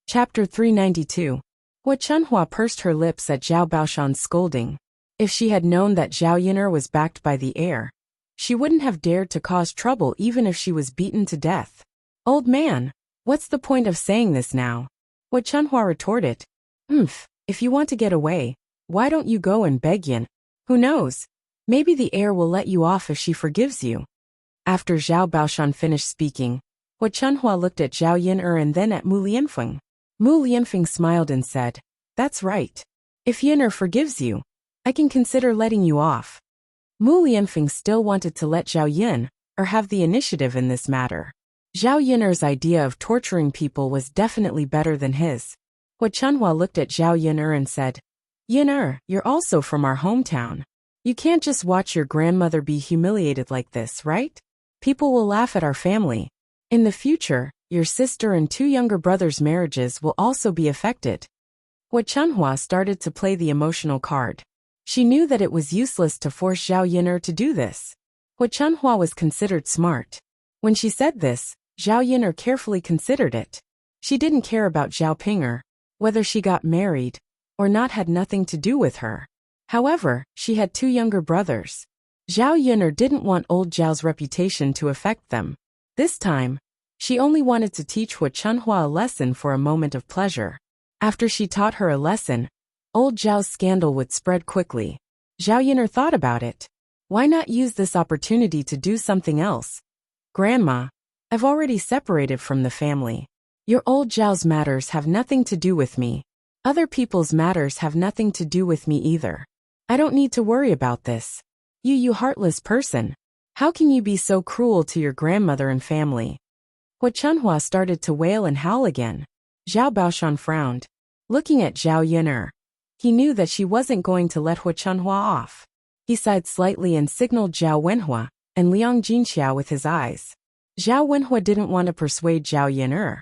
Chapter 392. Hua Chunhua pursed her lips at Zhao Baoshan's scolding. If she had known that Zhao Yin'er was backed by the heir, she wouldn't have dared to cause trouble even if she was beaten to death. Old man, what's the point of saying this now? Hua Chunhua retorted. If you want to get away, why don't you go and beg Yin? Who knows? Maybe the heir will let you off if she forgives you. After Zhao Baoshan finished speaking, Hua Chunhua looked at Zhao Yin'er and then at Mu Lianfeng. Mu Lianfeng smiled and said, "That's right. If Yin'er forgives you, I can consider letting you off." Mu Lianfeng still wanted to let Zhao Yin'er have the initiative in this matter. Zhao Yin'er's idea of torturing people was definitely better than his. Hua Chunhua looked at Zhao Yin'er and said, "Yin'er, you're also from our hometown. You can't just watch your grandmother be humiliated like this, right? People will laugh at our family. In the future, your sister and 2 younger brothers' marriages will also be affected." Hua Chunhua started to play the emotional card. She knew that it was useless to force Zhao Yin'er to do this. Hua Chunhua was considered smart. When she said this, Zhao Yin'er carefully considered it. She didn't care about Zhao Ping'er, whether she got married or not had nothing to do with her. However, she had 2 younger brothers. Zhao Yin'er didn't want old Zhao's reputation to affect them. This time, she only wanted to teach Hua Chunhua a lesson for a moment of pleasure. After she taught her a lesson, old Zhao's scandal would spread quickly. Zhao Yin'er thought about it. Why not use this opportunity to do something else? "Grandma, I've already separated from the family. Your old Zhao's matters have nothing to do with me. Other people's matters have nothing to do with me either. I don't need to worry about this. You heartless person. How can you be so cruel to your grandmother and family?" Hua Chunhua started to wail and howl again. Zhao Baoshan frowned. Looking at Zhao Yin'er, he knew that she wasn't going to let Hua Chunhua off. He sighed slightly and signaled Zhao Wenhua and Liang Jinxiao with his eyes. Zhao Wenhua didn't want to persuade Zhao Yin'er,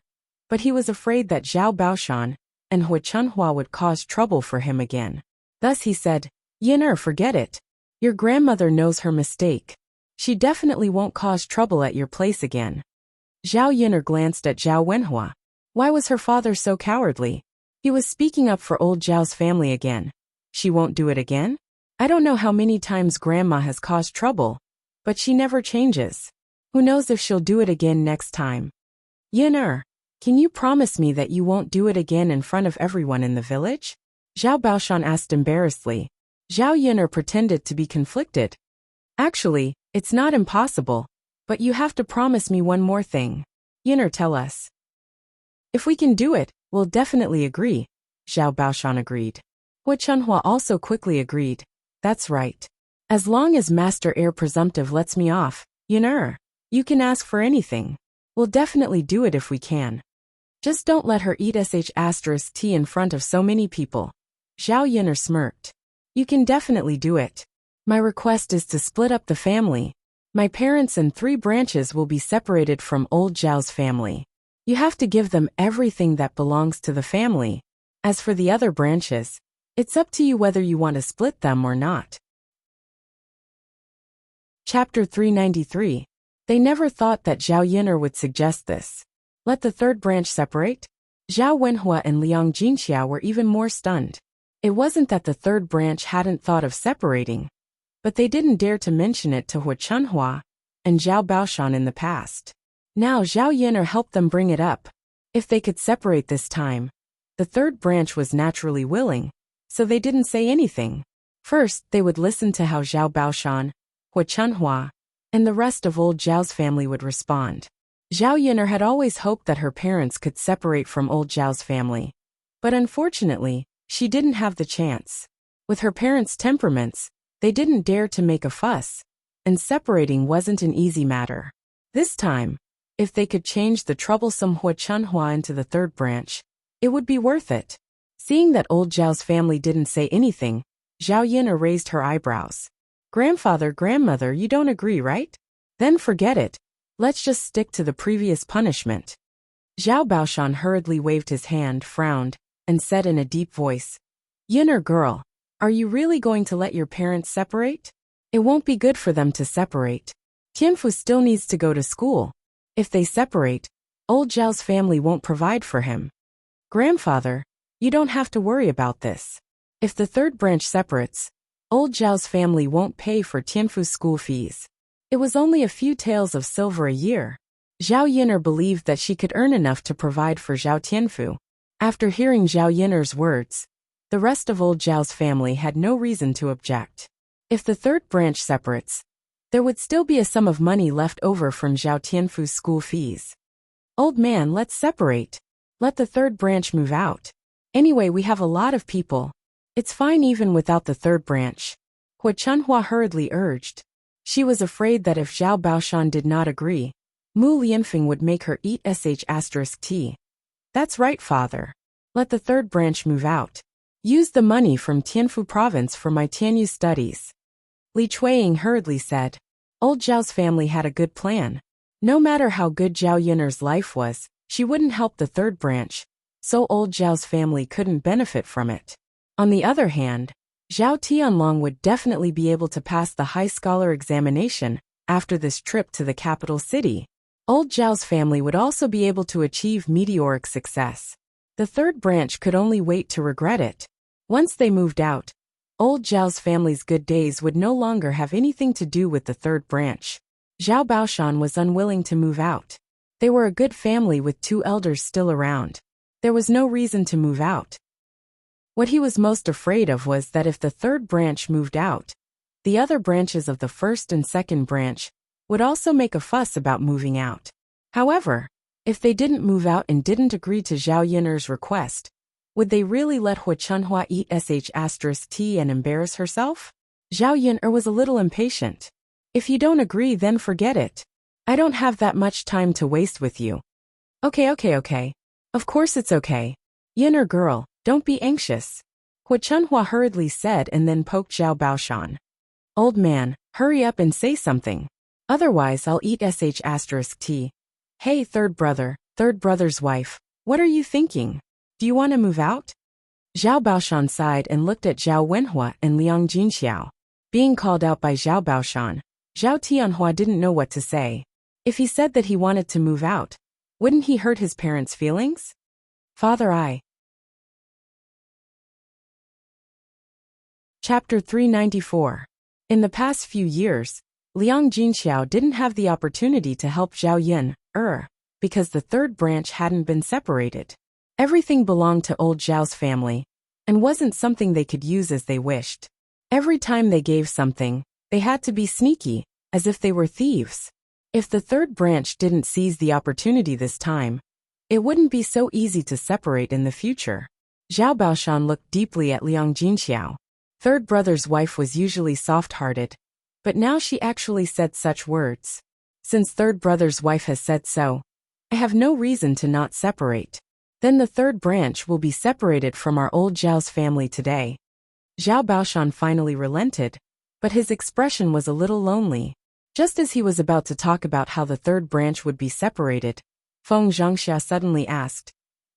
but he was afraid that Zhao Baoshan and Hua Chunhua would cause trouble for him again. Thus he said, "Yin'er, forget it. Your grandmother knows her mistake. She definitely won't cause trouble at your place again." Zhao Yin'er glanced at Zhao Wenhua. Why was her father so cowardly? He was speaking up for old Zhao's family again. She won't do it again? I don't know how many times grandma has caused trouble, but she never changes. Who knows if she'll do it again next time? "Yin'er, can you promise me that you won't do it again in front of everyone in the village?" Zhao Baoshan asked embarrassedly. Zhao Yin'er pretended to be conflicted. "Actually, it's not impossible, but you have to promise me one more thing." "Yin'er, tell us." "If we can do it, we'll definitely agree," Zhao Baoshan agreed. Hua Chunhua also quickly agreed. "That's right. As long as Master Heir Presumptive lets me off, Yin'er, you can ask for anything. We'll definitely do it if we can. Just don't let her eat sh*t in front of so many people." Zhao Yin'er smirked. "You can definitely do it. My request is to split up the family. My parents and 3 branches will be separated from old Zhao's family. You have to give them everything that belongs to the family. As for the other branches, it's up to you whether you want to split them or not." Chapter 393. They never thought that Zhao Yin'er would suggest this. Let the 3rd branch separate? Zhao Wenhua and Liang Jinxiao were even more stunned. It wasn't that the 3rd branch hadn't thought of separating, but they didn't dare to mention it to Hua Chunhua and Zhao Baoshan in the past. Now Zhao Yin'er helped them bring it up. If they could separate this time, the 3rd branch was naturally willing, so they didn't say anything. First, they would listen to how Zhao Baoshan, Hua Chunhua, and the rest of old Zhao's family would respond. Zhao Yin'er had always hoped that her parents could separate from old Zhao's family, but unfortunately, she didn't have the chance. With her parents' temperaments, they didn't dare to make a fuss, and separating wasn't an easy matter. This time, if they could change the troublesome Hua Chunhua into the 3rd branch, it would be worth it. Seeing that old Zhao's family didn't say anything, Zhao Yin'er raised her eyebrows. "Grandfather, grandmother, you don't agree, right? Then forget it. Let's just stick to the previous punishment." Zhao Baoshan hurriedly waved his hand, frowned, and said in a deep voice, "Yin'er girl, are you really going to let your parents separate? It won't be good for them to separate. Tianfu still needs to go to school. If they separate, old Zhao's family won't provide for him." Grandfather, you don't have to worry about this. If the third branch separates, old Zhao's family won't pay for Tianfu's school fees. It was only a few taels of silver a year. Zhao Yin'er believed that she could earn enough to provide for Zhao Tianfu. After hearing Zhao Yin'er's words, the rest of old Zhao's family had no reason to object. If the third branch separates, there would still be a sum of money left over from Zhao Tianfu's school fees. Old man, let's separate. Let the third branch move out. Anyway, we have a lot of people. It's fine even without the third branch. Hua Chunhua hurriedly urged. She was afraid that if Zhao Baoshan did not agree, Mu Lianfeng would make her eat **T. That's right, father. Let the third branch move out. Use the money from Tianfu province for my Tianyu studies. Li Chuiying hurriedly said. Old Zhao's family had a good plan. No matter how good Zhao Yin'er's life was, she wouldn't help the third branch, so old Zhao's family couldn't benefit from it. On the other hand, Zhao Tianlong would definitely be able to pass the high scholar examination after this trip to the capital city. Old Zhao's family would also be able to achieve meteoric success. The third branch could only wait to regret it. Once they moved out, old Zhao's family's good days would no longer have anything to do with the third branch. Zhao Baoshan was unwilling to move out. They were a good family with two elders still around. There was no reason to move out. What he was most afraid of was that if the third branch moved out, the other branches of the first and second branch would also make a fuss about moving out. However, if they didn't move out and didn't agree to Zhao Yin'er's request, would they really let Hua Chunhua eat **T and embarrass herself? Zhao Yin'er was a little impatient. If you don't agree, then forget it. I don't have that much time to waste with you. Okay. Of course it's okay. Yin'er girl, don't be anxious. Hua Chunhua hurriedly said and then poked Zhao Baoshan. Old man, hurry up and say something. Otherwise I'll eat **T. Hey third brother's wife, what are you thinking? Do you want to move out? Zhao Baoshan sighed and looked at Zhao Wenhua and Liang Jinxiao. Being called out by Zhao Baoshan, Zhao Tianhua didn't know what to say. If he said that he wanted to move out, wouldn't he hurt his parents' feelings? Father, Chapter 394. In the past few years, Liang Jinxiao didn't have the opportunity to help Zhao Yin'er because the third branch hadn't been separated. Everything belonged to old Zhao's family and wasn't something they could use as they wished. Every time they gave something, they had to be sneaky, as if they were thieves. If the third branch didn't seize the opportunity this time, it wouldn't be so easy to separate in the future. Zhao Baoshan looked deeply at Liang Jinxiao. Third brother's wife was usually soft-hearted, but now she actually said such words. Since third brother's wife has said so, I have no reason to not separate. Then the third branch will be separated from our old Zhao's family today. Zhao Baoshan finally relented, but his expression was a little lonely. Just as he was about to talk about how the third branch would be separated, Feng Zhangxia suddenly asked,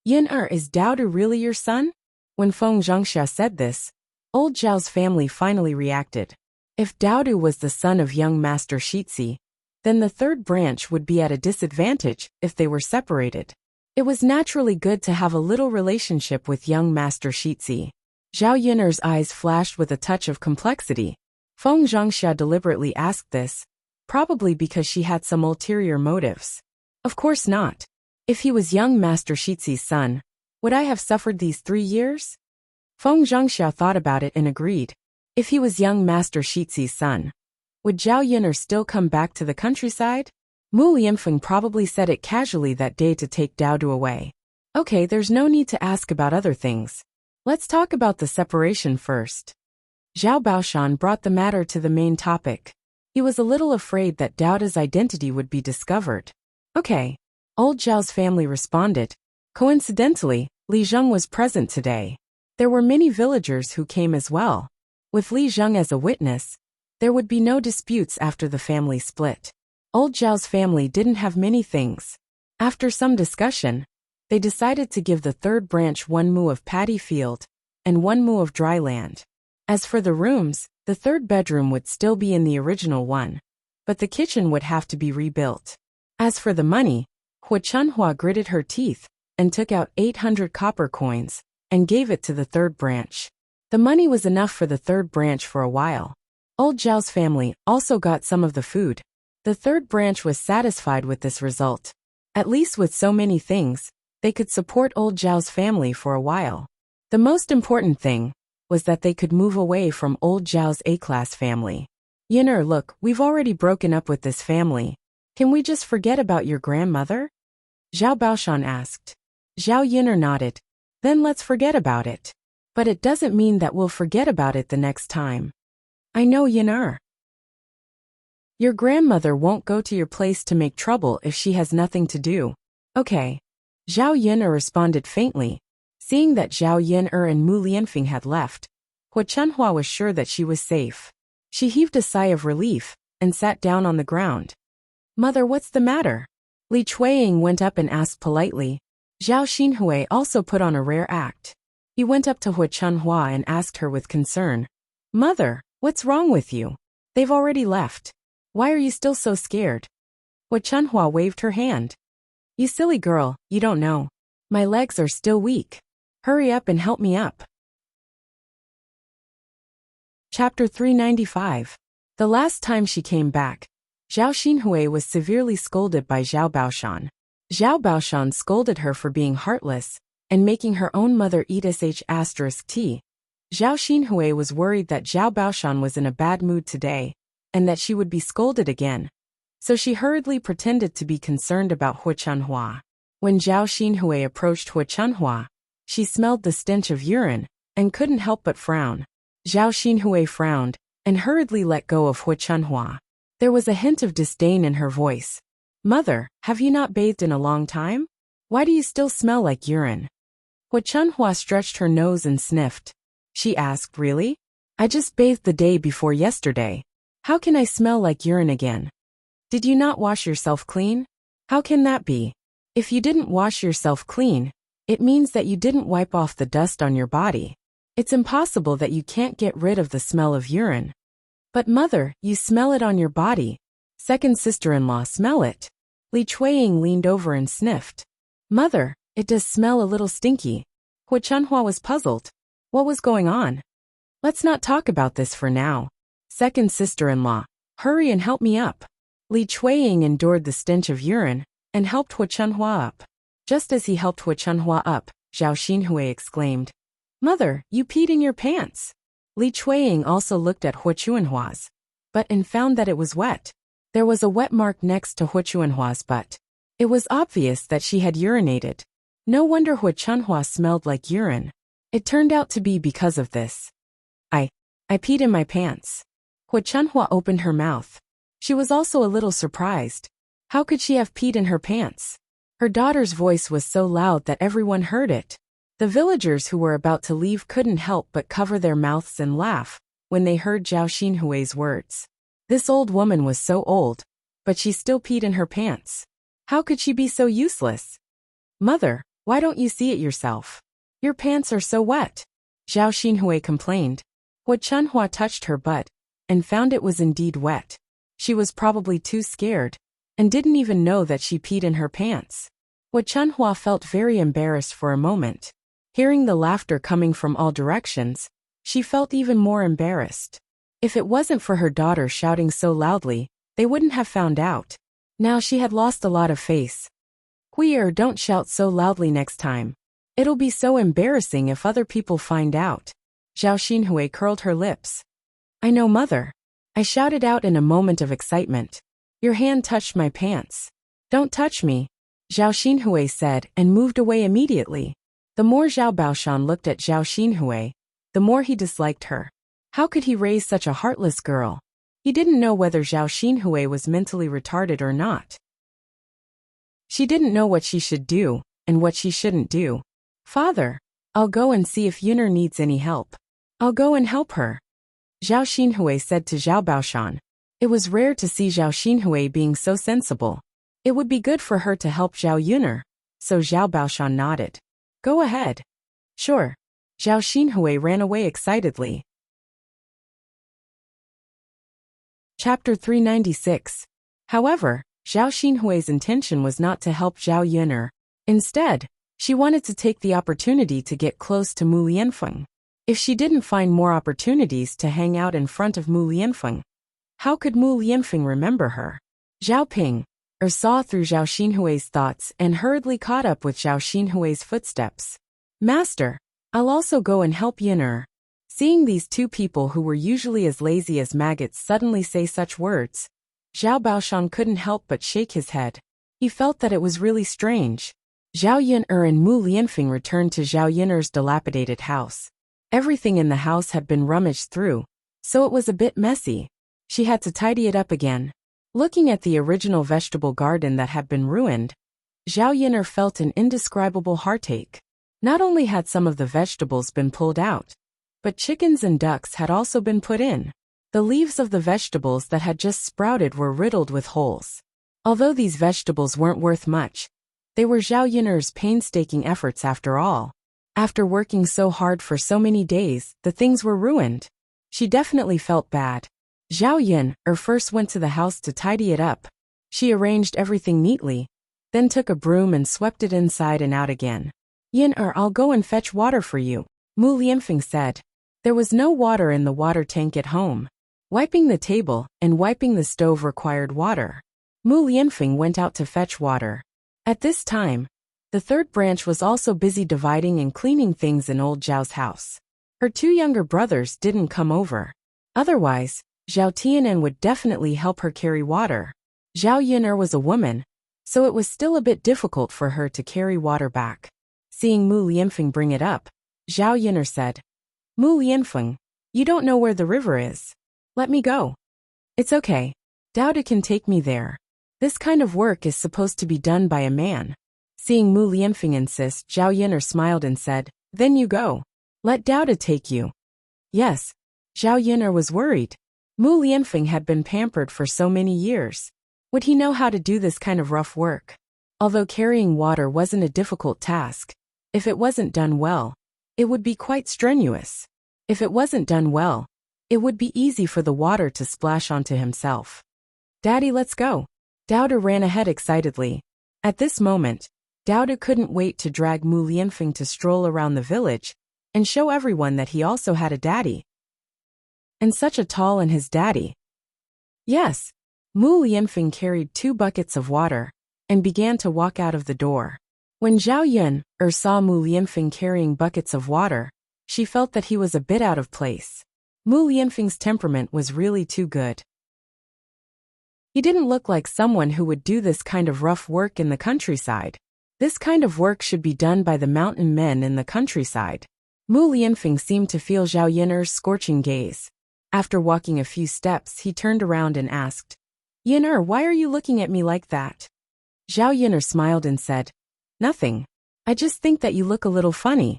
Yin'er, is Daodu really your son? When Feng Zhangxia said this, old Zhao's family finally reacted. If Daodu was the son of young Master Shitzi, then the third branch would be at a disadvantage if they were separated. It was naturally good to have a little relationship with young Master Shitzi. Zhao Yin'er's eyes flashed with a touch of complexity. Feng Zhangxia deliberately asked this, probably because she had some ulterior motives. Of course not. If he was young Master Shitzi's son, would I have suffered these 3 years? Feng Zhangxia thought about it and agreed. If he was young Master Shitzi's son, would Zhao Yin'er still come back to the countryside? Mu Lianfeng probably said it casually that day to take Daodu away. Okay, there's no need to ask about other things. Let's talk about the separation first. Zhao Baoshan brought the matter to the main topic. He was a little afraid that Daodu's identity would be discovered. Okay. Old Zhao's family responded. Coincidentally, Li Zheng was present today. There were many villagers who came as well. With Li Zheng as a witness, there would be no disputes after the family split. Old Zhao's family didn't have many things. After some discussion, they decided to give the third branch 1 mu of paddy field and 1 mu of dry land. As for the rooms, the third bedroom would still be in the original one, but the kitchen would have to be rebuilt. As for the money, Hua Chunhua gritted her teeth. and took out 800 copper coins, and gave it to the third branch. The money was enough for the third branch for a while. Old Zhao's family also got some of the food. The third branch was satisfied with this result. At least with so many things, they could support old Zhao's family for a while. The most important thing was that they could move away from old Zhao's A-class family. Yin'er, look, we've already broken up with this family. Can we just forget about your grandmother? Zhao Baoshan asked. Zhao Yin'er nodded. Then let's forget about it. But it doesn't mean that we'll forget about it the next time. I know, Yin'er. Your grandmother won't go to your place to make trouble if she has nothing to do. Okay. Zhao Yin'er responded faintly. Seeing that Zhao Yin'er and Mu Lianfeng had left, Hua Chunhua was sure that she was safe. She heaved a sigh of relief and sat down on the ground. Mother, what's the matter? Li Chueying went up and asked politely. Zhao Xinhui also put on a rare act. He went up to Hua Chunhua and asked her with concern. Mother, what's wrong with you? They've already left. Why are you still so scared? Hua Chunhua waved her hand. You silly girl, you don't know. My legs are still weak. Hurry up and help me up. Chapter 395. The last time she came back, Zhao Xinhui was severely scolded by Zhao Baoshan. Zhao Baoshan scolded her for being heartless and making her own mother eat sh*t. Zhao Xinhui was worried that Zhao Baoshan was in a bad mood today and that she would be scolded again, so she hurriedly pretended to be concerned about Hua Chunhua. When Zhao Xinhui approached Hua Chunhua, she smelled the stench of urine and couldn't help but frown. Zhao Xinhui frowned and hurriedly let go of Hua Chunhua. There was a hint of disdain in her voice. Mother, have you not bathed in a long time? Why do you still smell like urine? Hua Chunhua stretched her nose and sniffed. She asked, really? I just bathed the day before yesterday. How can I smell like urine again? Did you not wash yourself clean? How can that be? If you didn't wash yourself clean, it means that you didn't wipe off the dust on your body. It's impossible that you can't get rid of the smell of urine. But mother, you smell it on your body. Second sister-in-law, smell it. Li Chueying leaned over and sniffed. Mother, it does smell a little stinky. Hua Chunhua was puzzled. What was going on? Let's not talk about this for now. Second sister-in-law, hurry and help me up. Li Chueying endured the stench of urine and helped Hua Chunhua up. Just as he helped Hua Chunhua up, Zhao Xinhui exclaimed, Mother, you peed in your pants. Li Chueying also looked at Hua Chunhua's butt and found that it was wet. There was a wet mark next to Hua Chunhua's butt. It was obvious that she had urinated. No wonder Hua Chunhua smelled like urine. It turned out to be because of this. I peed in my pants. Hua Chunhua opened her mouth. She was also a little surprised. How could she have peed in her pants? Her daughter's voice was so loud that everyone heard it. The villagers who were about to leave couldn't help but cover their mouths and laugh when they heard Zhao Xinhui's words. This old woman was so old, but she still peed in her pants. How could she be so useless? Mother, why don't you see it yourself? Your pants are so wet. Zhao Xinhui complained. Hua Chunhua touched her butt and found it was indeed wet. She was probably too scared and didn't even know that she peed in her pants. Hua Chunhua felt very embarrassed for a moment. Hearing the laughter coming from all directions, she felt even more embarrassed. If it wasn't for her daughter shouting so loudly, they wouldn't have found out. Now she had lost a lot of face. Hui'er, don't shout so loudly next time. It'll be so embarrassing if other people find out. Zhao Xinhui curled her lips. I know, mother. I shouted out in a moment of excitement. Your hand touched my pants. Don't touch me, Zhao Xinhui said and moved away immediately. The more Zhao Baoshan looked at Zhao Xinhui, the more he disliked her. How could he raise such a heartless girl? He didn't know whether Zhao Xinhui was mentally retarded or not. She didn't know what she should do and what she shouldn't do. Father, I'll go and see if Yun'er needs any help. I'll go and help her, Zhao Xinhui said to Zhao Baoshan. It was rare to see Zhao Xinhui being so sensible. It would be good for her to help Zhao Yun'er, so Zhao Baoshan nodded. Go ahead. Sure. Zhao Xinhui ran away excitedly. Chapter 396. However, Zhao Xinhui's intention was not to help Zhao Yun'er. Instead, She wanted to take the opportunity to get close to Mu Lianfeng. If she didn't find more opportunities to hang out in front of Mu Lianfeng, how could Mu Lianfeng remember her? Zhao Ping saw through Zhao Xinhui's thoughts and hurriedly caught up with Zhao Xinhui's footsteps. Master, I'll also go and help Yin. Seeing these two people who were usually as lazy as maggots suddenly say such words, Zhao Baoshan couldn't help but shake his head. He felt that it was really strange. Zhao Yin'er and Mu Lianfeng returned to Zhao Yin'er's dilapidated house. Everything in the house had been rummaged through, so it was a bit messy. She had to tidy it up again. Looking at the original vegetable garden that had been ruined, Zhao Yin'er felt an indescribable heartache. Not only had some of the vegetables been pulled out, but chickens and ducks had also been put in. The leaves of the vegetables that had just sprouted were riddled with holes. Although these vegetables weren't worth much, they were Zhao Yin'er's painstaking efforts after all. After working so hard for so many days, the things were ruined. She definitely felt bad. Zhao Yin'er first went to the house to tidy it up. She arranged everything neatly, then took a broom and swept it inside and out again. Yin'er, I'll go and fetch water for you, Mu Lianfeng said. There was no water in the water tank at home. Wiping the table and wiping the stove required water. Mu Lianfeng went out to fetch water. At this time, the third branch was also busy dividing and cleaning things in old Zhao's house. Her two younger brothers didn't come over. Otherwise, Zhao Tianan would definitely help her carry water. Zhao Yin'er was a woman, so it was still a bit difficult for her to carry water back. Seeing Mu Lianfeng bring it up, Zhao Yin'er said, Mu Lianfeng, you don't know where the river is. Let me go. It's okay. Dao can take me there. This kind of work is supposed to be done by a man. Seeing Mu Lianfeng insist, Zhao Yin'er smiled and said, Then you go. Let Dao take you. Yes. Zhao Yin'er was worried. Mu Lianfeng had been pampered for so many years. Would he know how to do this kind of rough work? Although carrying water wasn't a difficult task, if it wasn't done well, it would be quite strenuous. If it wasn't done well, it would be easy for the water to splash onto himself. Daddy, let's go. Dao ran ahead excitedly. At this moment, Dao couldn't wait to drag Mu Lianfeng to stroll around the village and show everyone that he also had a daddy. And such a tall and his daddy. Yes. Mu Lianfeng carried 2 buckets of water and began to walk out of the door. When Zhao Yin'er saw Mu Lianfeng carrying buckets of water, she felt that he was a bit out of place. Mu Lianfeng's temperament was really too good. He didn't look like someone who would do this kind of rough work in the countryside. This kind of work should be done by the mountain men in the countryside. Mu Lianfeng seemed to feel Zhao Yin'er's scorching gaze. After walking a few steps, he turned around and asked, Yin'er, why are you looking at me like that? Zhao Yin'er smiled and said, Nothing. I just think that you look a little funny.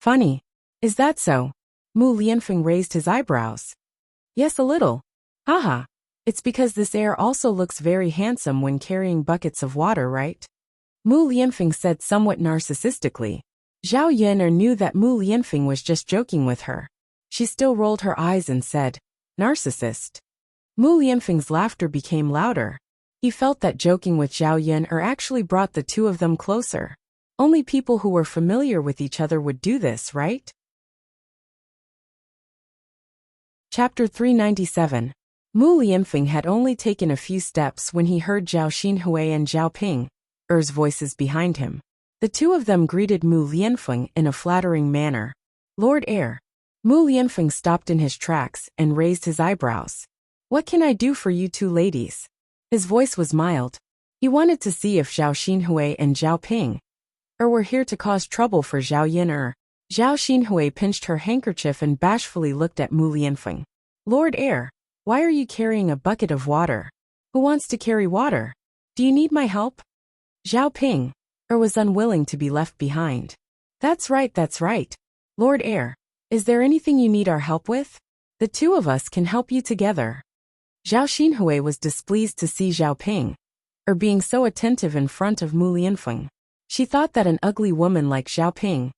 Funny? Is that so? Mu Lianfeng raised his eyebrows. Yes, a little. Haha. It's because this heir also looks very handsome when carrying buckets of water, right? Mu Lianfeng said somewhat narcissistically. Zhao Yin'er knew that Mu Lianfeng was just joking with her. She still rolled her eyes and said, Narcissist. Mu Lianfeng's laughter became louder. He felt that joking with Zhao Yin'er actually brought the two of them closer. Only people who were familiar with each other would do this, right? Chapter 397. Mu Lianfeng had only taken a few steps when he heard Zhao Xinhui and Zhao Ping's voices behind him. The two of them greeted Mu Lianfeng in a flattering manner. Lord Heir. Mu Lianfeng stopped in his tracks and raised his eyebrows. What can I do for you two ladies? His voice was mild. He wanted to see if Zhao Xinhui and Zhao Ping were here to cause trouble for Zhao Yin'er. Zhao Xinhui pinched her handkerchief and bashfully looked at Mu Lianfeng. Lord Heir, why are you carrying a bucket of water? Who wants to carry water? Do you need my help? Zhao Ping was unwilling to be left behind. That's right. Lord Heir, is there anything you need our help with? The two of us can help you together. Zhao Xinhui was displeased to see Zhao Ping being so attentive in front of Mu Lianfeng. She thought that an ugly woman like Zhao Ping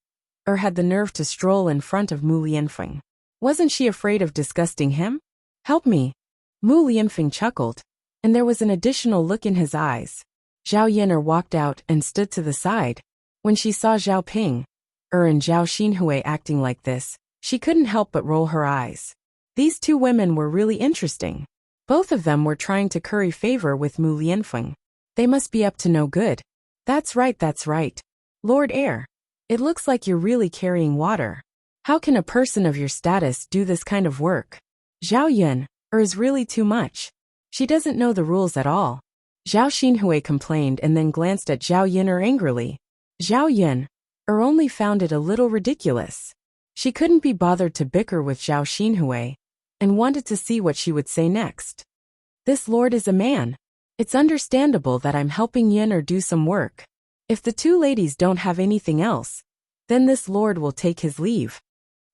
had the nerve to stroll in front of Mu Lianfeng. Wasn't she afraid of disgusting him? Help me. Mu Lianfeng chuckled, and there was an additional look in his eyes. Zhao Yin'er walked out and stood to the side. When she saw Zhao Ping, and Zhao Xinhui acting like this, she couldn't help but roll her eyes. These two women were really interesting. Both of them were trying to curry favor with Mu Lianfeng. They must be up to no good. That's right. Lord Heir. It looks like you're really carrying water. How can a person of your status do this kind of work? Zhao Yun, is really too much. She doesn't know the rules at all. Zhao Xinhui complained and then glanced at Zhao Yun angrily. Zhao Yun, only found it a little ridiculous. She couldn't be bothered to bicker with Zhao Xinhui, and wanted to see what she would say next. This lord is a man. It's understandable that I'm helping Yun do some work. If the two ladies don't have anything else, then this lord will take his leave.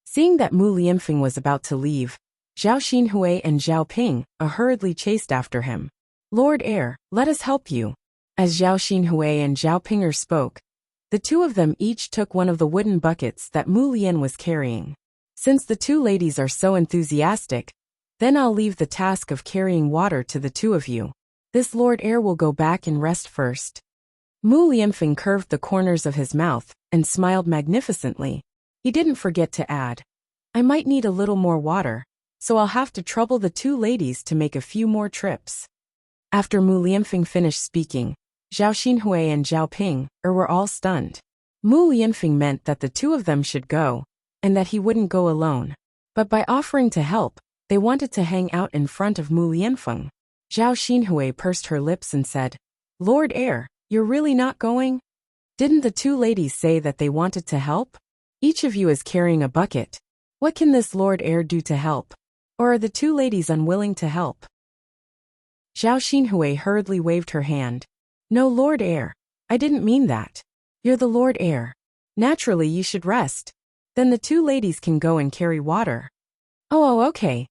Seeing that Mu Lianfeng was about to leave, Zhao Xinhui and Zhao Ping hurriedly chased after him. Lord Heir, let us help you. As Zhao Xinhui and Zhao Ping spoke, the two of them each took one of the wooden buckets that Mu Lian was carrying. Since the two ladies are so enthusiastic, then I'll leave the task of carrying water to the two of you. This Lord Heir will go back and rest first. Mu Lianfeng curved the corners of his mouth and smiled magnificently. He didn't forget to add, I might need a little more water, so I'll have to trouble the two ladies to make a few more trips. After Mu Lianfeng finished speaking, Zhao Xinhui and Zhao Ping were all stunned. Mu Lianfeng meant that the two of them should go, and that he wouldn't go alone. But by offering to help, they wanted to hang out in front of Mu Lianfeng. Zhao Xinhui pursed her lips and said, Lord Heir, you're really not going? Didn't the two ladies say that they wanted to help? Each of you is carrying a bucket. What can this Lord Heir do to help? Or are the two ladies unwilling to help? Zhao Xinhui hurriedly waved her hand. No, Lord Heir, I didn't mean that. You're the Lord Heir. Naturally you should rest. Then the two ladies can go and carry water. Oh, okay.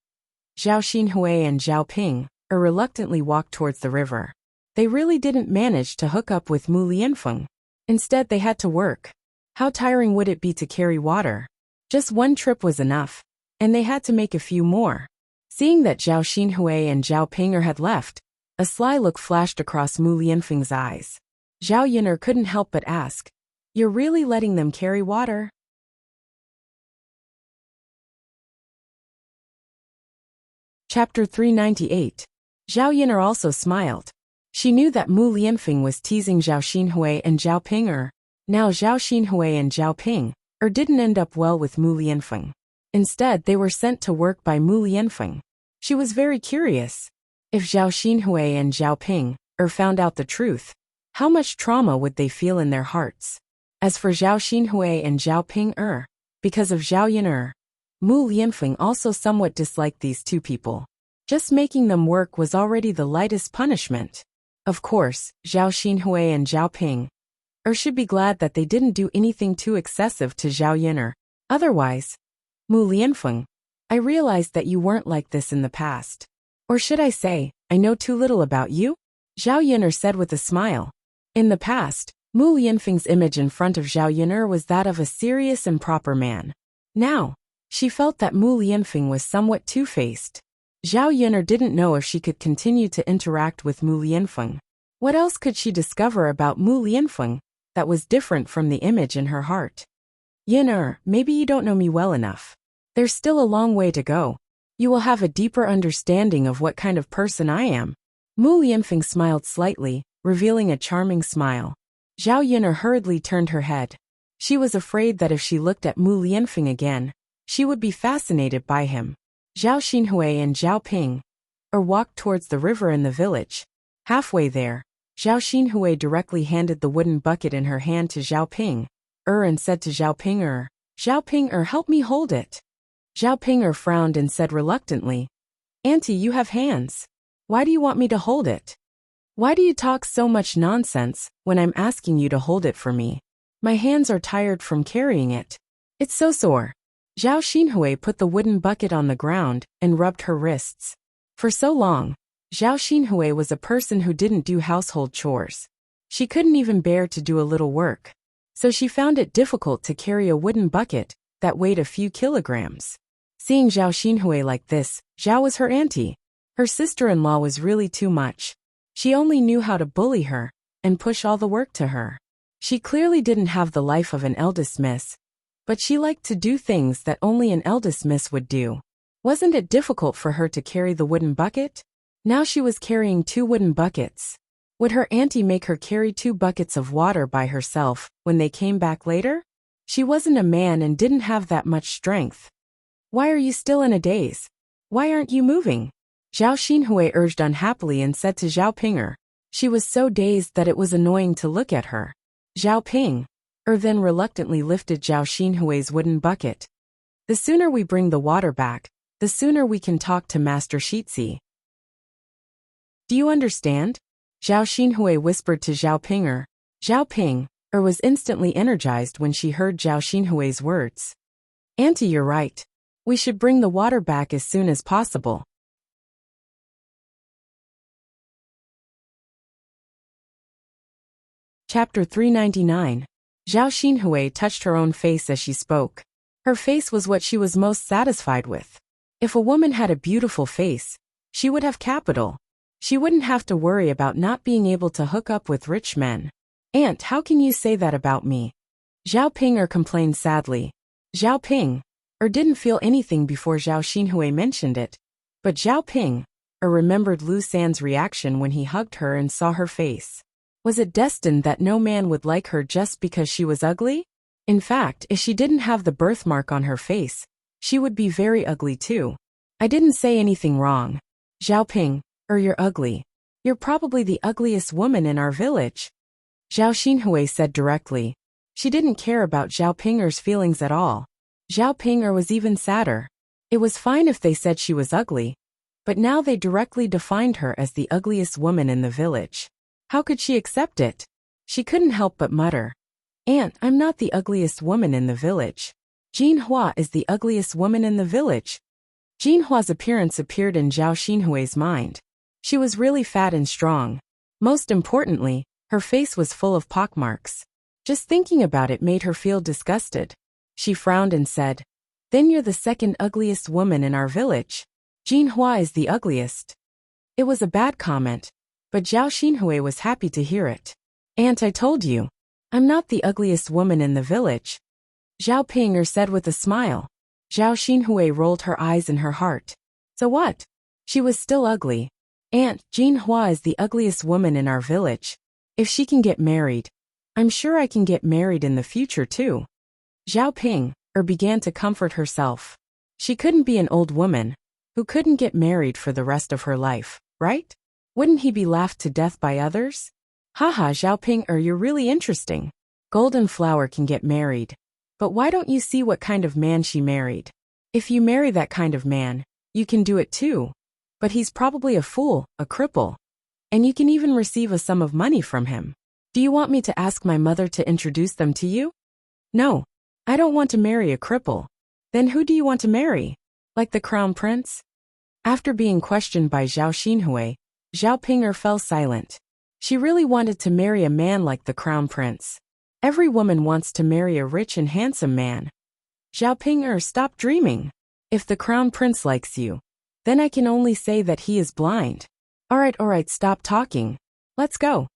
Zhao Xinhui and Zhao Ping reluctantly walked towards the river. They really didn't manage to hook up with Mu Lianfeng. Instead they had to work. How tiring would it be to carry water? Just one trip was enough, and they had to make a few more. Seeing that Zhao Xinhui and Zhao Ping had left, a sly look flashed across Mu Lianfeng's eyes. Zhao Yun couldn't help but ask, You're really letting them carry water? Chapter 398. Zhao Yun also smiled. She knew that Mu Lianfeng was teasing Zhao Xinhui and Zhao Ping. Now Zhao Xinhui and Zhao Ping didn't end up well with Mu Lianfeng. Instead, they were sent to work by Mu Lianfeng. She was very curious. If Zhao Xinhui and Zhao Ping found out the truth, how much trauma would they feel in their hearts? As for Zhao Xinhui and Zhao Ping because of Zhao Yun Mu Lianfeng also somewhat disliked these two people. Just making them work was already the lightest punishment. Of course, Zhao Xinhui and Zhao Ping should be glad that they didn't do anything too excessive to Zhao Yun. Otherwise, Mu Lianfeng, I realized that you weren't like this in the past. Or should I say, I know too little about you? Zhao Yun said with a smile. In the past, Mu Lianfeng's image in front of Zhao Yun was that of a serious and proper man. Now, she felt that Mu Lianfeng was somewhat two-faced. Zhao Yun didn't know if she could continue to interact with Mu Lianfeng. What else could she discover about Mu Lianfeng that was different from the image in her heart? Yun, maybe you don't know me well enough. There's still a long way to go. You will have a deeper understanding of what kind of person I am. Mu Lianfeng smiled slightly, revealing a charming smile. Zhao Yun hurriedly turned her head. She was afraid that if she looked at Mu Lianfeng again, she would be fascinated by him. Zhao Xinhui and Zhao Ping walked towards the river in the village. Halfway there, Zhao Xinhui directly handed the wooden bucket in her hand to Zhao Ping, and said to Zhao Ping, Zhao Ping, help me hold it. Zhao Ping frowned and said reluctantly, Auntie, you have hands. Why do you want me to hold it? Why do you talk so much nonsense when I'm asking you to hold it for me? My hands are tired from carrying it. It's so sore. Zhao Xinhui put the wooden bucket on the ground and rubbed her wrists. For so long, Zhao Xinhui was a person who didn't do household chores. She couldn't even bear to do a little work. So she found it difficult to carry a wooden bucket that weighed a few kilograms. Seeing Zhao Xinhui like this, Zhao was her auntie. Her sister-in-law was really too much. She only knew how to bully her and push all the work to her. She clearly didn't have the life of an eldest miss, but she liked to do things that only an eldest miss would do. Wasn't it difficult for her to carry the wooden bucket? Now she was carrying 2 wooden buckets. Would her auntie make her carry 2 buckets of water by herself when they came back later? She wasn't a man and didn't have that much strength. Why are you still in a daze? Why aren't you moving? Zhao Xinhui urged unhappily and said to Zhao Pinger. She was so dazed that it was annoying to look at her. Zhao Ping then reluctantly lifted Zhao Xinhui's wooden bucket. The sooner we bring the water back, the sooner we can talk to Master Shitzi. Do you understand? Zhao Xinhui whispered to Zhao Pinger. Zhao Ping was instantly energized when she heard Zhao Xinhui's words. Auntie, you're right. We should bring the water back as soon as possible. Chapter 399. Zhao Xinhui touched her own face as she spoke. Her face was what she was most satisfied with. If a woman had a beautiful face, she would have capital. She wouldn't have to worry about not being able to hook up with rich men. Aunt, how can you say that about me? Zhao Pinger complained sadly. Zhao Pinger didn't feel anything before Zhao Xinhui mentioned it, but Zhao Pinger remembered Lu San's reaction when he hugged her and saw her face. Was it destined that no man would like her just because she was ugly? In fact, if she didn't have the birthmark on her face, she would be very ugly too. I didn't say anything wrong. Zhao Pinger, you're ugly. You're probably the ugliest woman in our village. Zhao Xinhui said directly. She didn't care about Zhao Pinger's feelings at all. Zhao Pinger was even sadder. It was fine if they said she was ugly, but now they directly defined her as the ugliest woman in the village. How could she accept it? She couldn't help but mutter. Aunt, I'm not the ugliest woman in the village. Jin Hua is the ugliest woman in the village. Jin Hua's appearance appeared in Zhao Xinhui's mind. She was really fat and strong. Most importantly, her face was full of pockmarks. Just thinking about it made her feel disgusted. She frowned and said, Then you're the second ugliest woman in our village. Jin Hua is the ugliest. It was a bad comment, but Zhao Xinhui was happy to hear it. Aunt, I told you. I'm not the ugliest woman in the village. Zhao Pinger said with a smile. Zhao Xinhui rolled her eyes in her heart. So what? She was still ugly. Aunt, Jin Hua is the ugliest woman in our village. If she can get married, I'm sure I can get married in the future too. Zhao Pinger began to comfort herself. She couldn't be an old woman who couldn't get married for the rest of her life, right? Wouldn't he be laughed to death by others? Haha, Zhao Pinger, you're really interesting. Golden Flower can get married. But why don't you see what kind of man she married? If you marry that kind of man, you can do it too. But he's probably a fool, a cripple. And you can even receive a sum of money from him. Do you want me to ask my mother to introduce them to you? No. I don't want to marry a cripple. Then who do you want to marry? Like the crown prince? After being questioned by Zhao Xinhui, Zhao Pinger fell silent. She really wanted to marry a man like the crown prince. Every woman wants to marry a rich and handsome man. Zhao Pinger, stop dreaming. If the crown prince likes you, then I can only say that he is blind. Alright, stop talking. Let's go.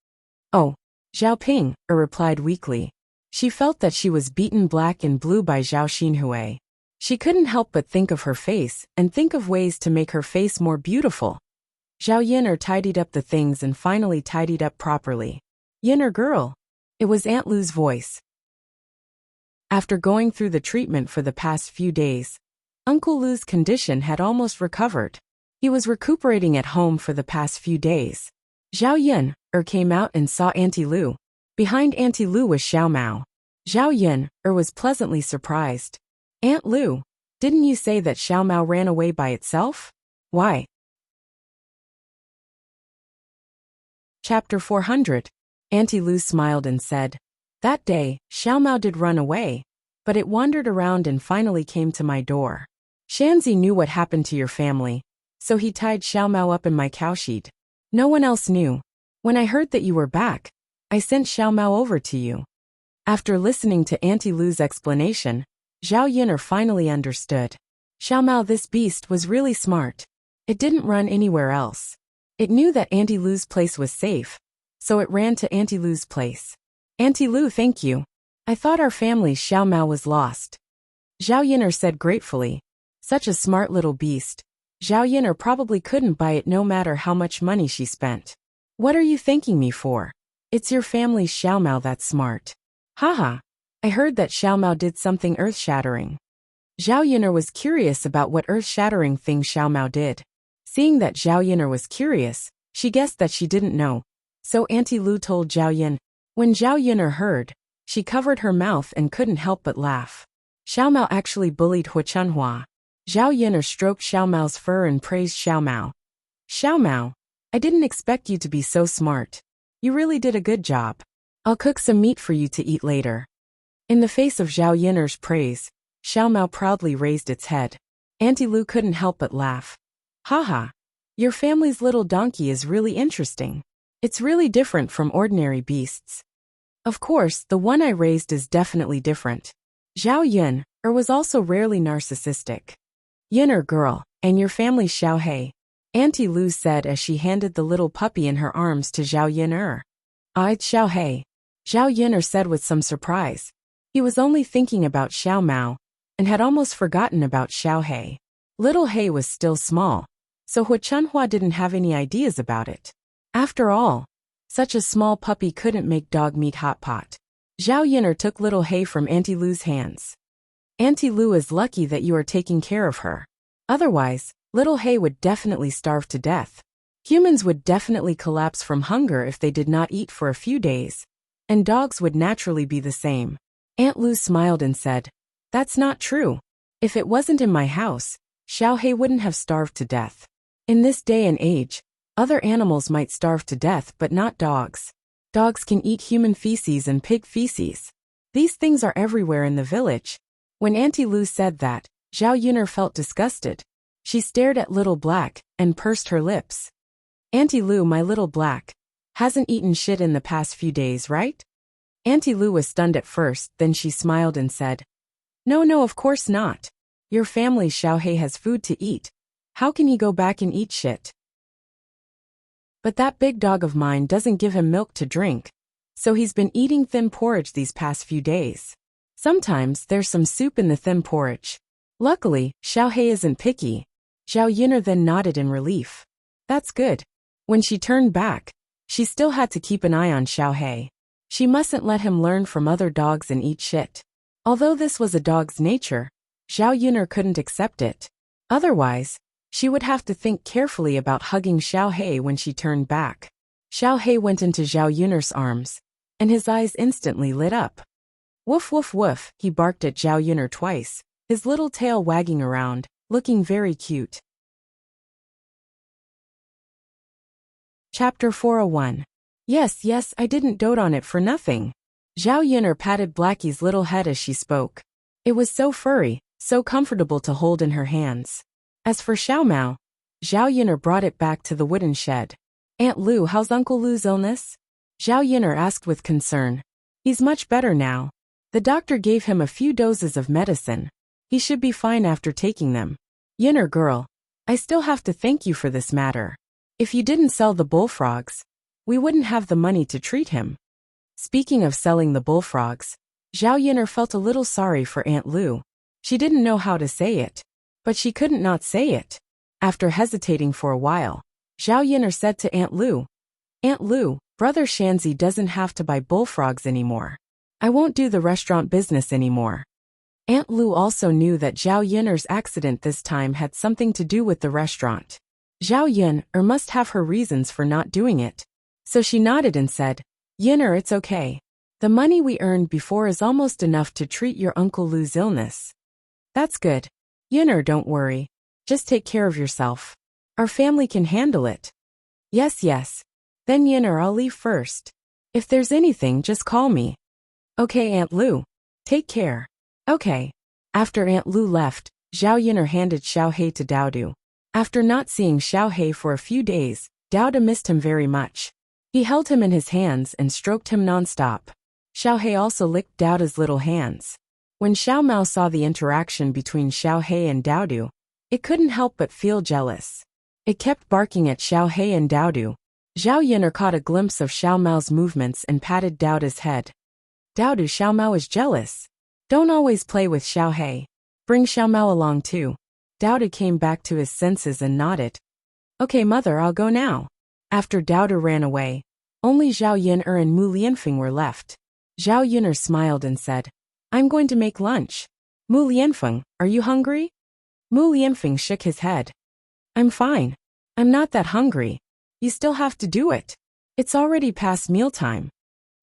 Oh, Zhao Pinger replied weakly. She felt that she was beaten black and blue by Zhao Xinhui. She couldn't help but think of her face and think of ways to make her face more beautiful. Zhao Yin'er tidied up the things and finally tidied up properly. Yin'er girl. It was Aunt Lu's voice. After going through the treatment for the past few days, Uncle Lu's condition had almost recovered. He was recuperating at home for the past few days. Zhao Yin'er came out and saw Auntie Lu. Behind Auntie Lu was Xiao Mao. Zhao Yin'er was pleasantly surprised. Aunt Lu, didn't you say that Xiao Mao ran away by itself? Why? Chapter 400. Auntie Lu smiled and said, That day, Xiao Mao did run away, but it wandered around and finally came to my door. Shanzi knew what happened to your family, so he tied Xiao Mao up in my cowshed. No one else knew. When I heard that you were back, I sent Xiao Mao over to you. After listening to Auntie Lu's explanation, Zhao Yin'er finally understood. Xiao Mao, this beast, was really smart. It didn't run anywhere else. It knew that Auntie Lu's place was safe, so it ran to Auntie Lu's place. Auntie Lu, thank you. I thought our family's Xiao Mao was lost. Zhao Yin'er said gratefully. Such a smart little beast. Zhao Yin'er probably couldn't buy it no matter how much money she spent. What are you thanking me for? It's your family's Xiao Mao that's smart. Haha. I heard that Xiao Mao did something earth-shattering. Zhao Yin'er was curious about what earth-shattering thing Xiao Mao did. Seeing that Zhao Yin'er was curious, she guessed that she didn't know. So Auntie Lu told Zhao Yin. When Zhao Yin'er heard, she covered her mouth and couldn't help but laugh. Xiao Mao actually bullied Hu Chunhua. Zhao Yin'er stroked Xiao Mao's fur and praised Xiao Mao. Xiao Mao, I didn't expect you to be so smart. You really did a good job. I'll cook some meat for you to eat later. In the face of Zhao Yin'er's praise, Xiao Mao proudly raised its head. Auntie Lu couldn't help but laugh. Haha. Your family's little donkey is really interesting. It's really different from ordinary beasts. Of course, the one I raised is definitely different. Zhao Yin'er was also rarely narcissistic. Yin'er girl, and your family's Xiao He. Auntie Lu said as she handed the little puppy in her arms to Zhao Yin'er. It's Xiao He. Zhao Yin'er said with some surprise. He was only thinking about Xiao Mao, and had almost forgotten about Xiao He. Little He was still small, so Hu Chunhua didn't have any ideas about it. After all, such a small puppy couldn't make dog meat hot pot. Zhao Yin'er took little He from Auntie Lu's hands. Auntie Lu is lucky that you are taking care of her. Otherwise, little He would definitely starve to death. Humans would definitely collapse from hunger if they did not eat for a few days, and dogs would naturally be the same. Aunt Lu smiled and said, That's not true. If it wasn't in my house, Xiao He wouldn't have starved to death. In this day and age, other animals might starve to death but not dogs. Dogs can eat human feces and pig feces. These things are everywhere in the village. When Auntie Lu said that, Zhao Yin'er felt disgusted. She stared at Little Black and pursed her lips. Auntie Lu, my Little Black, hasn't eaten shit in the past few days, right? Auntie Lu was stunned at first, then she smiled and said, No, of course not. Your family Xiao He has food to eat. How can he go back and eat shit? But that big dog of mine doesn't give him milk to drink, so he's been eating thin porridge these past few days. Sometimes there's some soup in the thin porridge. Luckily, Xiao He isn't picky. Zhao Yin'er then nodded in relief. That's good. When she turned back, she still had to keep an eye on Xiao He. She mustn't let him learn from other dogs and eat shit. Although this was a dog's nature, Zhao Yin'er couldn't accept it. Otherwise, she would have to think carefully about hugging Xiao He when she turned back. Xiao He went into Zhao Yin'er's arms, and his eyes instantly lit up. Woof woof woof, he barked at Zhao Yin'er twice, his little tail wagging around, looking very cute. Chapter 401. Yes, I didn't dote on it for nothing. Zhao Yin'er patted Blackie's little head as she spoke. It was so furry, so comfortable to hold in her hands. As for Xiao Mao, Zhao Yin'er brought it back to the wooden shed. Aunt Lu, how's Uncle Lu's illness? Zhao Yin'er asked with concern. He's much better now. The doctor gave him a few doses of medicine. He should be fine after taking them. Yin'er girl, I still have to thank you for this matter. If you didn't sell the bullfrogs, we wouldn't have the money to treat him. Speaking of selling the bullfrogs, Zhao Yin'er felt a little sorry for Aunt Lu. She didn't know how to say it, but she couldn't not say it. After hesitating for a while, Zhao Yin'er said to Aunt Lu, Brother Shanzi doesn't have to buy bullfrogs anymore. I won't do the restaurant business anymore. Aunt Lu also knew that Zhao Yin'er's accident this time had something to do with the restaurant. Zhao Yin'er must have her reasons for not doing it. So she nodded and said, Yin'er, it's okay. The money we earned before is almost enough to treat your Uncle Lu's illness. That's good. Yin'er, don't worry. Just take care of yourself. Our family can handle it. Yes. Then Yin'er, I'll leave first. If there's anything, just call me. Okay, Aunt Lu. Take care. Okay. After Aunt Lu left, Zhao Yin'er handed Xiao He to Daodu. After not seeing Xiao He for a few days, Daodu missed him very much. He held him in his hands and stroked him non-stop. Xiao He also licked Daodu's little hands. When Xiao Mao saw the interaction between Xiao He and Daodu, it couldn't help but feel jealous. It kept barking at Xiao He and Daodu. Zhao Yin'er caught a glimpse of Xiao Mao's movements and patted Daodu's head. Dao Du Xiaomao is jealous. Don't always play with Xiaohei. Bring Xiaomao along too. Dao Du came back to his senses and nodded. Okay, mother, I'll go now. After Dao Du ran away, only Zhao Yun'er and Mu Lianfeng were left. Zhao Yun'er smiled and said, I'm going to make lunch. Mu Lianfeng, are you hungry? Mu Lianfeng shook his head. I'm fine. I'm not that hungry. You still have to do it. It's already past mealtime.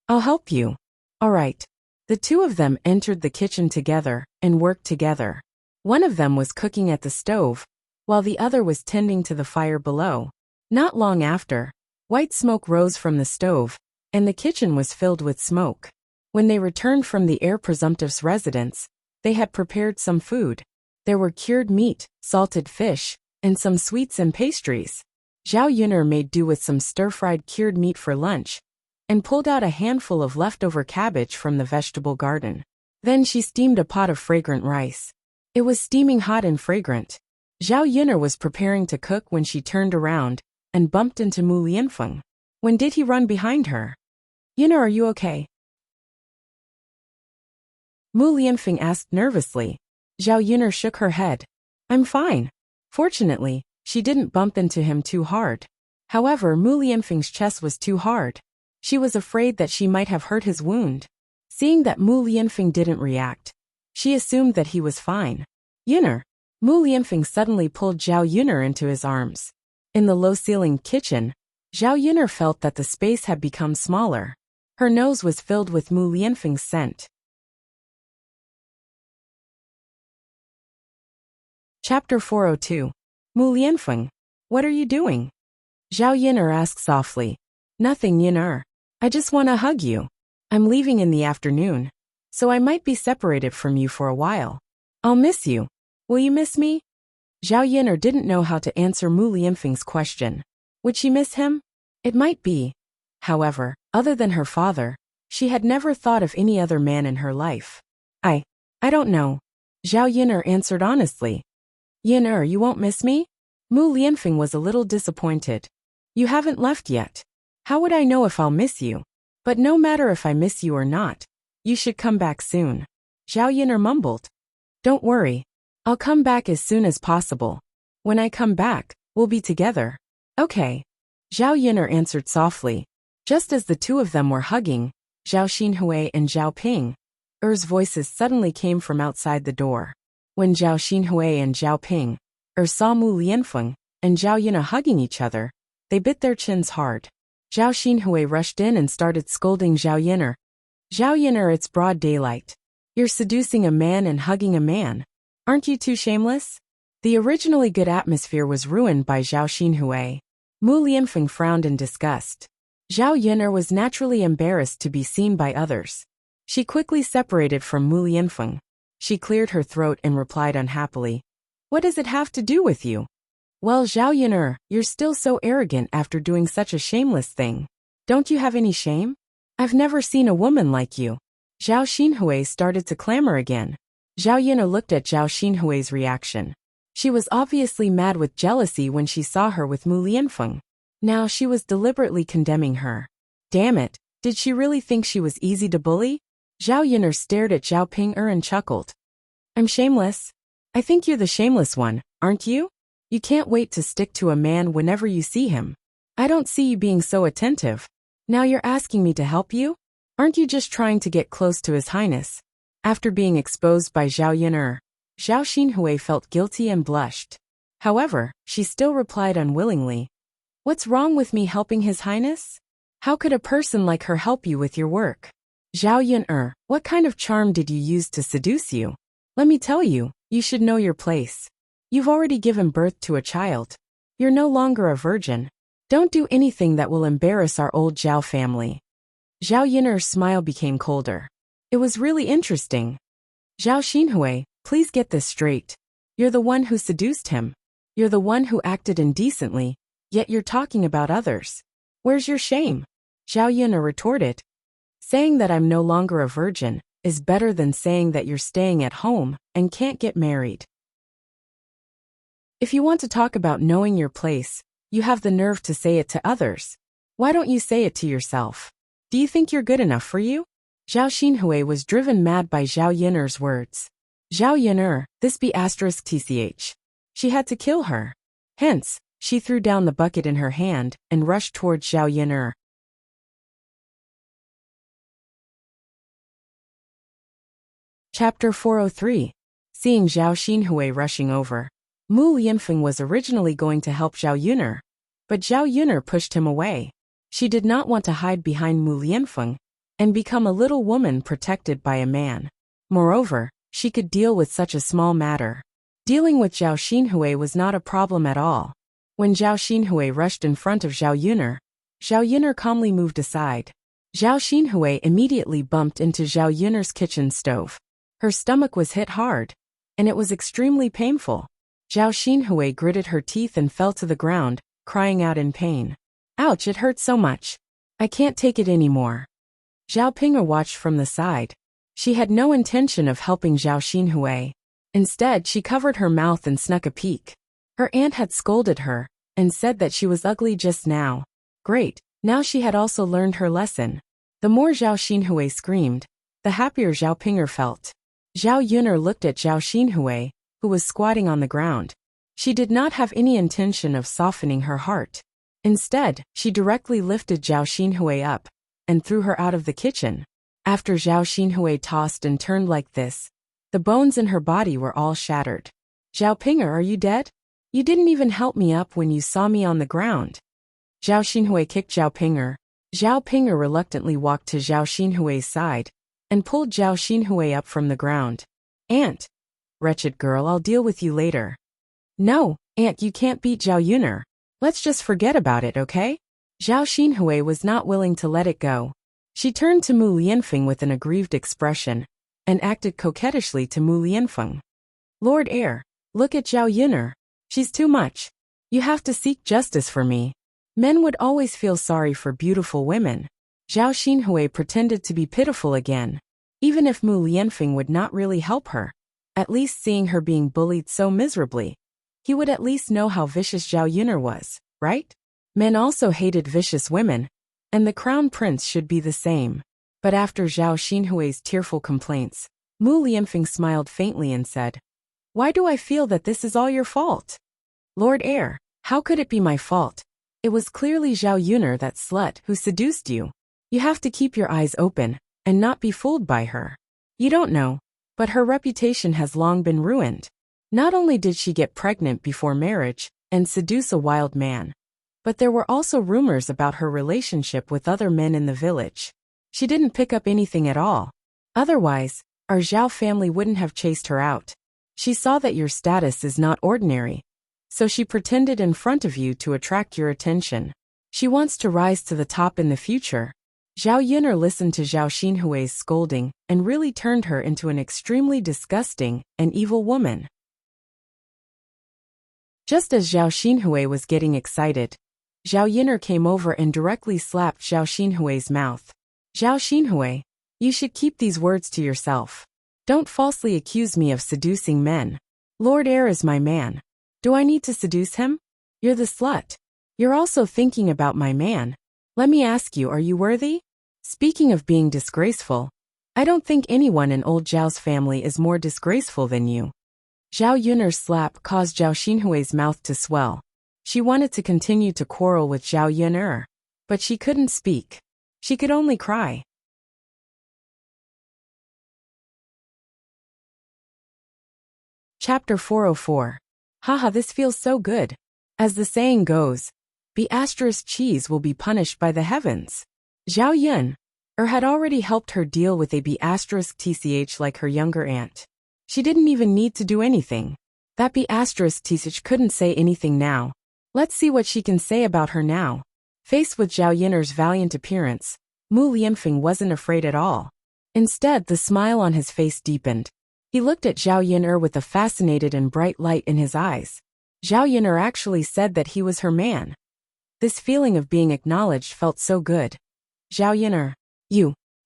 I'll help you. All right. The two of them entered the kitchen together and worked together. One of them was cooking at the stove, while the other was tending to the fire below. Not long after, white smoke rose from the stove, and the kitchen was filled with smoke. When they returned from the heir presumptive's residence, they had prepared some food. There were cured meat, salted fish, and some sweets and pastries. Zhao Yun'er made do with some stir-fried cured meat for lunch, and pulled out a handful of leftover cabbage from the vegetable garden. Then she steamed a pot of fragrant rice. It was steaming hot and fragrant. Zhao Yun'er was preparing to cook when she turned around and bumped into Mu Lianfeng. When did he run behind her? Yun'er, are you okay? Mu Lianfeng asked nervously. Zhao Yun'er shook her head. I'm fine. Fortunately, she didn't bump into him too hard. However, Mu Lianfeng's chest was too hard. She was afraid that she might have hurt his wound. Seeing that Mu Lianfeng didn't react, she assumed that he was fine. Yun'er. Mu Lianfeng suddenly pulled Zhao Yun'er into his arms. In the low-ceilinged kitchen, Zhao Yun'er felt that the space had become smaller. Her nose was filled with Mu Lianfeng's scent. Chapter 402. Mu Lianfeng, what are you doing? Zhao Yun'er asked softly. Nothing, Yun'er. I just want to hug you. I'm leaving in the afternoon, so I might be separated from you for a while. I'll miss you. Will you miss me? Zhao Yun'er didn't know how to answer Mu Lianfeng's question. Would she miss him? It might be. However, other than her father, she had never thought of any other man in her life. I don't know. Zhao Yun'er answered honestly. Yun'er, you won't miss me? Mu Lianfeng was a little disappointed. You haven't left yet. How would I know if I'll miss you? But no matter if I miss you or not, you should come back soon. Zhao Yun'er mumbled. Don't worry. I'll come back as soon as possible. When I come back, we'll be together. Okay. Zhao Yun'er answered softly. Just as the two of them were hugging, Zhao Xinhui and Zhao Ping's voices suddenly came from outside the door. When Zhao Xinhui and Zhao Ping saw Mu Lianfeng and Zhao Yun'er hugging each other, they bit their chins hard. Zhao Xinhui rushed in and started scolding Zhao Yun'er. Zhao Yun'er, it's broad daylight. You're seducing a man and hugging a man. Aren't you too shameless? The originally good atmosphere was ruined by Zhao Xinhui. Mu Lianfeng frowned in disgust. Zhao Yun'er was naturally embarrassed to be seen by others. She quickly separated from Mu Lianfeng. She cleared her throat and replied unhappily. What does it have to do with you? Well, Zhao Yun'er, you're still so arrogant after doing such a shameless thing. Don't you have any shame? I've never seen a woman like you. Zhao Xinhui started to clamor again. Zhao Yun'er looked at Zhao Xinhui's reaction. She was obviously mad with jealousy when she saw her with Mu Lianfeng. Now she was deliberately condemning her. Damn it, did she really think she was easy to bully? Zhao Yun'er stared at Zhao Ping'er and chuckled. I'm shameless. I think you're the shameless one, aren't you? You can't wait to stick to a man whenever you see him. I don't see you being so attentive. Now you're asking me to help you? Aren't you just trying to get close to His Highness? After being exposed by Zhao Yun'er, Zhao Xinhui felt guilty and blushed. However, she still replied unwillingly. What's wrong with me helping His Highness? How could a person like her help you with your work? Zhao Yun'er, what kind of charm did you use to seduce you? Let me tell you, you should know your place. You've already given birth to a child. You're no longer a virgin. Don't do anything that will embarrass our old Zhao family. Zhao Yun'er's smile became colder. It was really interesting. Zhao Xinhui, please get this straight. You're the one who seduced him. You're the one who acted indecently, yet you're talking about others. Where's your shame? Zhao Yun'er retorted. Saying that I'm no longer a virgin is better than saying that you're staying at home and can't get married. If you want to talk about knowing your place, you have the nerve to say it to others. Why don't you say it to yourself? Do you think you're good enough for you? Zhao Xinhui was driven mad by Zhao Yiner's words. Zhao Yiner, this be asterisk tch. She had to kill her. Hence, she threw down the bucket in her hand and rushed towards Zhao Yiner. Chapter 403. Seeing Zhao Xinhui rushing over. Mu Lianfeng was originally going to help Zhao Yiner, but Zhao Yiner pushed him away. She did not want to hide behind Mu Lianfeng and become a little woman protected by a man. Moreover, she could deal with such a small matter. Dealing with Zhao Xinhui was not a problem at all. When Zhao Xinhui rushed in front of Zhao Yiner calmly moved aside. Zhao Xinhui immediately bumped into Zhao Yiner's kitchen stove. Her stomach was hit hard, and it was extremely painful. Zhao Xinhui gritted her teeth and fell to the ground, crying out in pain. Ouch, it hurts so much. I can't take it anymore. Zhao Ping'er watched from the side. She had no intention of helping Zhao Xinhui. Instead, she covered her mouth and snuck a peek. Her aunt had scolded her and said that she was ugly just now. Great, now she had also learned her lesson. The more Zhao Xinhui screamed, the happier Zhao Ping'er felt. Zhao Yiner looked at Zhao Xinhui, who was squatting on the ground. She did not have any intention of softening her heart. Instead, she directly lifted Zhao Xinhui up and threw her out of the kitchen. After Zhao Xinhui tossed and turned like this, the bones in her body were all shattered. Zhao Ping'er, are you dead? You didn't even help me up when you saw me on the ground. Zhao Xinhui kicked Zhao Ping'er. Zhao Ping'er reluctantly walked to Zhao Xinhui's side and pulled Zhao Xinhui up from the ground. Aunt. Wretched girl, I'll deal with you later. No, Aunt, you can't beat Zhao Yiner. Let's just forget about it, okay? Zhao Xinhui was not willing to let it go. She turned to Mu Lianfeng with an aggrieved expression and acted coquettishly to Mu Lianfeng. Lord Heir, look at Zhao Yiner. She's too much. You have to seek justice for me. Men would always feel sorry for beautiful women. Zhao Xinhui pretended to be pitiful again. Even if Mu Lianfeng would not really help her, at least seeing her being bullied so miserably, he would at least know how vicious Zhao Yiner was, right? Men also hated vicious women, and the crown prince should be the same. But after Zhao Xinhui's tearful complaints, Mu Lianfeng smiled faintly and said, Why do I feel that this is all your fault? Lord Heir, how could it be my fault? It was clearly Zhao Yiner, that slut, who seduced you. You have to keep your eyes open and not be fooled by her. You don't know, but her reputation has long been ruined. Not only did she get pregnant before marriage and seduce a wild man, but there were also rumors about her relationship with other men in the village. She didn't pick up anything at all. Otherwise, our Zhao family wouldn't have chased her out. She saw that your status is not ordinary, so she pretended in front of you to attract your attention. She wants to rise to the top in the future. Zhao Yiner listened to Zhao Xinhui's scolding and really turned her into an extremely disgusting and evil woman. Just as Zhao Xinhui was getting excited, Zhao Yiner came over and directly slapped Zhao Xinhui's mouth. Zhao Xinhui, you should keep these words to yourself. Don't falsely accuse me of seducing men. Lord Heir is my man. Do I need to seduce him? You're the slut. You're also thinking about my man. Let me ask you, are you worthy? Speaking of being disgraceful, I don't think anyone in old Zhao's family is more disgraceful than you. Zhao Yiner's slap caused Zhao Xinhui's mouth to swell. She wanted to continue to quarrel with Zhao Yiner, but she couldn't speak. She could only cry. Chapter 404. Haha, this feels so good. As the saying goes, be asterisk cheese will be punished by the heavens. Zhao Yiner had already helped her deal with a be asterisk tch like her younger aunt. She didn't even need to do anything. That be asterisk tch couldn't say anything now. Let's see what she can say about her now. Faced with Zhao Yiner's valiant appearance, Mu Lianfeng wasn't afraid at all. Instead, the smile on his face deepened. He looked at Zhao Yiner with a fascinated and bright light in his eyes. Zhao Yiner actually said that he was her man. This feeling of being acknowledged felt so good. Zhao Yiner,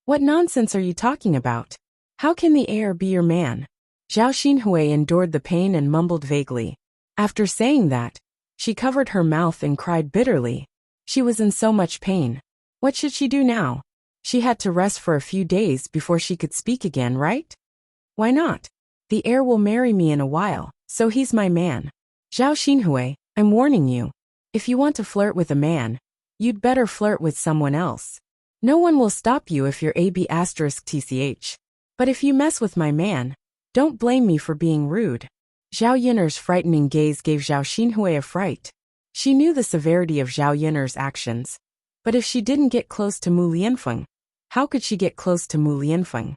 what nonsense are you talking about? How can the heir be your man? Zhao Xinhui endured the pain and mumbled vaguely. After saying that, she covered her mouth and cried bitterly. She was in so much pain. What should she do now? She had to rest for a few days before she could speak again, right? Why not? The heir will marry me in a while, so he's my man. Zhao Xinhui, I'm warning you. If you want to flirt with a man, you'd better flirt with someone else. No one will stop you if you're AB*TCH. But if you mess with my man, don't blame me for being rude. Zhao Yiner's frightening gaze gave Zhao Xinhui a fright. She knew the severity of Zhao Yiner's actions. But if she didn't get close to Mu Lianfeng, how could she get close to Mu Lianfeng?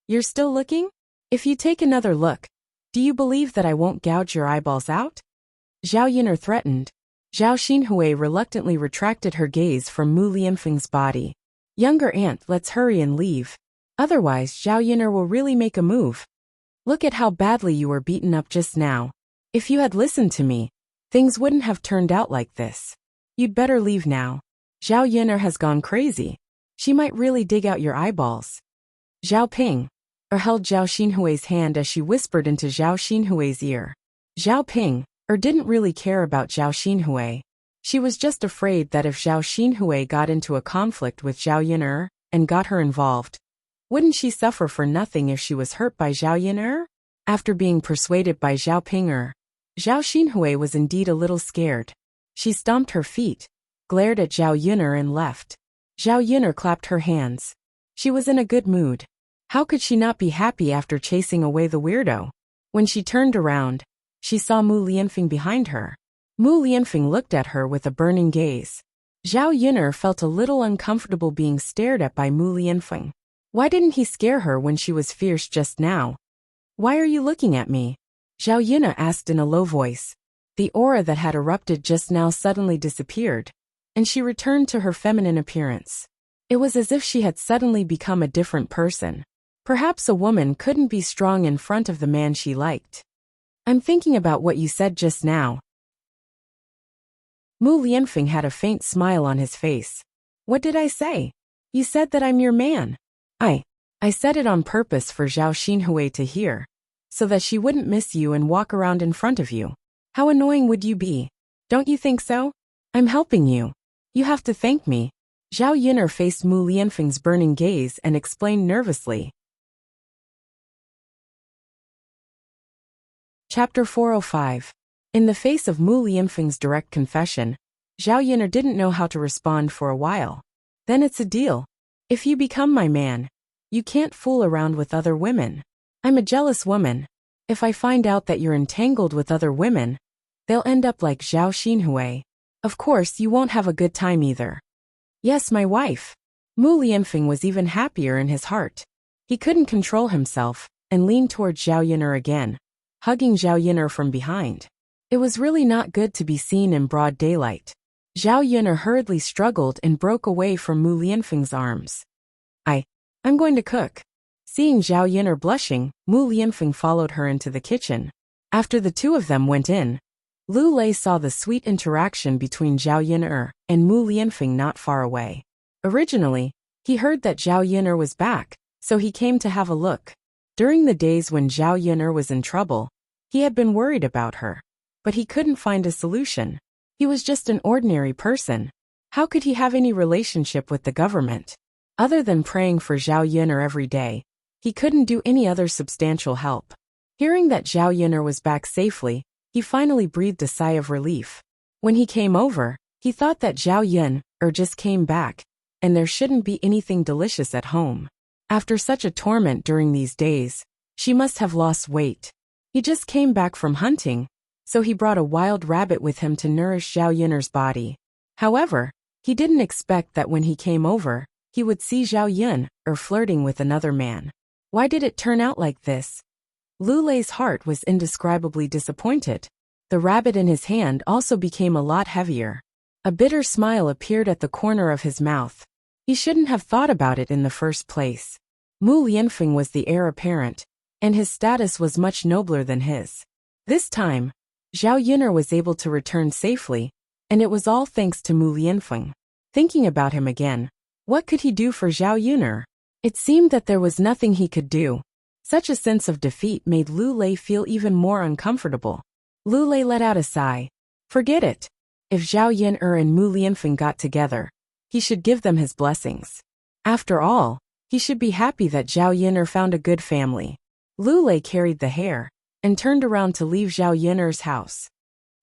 You're still looking? If you take another look, do you believe that I won't gouge your eyeballs out? Zhao Yiner threatened. Zhao Xinhui reluctantly retracted her gaze from Mu Lianfeng's body. Younger aunt, let's hurry and leave. Otherwise, Zhao Yiner will really make a move. Look at how badly you were beaten up just now. If you had listened to me, things wouldn't have turned out like this. You'd better leave now. Zhao Yiner has gone crazy. She might really dig out your eyeballs. Zhao Ping held Zhao Xinhui's hand as she whispered into Zhao Xinhui's ear. Zhao Ping didn't really care about Zhao Xinhui. She was just afraid that if Zhao Xinhui got into a conflict with Zhao Yiner and got her involved, wouldn't she suffer for nothing if she was hurt by Zhao Yiner? After being persuaded by Zhao Ping, Zhao Xinhui was indeed a little scared. She stomped her feet, glared at Zhao Yiner and left. Zhao Yiner clapped her hands. She was in a good mood. How could she not be happy after chasing away the weirdo? When she turned around, she saw Mu Lianfeng behind her. Mu Lianfeng looked at her with a burning gaze. Zhao Yiner felt a little uncomfortable being stared at by Mu Lianfeng. Why didn't he scare her when she was fierce just now? Why are you looking at me? Zhao Yiner asked in a low voice. The aura that had erupted just now suddenly disappeared, and she returned to her feminine appearance. It was as if she had suddenly become a different person. Perhaps a woman couldn't be strong in front of the man she liked. I'm thinking about what you said just now. Mu Lianfeng had a faint smile on his face. What did I say? You said that I'm your man. I said it on purpose for Zhao Xinhui to hear, so that she wouldn't miss you and walk around in front of you. How annoying would you be? Don't you think so? I'm helping you. You have to thank me. Zhao Yiner faced Mu Lianfeng's burning gaze and explained nervously. Chapter 405. In the face of Mu Lianfeng's direct confession, Zhao Yiner didn't know how to respond for a while. Then it's a deal. If you become my man, you can't fool around with other women. I'm a jealous woman. If I find out that you're entangled with other women, they'll end up like Zhao Xinhui. Of course, you won't have a good time either. Yes, my wife. Mu Lianfeng was even happier in his heart. He couldn't control himself and leaned toward Zhao Yiner again, hugging Zhao Yiner from behind. It was really not good to be seen in broad daylight. Zhao Yiner hurriedly struggled and broke away from Mu Lianfeng's arms. I'm going to cook. Seeing Zhao Yiner blushing, Mu Lianfeng followed her into the kitchen. After the two of them went in, Lu Lei saw the sweet interaction between Zhao Yiner and Mu Lianfeng not far away. Originally, he heard that Zhao Yiner was back, so he came to have a look. During the days when Zhao Yiner was in trouble, he had been worried about her, but he couldn't find a solution. He was just an ordinary person. How could he have any relationship with the government? Other than praying for Zhao Yiner every day, he couldn't do any other substantial help. Hearing that Zhao Yiner was back safely, he finally breathed a sigh of relief. When he came over, he thought that Zhao Yiner just came back, and there shouldn't be anything delicious at home. After such a torment during these days, she must have lost weight. He just came back from hunting, so he brought a wild rabbit with him to nourish Zhao Yiner's body. However, he didn't expect that when he came over, he would see Zhao Yiner flirting with another man. Why did it turn out like this? Lu Lei's heart was indescribably disappointed. The rabbit in his hand also became a lot heavier. A bitter smile appeared at the corner of his mouth. He shouldn't have thought about it in the first place. Mu Lianfeng was the heir apparent, and his status was much nobler than his. This time, Zhao Yiner was able to return safely, and it was all thanks to Mu Lianfeng. Thinking about him again, what could he do for Zhao Yiner? It seemed that there was nothing he could do. Such a sense of defeat made Lu Lei feel even more uncomfortable. Lu Lei let out a sigh. Forget it. If Zhao Yiner and Mu Lianfeng got together, he should give them his blessings. After all, he should be happy that Zhao Yin'er found a good family. Lu Lei carried the hair and turned around to leave Zhao Yin'er's house.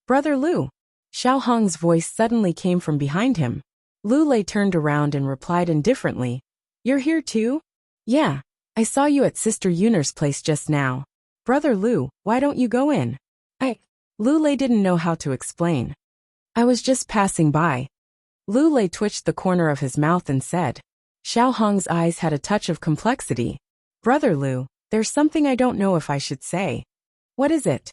Brother Lu. Xiao Hong's voice suddenly came from behind him. Lu Lei turned around and replied indifferently, "You're here too?" "Yeah, I saw you at Sister Yun'er's place just now." "Brother Lu, why don't you go in?" Lu Lei didn't know how to explain. "I was just passing by." Lu Lei twitched the corner of his mouth and said. Xiao Hong's eyes had a touch of complexity. "Brother Lu, there's something I don't know if I should say." "What is it?"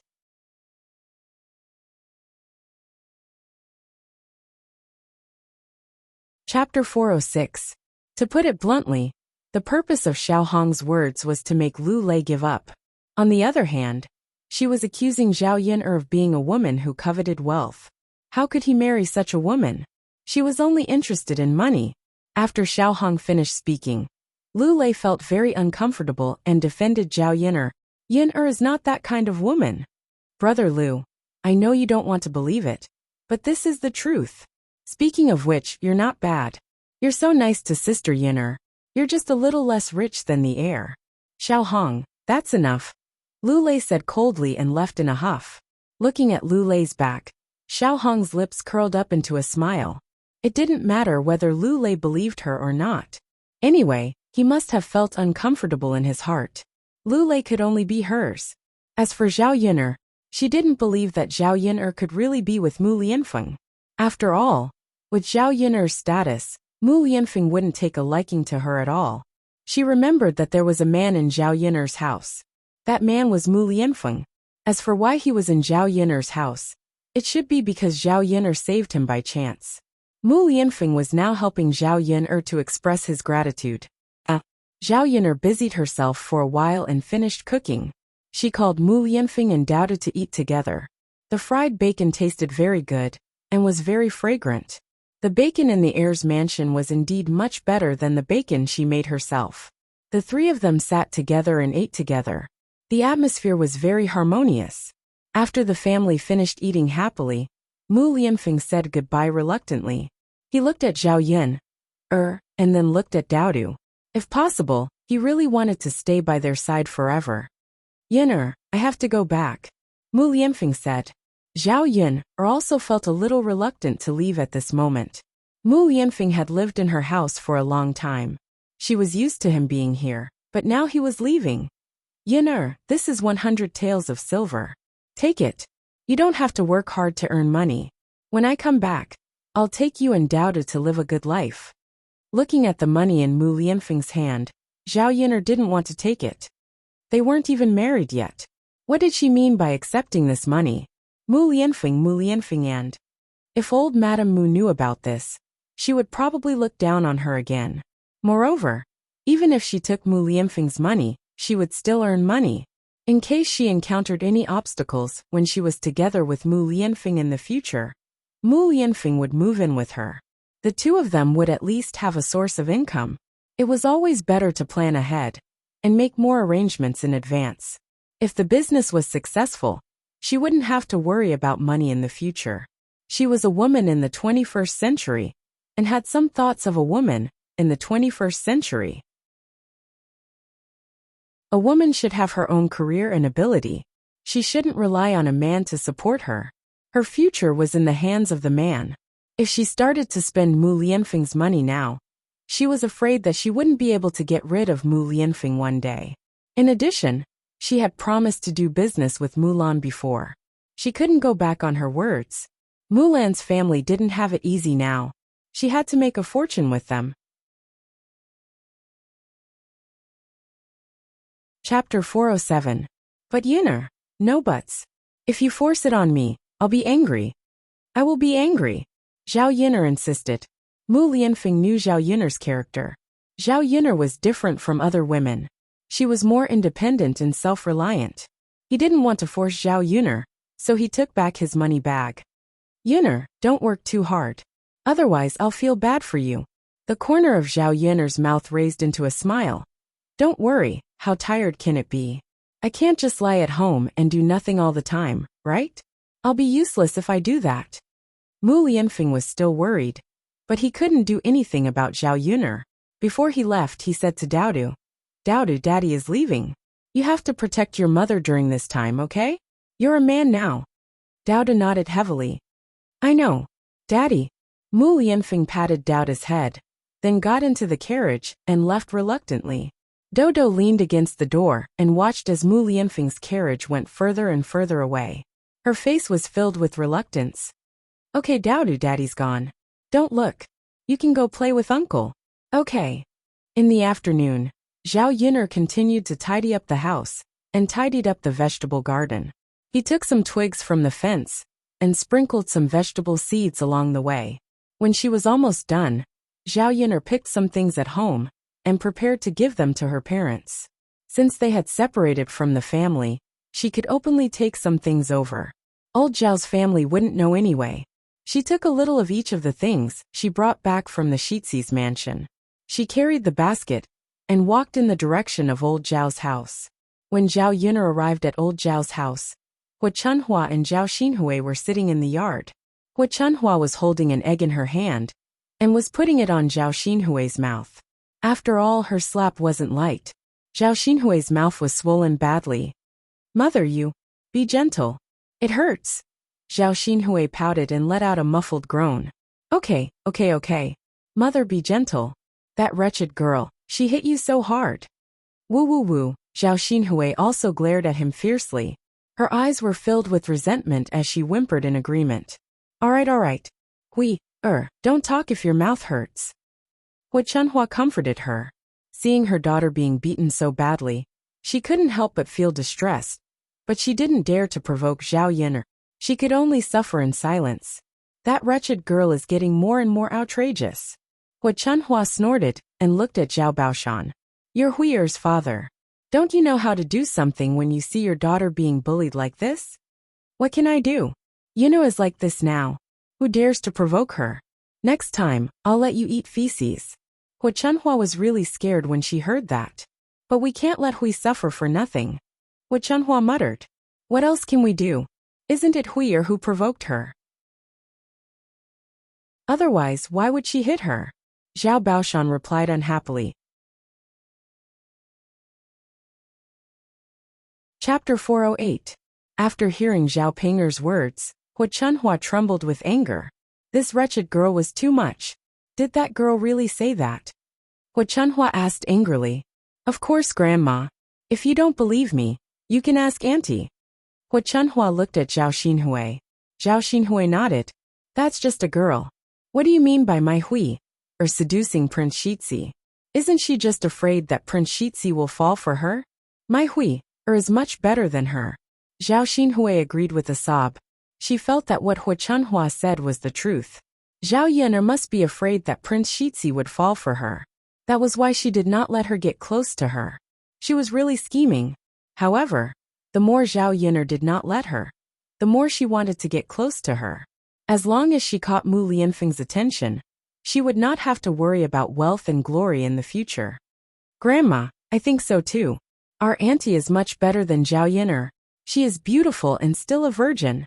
Chapter 406. To put it bluntly, the purpose of Xiao Hong's words was to make Lu Lei give up. On the other hand, she was accusing Zhao Yin'er of being a woman who coveted wealth. How could he marry such a woman? She was only interested in money. After Xiao Hong finished speaking, Lu Lei felt very uncomfortable and defended Zhao Yin'er. "Yin'er is not that kind of woman." "Brother Lu, I know you don't want to believe it, but this is the truth. Speaking of which, you're not bad. You're so nice to Sister Yin'er. You're just a little less rich than the heir." "Xiao Hong, that's enough," Lu Lei said coldly and left in a huff. Looking at Lu Lei's back, Xiao Hong's lips curled up into a smile. It didn't matter whether Lu Lei believed her or not. Anyway, he must have felt uncomfortable in his heart. Lu Lei could only be hers. As for Zhao Yin'er, she didn't believe that Zhao Yin'er could really be with Mu Lianfeng. After all, with Zhao Yin'er's status, Mu Lianfeng wouldn't take a liking to her at all. She remembered that there was a man in Zhao Yin'er's house. That man was Mu Lianfeng. As for why he was in Zhao Yin'er's house, it should be because Zhao Yin'er saved him by chance. Mu Lianfeng was now helping Zhao Yin'er to express his gratitude. Zhao Yin'er busied herself for a while and finished cooking. She called Mu Lianfeng and Dowda to eat together. The fried bacon tasted very good and was very fragrant. The bacon in the heir's mansion was indeed much better than the bacon she made herself. The three of them sat together and ate together. The atmosphere was very harmonious. After the family finished eating happily, Mu Lianfeng said goodbye reluctantly. He looked at Zhao Yin'er, and then looked at Dowdu. If possible, he really wanted to stay by their side forever. "Yin'er, I have to go back," Mu Lianfeng said. Zhao Yin'er also felt a little reluctant to leave at this moment. Mu Lianfeng had lived in her house for a long time. She was used to him being here, but now he was leaving. "Yin'er, this is 100 taels of silver. Take it. You don't have to work hard to earn money. When I come back, I'll take you and Dowda to live a good life." Looking at the money in Mu Lianfeng's hand, Zhao Yin'er didn't want to take it. They weren't even married yet. What did she mean by accepting this money? Mu Lianfeng and... If old Madame Mu knew about this, she would probably look down on her again. Moreover, even if she took Mu Lianfeng's money, she would still earn money. In case she encountered any obstacles when she was together with Mu Lianfeng in the future, Mu Lianfeng would move in with her. The two of them would at least have a source of income. It was always better to plan ahead and make more arrangements in advance. If the business was successful, she wouldn't have to worry about money in the future. She was a woman in the 21st century and had some thoughts of a woman in the 21st century. A woman should have her own career and ability. She shouldn't rely on a man to support her. Her future was in the hands of the man. If she started to spend Mu Lianfeng's money now, she was afraid that she wouldn't be able to get rid of Mu Lianfeng one day. In addition, she had promised to do business with Mulan before. She couldn't go back on her words. Mulan's family didn't have it easy now. She had to make a fortune with them. Chapter 407. But Yin'er, no buts. If you force it on me, I'll be angry. I will be angry, Zhao Yin'er insisted. Mu Lianfeng knew Zhao Yin'er's character. Zhao Yin'er was different from other women. She was more independent and self-reliant. He didn't want to force Zhao Yin'er, so he took back his money bag. "Yin'er, don't work too hard. Otherwise I'll feel bad for you." The corner of Zhao Yin'er's mouth raised into a smile. "Don't worry, how tired can it be? I can't just lie at home and do nothing all the time, right? I'll be useless if I do that." Mu Lianfeng was still worried, but he couldn't do anything about Zhao Yin'er. Before he left, he said to Daodu, Daodu, Daddy is leaving. You have to protect your mother during this time, okay? You're a man now. Daodu nodded heavily. I know, Daddy. Mu Lianfeng patted Daodu's head, then got into the carriage and left reluctantly. Dodo leaned against the door and watched as Mu Lianfeng's carriage went further and further away. Her face was filled with reluctance. Okay, Daodu, Daddy's gone. Don't look. You can go play with Uncle. Okay. In the afternoon, Zhao Yin'er continued to tidy up the house and tidied up the vegetable garden. He took some twigs from the fence and sprinkled some vegetable seeds along the way. When she was almost done, Zhao Yin'er picked some things at home and prepared to give them to her parents. Since they had separated from the family, she could openly take some things over. Old Zhao's family wouldn't know anyway. She took a little of each of the things she brought back from the Shitsi's mansion. She carried the basket and walked in the direction of old Zhao's house. When Zhao Yin'er arrived at old Zhao's house, Hua Chunhua and Zhao Xinhui were sitting in the yard. Hua Chunhua was holding an egg in her hand and was putting it on Zhao Xinhui's mouth. After all, her slap wasn't light. Zhao Xinhui's mouth was swollen badly. Mother, you. Be gentle. It hurts. Zhao Xinhui pouted and let out a muffled groan. Okay. Mother, be gentle. That wretched girl, she hit you so hard. Woo woo woo. Zhao Xinhui also glared at him fiercely. Her eyes were filled with resentment as she whimpered in agreement. All right. Don't talk if your mouth hurts. Hua Chunhua comforted her. Seeing her daughter being beaten so badly, she couldn't help but feel distressed, but she didn't dare to provoke Zhao Yin'er. She could only suffer in silence. That wretched girl is getting more and more outrageous. Hua Chunhua snorted and looked at Zhao Baoshan. You're Huiyer's father. Don't you know how to do something when you see your daughter being bullied like this? What can I do? Yin'er is like this now. Who dares to provoke her? Next time, I'll let you eat feces. Hua Chunhua was really scared when she heard that. But we can't let Hui suffer for nothing. Hua Chunhua muttered. What else can we do? Isn't it Huiyer who provoked her? Otherwise, why would she hit her? Zhao Baoshan replied unhappily. Chapter 408. After hearing Zhao Ping'er's words, Hua Chunhua trembled with anger. This wretched girl was too much. Did that girl really say that? Hua Chunhua asked angrily. Of course, Grandma. If you don't believe me, you can ask Auntie. Hua Chunhua looked at Zhao Xinhui. Zhao Xinhui nodded. That's just a girl. What do you mean by my Hui? Or seducing Prince Shitzi? Isn't she just afraid that Prince Shitzi will fall for her? My Hui is much better than her. Zhao Xinhui agreed with a sob. She felt that what Hua Chunhua said was the truth. Zhao Yin'er must be afraid that Prince Shitzi would fall for her. That was why she did not let her get close to her. She was really scheming. However, the more Zhao Yin'er did not let her, the more she wanted to get close to her. As long as she caught Mu Lianfeng's attention, she would not have to worry about wealth and glory in the future. Grandma, I think so too. Our auntie is much better than Zhao Yin'er. She is beautiful and still a virgin.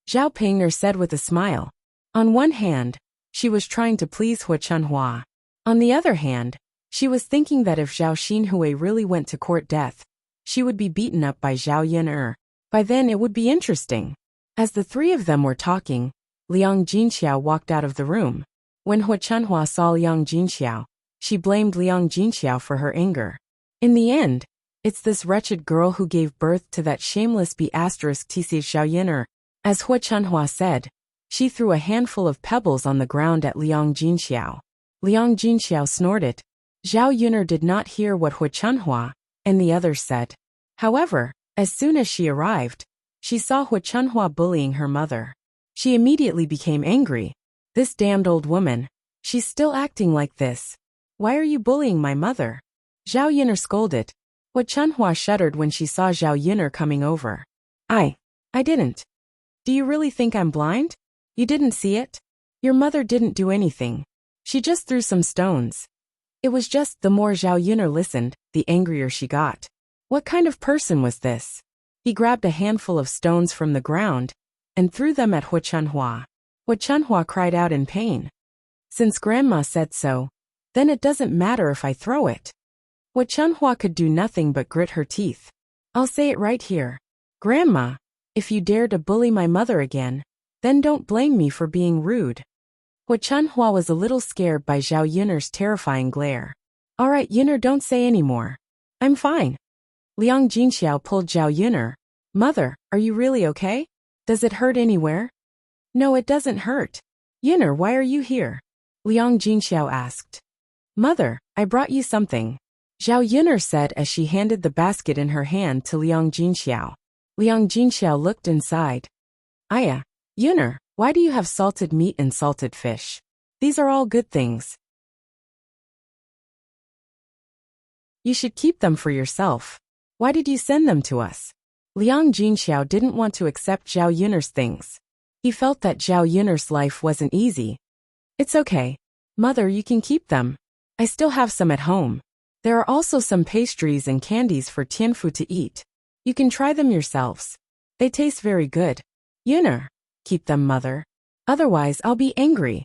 Zhao Ping'er said with a smile. On one hand, she was trying to please Hua Chunhua. On the other hand, she was thinking that if Zhao Xinhui really went to court death, she would be beaten up by Zhao Yin'er. By then it would be interesting. As the three of them were talking, Liang Jinxiao walked out of the room. When Hua Chunhua saw Liang Jinxiao, she blamed Liang Jinxiao for her anger. In the end, it's this wretched girl who gave birth to that shameless B*TC Zhao Yin'er. As Hua Chunhua said, she threw a handful of pebbles on the ground at Liang Jinxiao. Liang Jinxiao snorted. Zhao Yin'er did not hear what Hua Chunhua and the others said. However, as soon as she arrived, she saw Hua Chunhua bullying her mother. She immediately became angry. This damned old woman. She's still acting like this. Why are you bullying my mother? Zhao Yin'er scolded. Hua Chunhua shuddered when she saw Zhao Yin'er coming over. I didn't. Do you really think I'm blind? You didn't see it? Your mother didn't do anything. She just threw some stones. It was just the more Zhao Yin'er listened, the angrier she got. What kind of person was this? He grabbed a handful of stones from the ground and threw them at Hua Chunhua. Hua Chunhua cried out in pain. Since Grandma said so, Then it doesn't matter if I throw it. What Chunhua could do nothing but grit her teeth. I'll say it right here. Grandma, if you dare to bully my mother again, then don't blame me for being rude. What Chunhua was a little scared by Zhao Yun'er's terrifying glare. All right, Yun'er, don't say any more. I'm fine. Liang Jinxiao pulled Zhao Yun'er. Mother, are you really okay? Does it hurt anywhere? No, it doesn't hurt. Yun'er, why are you here? Liang Jinxiao asked. Mother, I brought you something. Zhao Yun'er said as she handed the basket in her hand to Liang Jinxiao. Liang Jinxiao looked inside. Aya, Yun'er, why do you have salted meat and salted fish? These are all good things. You should keep them for yourself. Why did you send them to us? Liang Jinxiao didn't want to accept Zhao Yun'er's things. He felt that Zhao Yun'er's life wasn't easy. It's okay. Mother, you can keep them. I still have some at home. There are also some pastries and candies for Tianfu to eat. You can try them yourselves. They taste very good. Yun'er, keep them, mother. Otherwise, I'll be angry.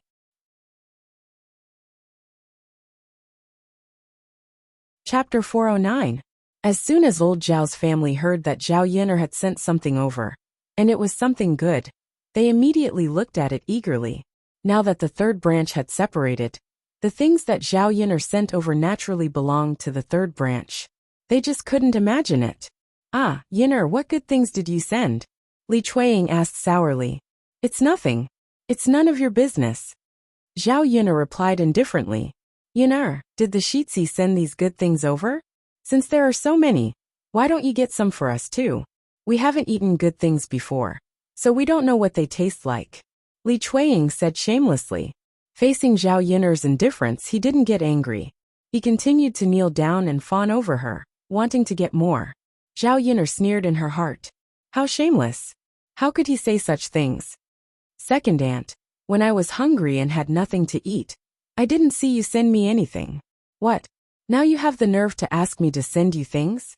Chapter 409. As soon as old Zhao's family heard that Zhao Yun'er had sent something over, and it was something good, they immediately looked at it eagerly. Now that the third branch had separated, the things that Zhao Yun'er sent over naturally belonged to the third branch. They just couldn't imagine it. Ah, Yun'er, what good things did you send? Li Chuiying asked sourly. It's nothing. It's none of your business. Zhao Yun'er replied indifferently. Yun'er, did the Shitzi send these good things over? Since there are so many, why don't you get some for us too? We haven't eaten good things before, so we don't know what they taste like. Li Chuiying said shamelessly. Facing Zhao Yun'er's indifference, he didn't get angry. He continued to kneel down and fawn over her, wanting to get more. Zhao Yun'er sneered in her heart. How shameless. How could he say such things? Second aunt, when I was hungry and had nothing to eat, I didn't see you send me anything. What? Now you have the nerve to ask me to send you things?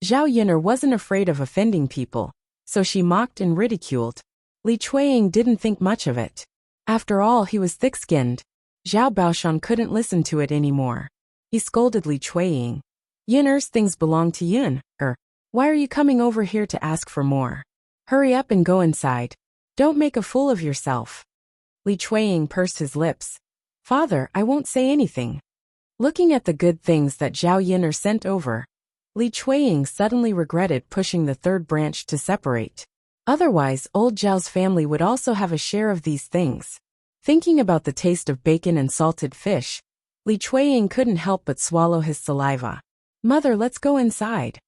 Zhao Yun'er wasn't afraid of offending people, so she mocked and ridiculed. Li Chuiying didn't think much of it. After all, he was thick-skinned. Zhao Baoshan couldn't listen to it anymore. He scolded Li Chuiying. Yun'er's things belong to Yun'er. Why are you coming over here to ask for more? Hurry up and go inside. Don't make a fool of yourself. Li Chuiying pursed his lips. Father, I won't say anything. Looking at the good things that Zhao Yun'er sent over, Li Chuiying suddenly regretted pushing the third branch to separate. Otherwise, old Zhao's family would also have a share of these things. Thinking about the taste of bacon and salted fish, Li Chuiying couldn't help but swallow his saliva. Mother, let's go inside.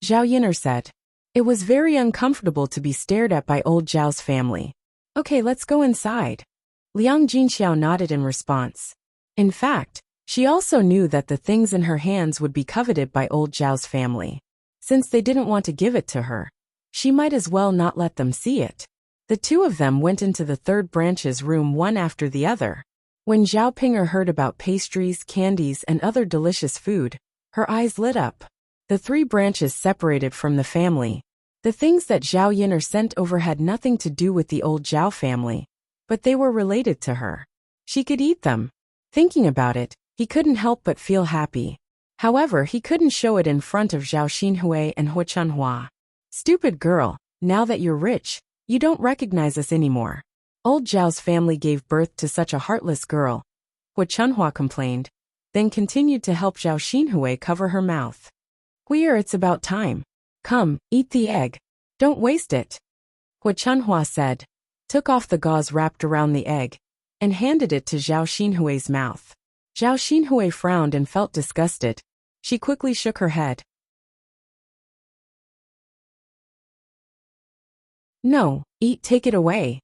Zhao Yun'er said. It was very uncomfortable to be stared at by old Zhao's family. Okay, let's go inside. Liang Jinxiao nodded in response. In fact, she also knew that the things in her hands would be coveted by old Zhao's family. Since they didn't want to give it to her, she might as well not let them see it. The two of them went into the third branch's room one after the other. When Zhao Pinger heard about pastries, candies, and other delicious food, her eyes lit up. The three branches separated from the family. The things that Zhao Yun'er sent over had nothing to do with the old Zhao family, but they were related to her. She could eat them. Thinking about it, he couldn't help but feel happy. However, he couldn't show it in front of Zhao Xinhui and Hu Chunhua. Stupid girl, now that you're rich, you don't recognize us anymore. Old Zhao's family gave birth to such a heartless girl, Hu Chunhua complained, then continued to help Zhao Xinhui cover her mouth. Queer, it's about time. Come, eat the egg. Don't waste it. Hu Chunhua said, took off the gauze wrapped around the egg, and handed it to Zhao Xinhui's mouth. Zhao Xinhui frowned and felt disgusted. She quickly shook her head. No, eat, take it away.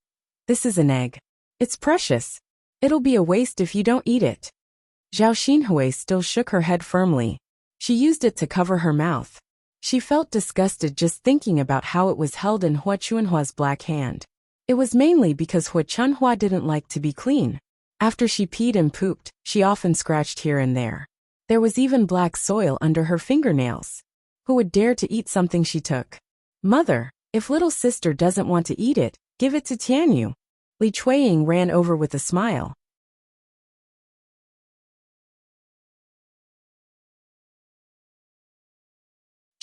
This is an egg. It's precious. It'll be a waste if you don't eat it. Zhao Xinhui still shook her head firmly. She used it to cover her mouth. She felt disgusted just thinking about how it was held in Hu Chunhua's black hand. It was mainly because Hu Chunhua didn't like to be clean. After she peed and pooped, she often scratched here and there. There was even black soil under her fingernails. Who would dare to eat something she took? Mother, if little sister doesn't want to eat it, give it to Tianyu. Li Chuiying ran over with a smile.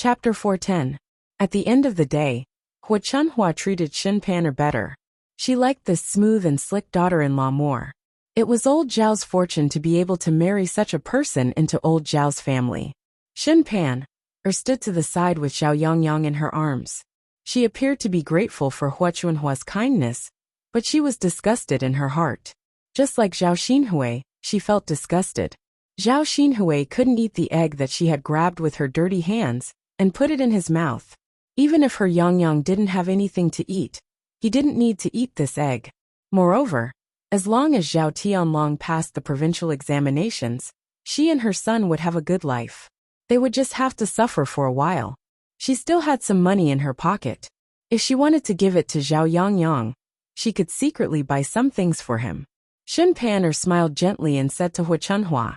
Chapter 410. At the end of the day, Hua Chunhua treated Shin Pan'er better. She liked this smooth and slick daughter-in-law more. It was old Zhao's fortune to be able to marry such a person into old Zhao's family. Shin Pan'er stood to the side with Zhao Yangyang in her arms. She appeared to be grateful for Hua Chunhua's kindness, but she was disgusted in her heart. Just like Zhao Xinhui, she felt disgusted. Zhao Xinhui couldn't eat the egg that she had grabbed with her dirty hands and put it in his mouth. Even if her Yangyang didn't have anything to eat, he didn't need to eat this egg. Moreover, as long as Zhao Tianlong passed the provincial examinations, she and her son would have a good life. They would just have to suffer for a while. She still had some money in her pocket. If she wanted to give it to Zhao Yangyang, she could secretly buy some things for him. Shin Pan'er smiled gently and said to Hua Chunhua,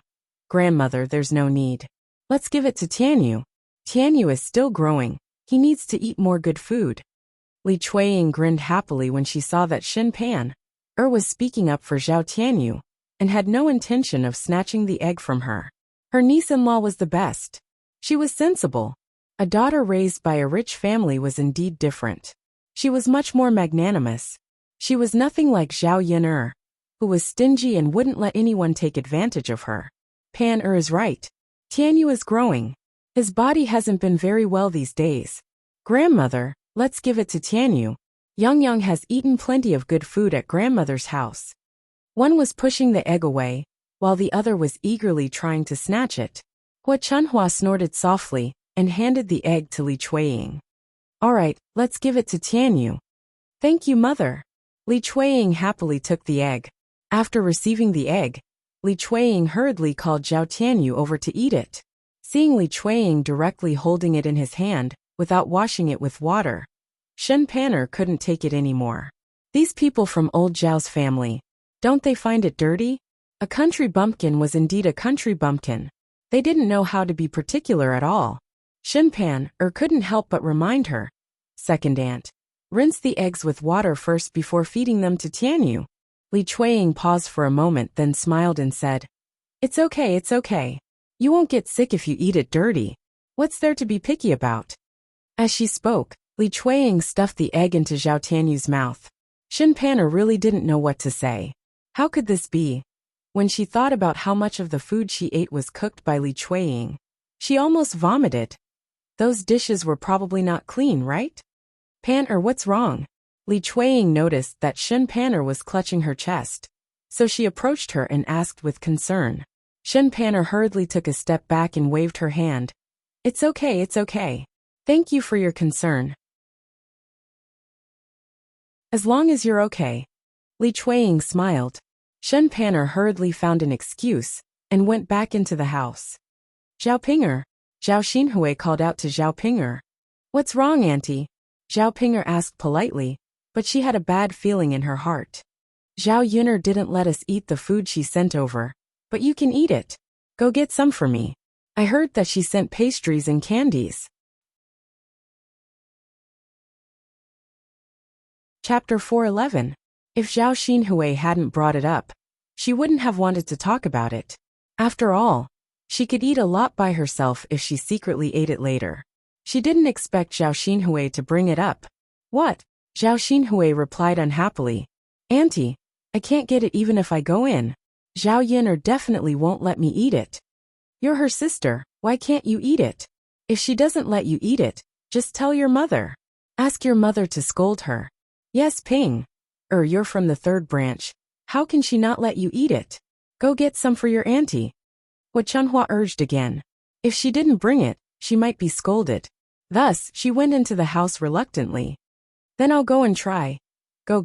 "Grandmother, there's no need. Let's give it to Tianyu. Tianyu is still growing. He needs to eat more good food." Li Chuiying grinned happily when she saw that Shin Pan'er was speaking up for Zhao Tianyu and had no intention of snatching the egg from her. Her niece-in-law was the best. She was sensible. A daughter raised by a rich family was indeed different. She was much more magnanimous. She was nothing like Zhao Yin'er, who was stingy and wouldn't let anyone take advantage of her. Pan'er is right. Tianyu is growing. His body hasn't been very well these days. Grandmother, let's give it to Tianyu. Yangyang has eaten plenty of good food at grandmother's house. One was pushing the egg away, while the other was eagerly trying to snatch it. Hua Chunhua snorted softly and handed the egg to Li Chuiying. "All right, let's give it to Tianyu." "Thank you, mother." Li Chuiying happily took the egg. After receiving the egg, Li Chuiying hurriedly called Zhao Tianyu over to eat it. Seeing Li Chuiying directly holding it in his hand, without washing it with water, Shin Pan'er couldn't take it anymore. These people from old Zhao's family, don't they find it dirty? A country bumpkin was indeed a country bumpkin. They didn't know how to be particular at all. Shin Pan'er couldn't help but remind her. "Second aunt, rinse the eggs with water first before feeding them to Tianyu." Li Chuiying paused for a moment, then smiled and said, "It's okay, it's okay. You won't get sick if you eat it dirty. What's there to be picky about?" As she spoke, Li Chuiying stuffed the egg into Zhao Tianyu's mouth. Shin Pan'er really didn't know what to say. How could this be? When she thought about how much of the food she ate was cooked by Li Chuiying, she almost vomited. Those dishes were probably not clean, right? "Pan'er, what's wrong?" Li Chuiying noticed that Shin Pan'er was clutching her chest, so she approached her and asked with concern. Shin Pan'er hurriedly took a step back and waved her hand. "It's okay, it's okay. Thank you for your concern. As long as you're okay." Li Chuiying smiled. Shin Pan'er hurriedly found an excuse and went back into the house. "Zhao Ping'er," Zhao Xinhui called out to Zhao Ping'er. "What's wrong, auntie?" Zhao Ping'er asked politely, but she had a bad feeling in her heart. "Zhao Yun'er didn't let us eat the food she sent over, but you can eat it. Go get some for me. I heard that she sent pastries and candies." Chapter 411. If Zhao Xinhui hadn't brought it up, she wouldn't have wanted to talk about it. After all, she could eat a lot by herself if she secretly ate it later. She didn't expect Zhao Xinhui to bring it up. "What?" Zhao Xinhui replied unhappily. "Auntie, I can't get it even if I go in. Zhao Yin'er definitely won't let me eat it." "You're her sister, why can't you eat it? If she doesn't let you eat it, just tell your mother. Ask your mother to scold her." "Yes, Ping. You're from the third branch. How can she not let you eat it? Go get some for your auntie." Hua Chunhua urged again. If she didn't bring it, she might be scolded. Thus, she went into the house reluctantly. "Then I'll go and try." Go.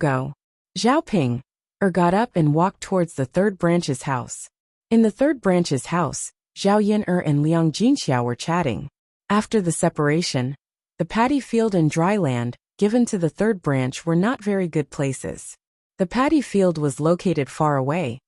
Zhao Ping got up and walked towards the third branch's house. In the third branch's house, Zhao Yin'er and Liang Jinxiao were chatting. After the separation, the paddy field and dry land given to the third branch were not very good places. The paddy field was located far away,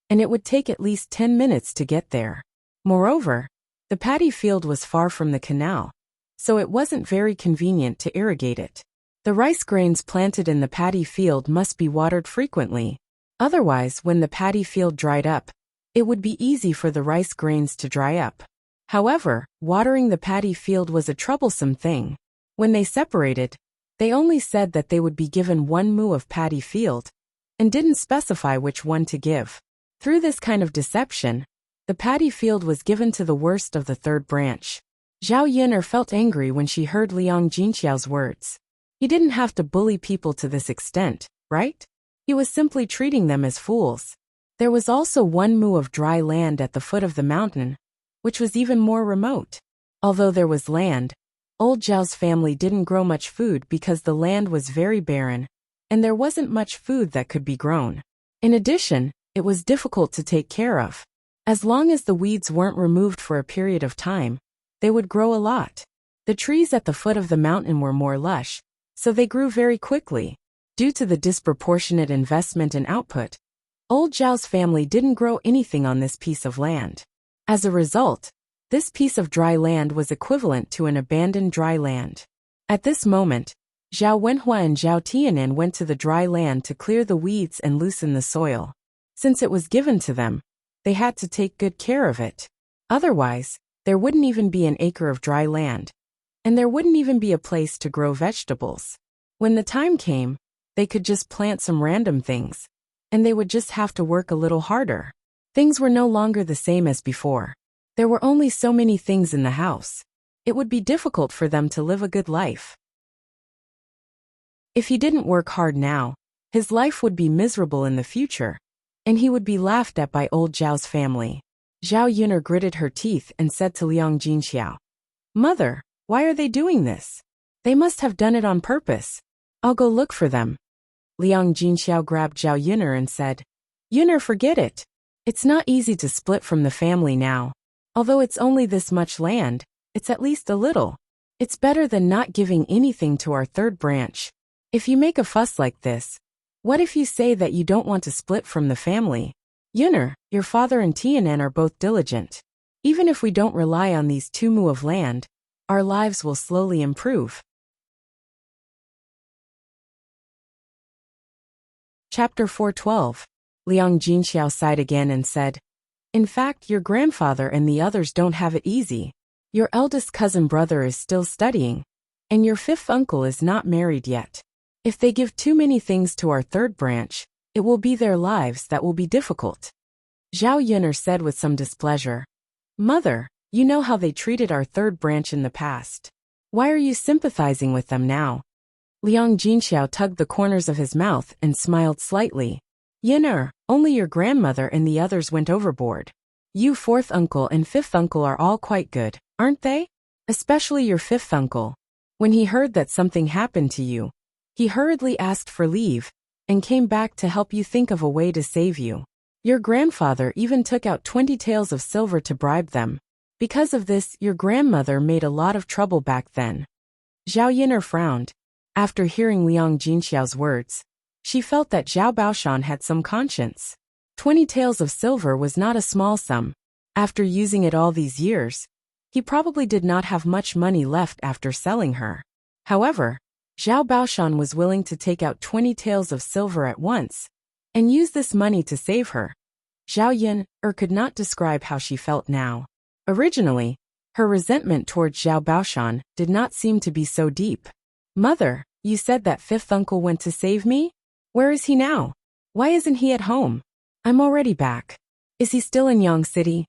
and it would take at least 10 minutes to get there. Moreover, the paddy field was far from the canal, so it wasn't very convenient to irrigate it. The rice grains planted in the paddy field must be watered frequently. Otherwise, when the paddy field dried up, it would be easy for the rice grains to dry up. However, watering the paddy field was a troublesome thing. When they separated, they only said that they would be given 1 mu of paddy field, and didn't specify which one to give. Through this kind of deception, the paddy field was given to the worst of the third branch. Zhao Yun'er felt angry when she heard Liang Jinxiao's words. He didn't have to bully people to this extent, right? He was simply treating them as fools. There was also 1 mu of dry land at the foot of the mountain, which was even more remote. Although there was land, old Zhao's family didn't grow much food because the land was very barren, and there wasn't much food that could be grown. In addition, it was difficult to take care of. As long as the weeds weren't removed for a period of time, they would grow a lot. The trees at the foot of the mountain were more lush, so they grew very quickly. Due to the disproportionate investment and output, old Zhao's family didn't grow anything on this piece of land. As a result, this piece of dry land was equivalent to an abandoned dry land. At this moment, Zhao Wenhua and Zhao Tianan went to the dry land to clear the weeds and loosen the soil. Since it was given to them, they had to take good care of it. Otherwise, there wouldn't even be an acre of dry land, and there wouldn't even be a place to grow vegetables. When the time came, they could just plant some random things, and they would just have to work a little harder. Things were no longer the same as before. There were only so many things in the house. It would be difficult for them to live a good life. If he didn't work hard now, his life would be miserable in the future, and he would be laughed at by old Zhao's family. Zhao Yun'er gritted her teeth and said to Liang Jinxiao, "Mother, why are they doing this? They must have done it on purpose. I'll go look for them." Liang Jinxiao grabbed Zhao Yun'er and said, "Yun'er, forget it. It's not easy to split from the family now. Although it's only this much land, it's at least a little. It's better than not giving anything to our third branch. If you make a fuss like this, what if you say that you don't want to split from the family? Yun'er, your father and Tianan are both diligent. Even if we don't rely on these 2 mu of land, our lives will slowly improve." Chapter 412. Liang Jinxiao sighed again and said, "In fact, your grandfather and the others don't have it easy. Your eldest cousin brother is still studying, and your 5th uncle is not married yet. If they give too many things to our third branch, it will be their lives that will be difficult." Zhao Yun'er said with some displeasure, "Mother, you know how they treated our third branch in the past. Why are you sympathizing with them now?" Liang Jinxiao tugged the corners of his mouth and smiled slightly. "Yun'er, only your grandmother and the others went overboard. You 4th uncle and 5th uncle are all quite good, aren't they? Especially your 5th uncle. When he heard that something happened to you, he hurriedly asked for leave and came back to help you think of a way to save you. Your grandfather even took out 20 taels of silver to bribe them. Because of this, your grandmother made a lot of trouble back then." Zhao Yun'er frowned. After hearing Liang Jinxiao's words, she felt that Zhao Baoshan had some conscience. 20 taels of silver was not a small sum. After using it all these years, he probably did not have much money left after selling her. However, Zhao Baoshan was willing to take out 20 taels of silver at once and use this money to save her. Zhao Yun'er could not describe how she felt now. Originally, her resentment towards Zhao Baoshan did not seem to be so deep. "Mother, you said that 5th uncle went to save me? Where is he now? Why isn't he at home? I'm already back. Is he still in Yang City?"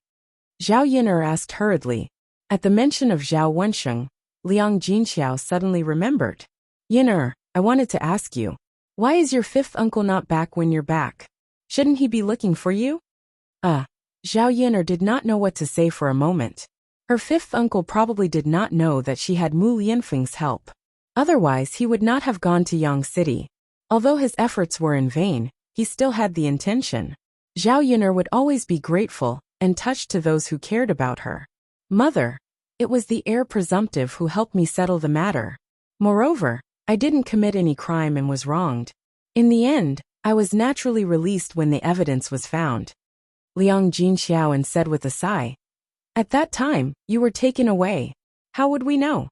Zhao Yun'er asked hurriedly. At the mention of Zhao Wensheng, Liang Jinxiao suddenly remembered. "Yun'er, I wanted to ask you, why is your 5th uncle not back when you're back? Shouldn't he be looking for you?" Zhao Yun'er did not know what to say for a moment. Her 5th uncle probably did not know that she had Mu Lianfeng's help. Otherwise, he would not have gone to Yang City. Although his efforts were in vain, he still had the intention. Zhao Yun'er would always be grateful and touched to those who cared about her. "Mother, it was the heir presumptive who helped me settle the matter. Moreover, I didn't commit any crime and was wronged. In the end, I was naturally released when the evidence was found." Liang Jinxiao said with a sigh, "At that time, you were taken away. How would we know?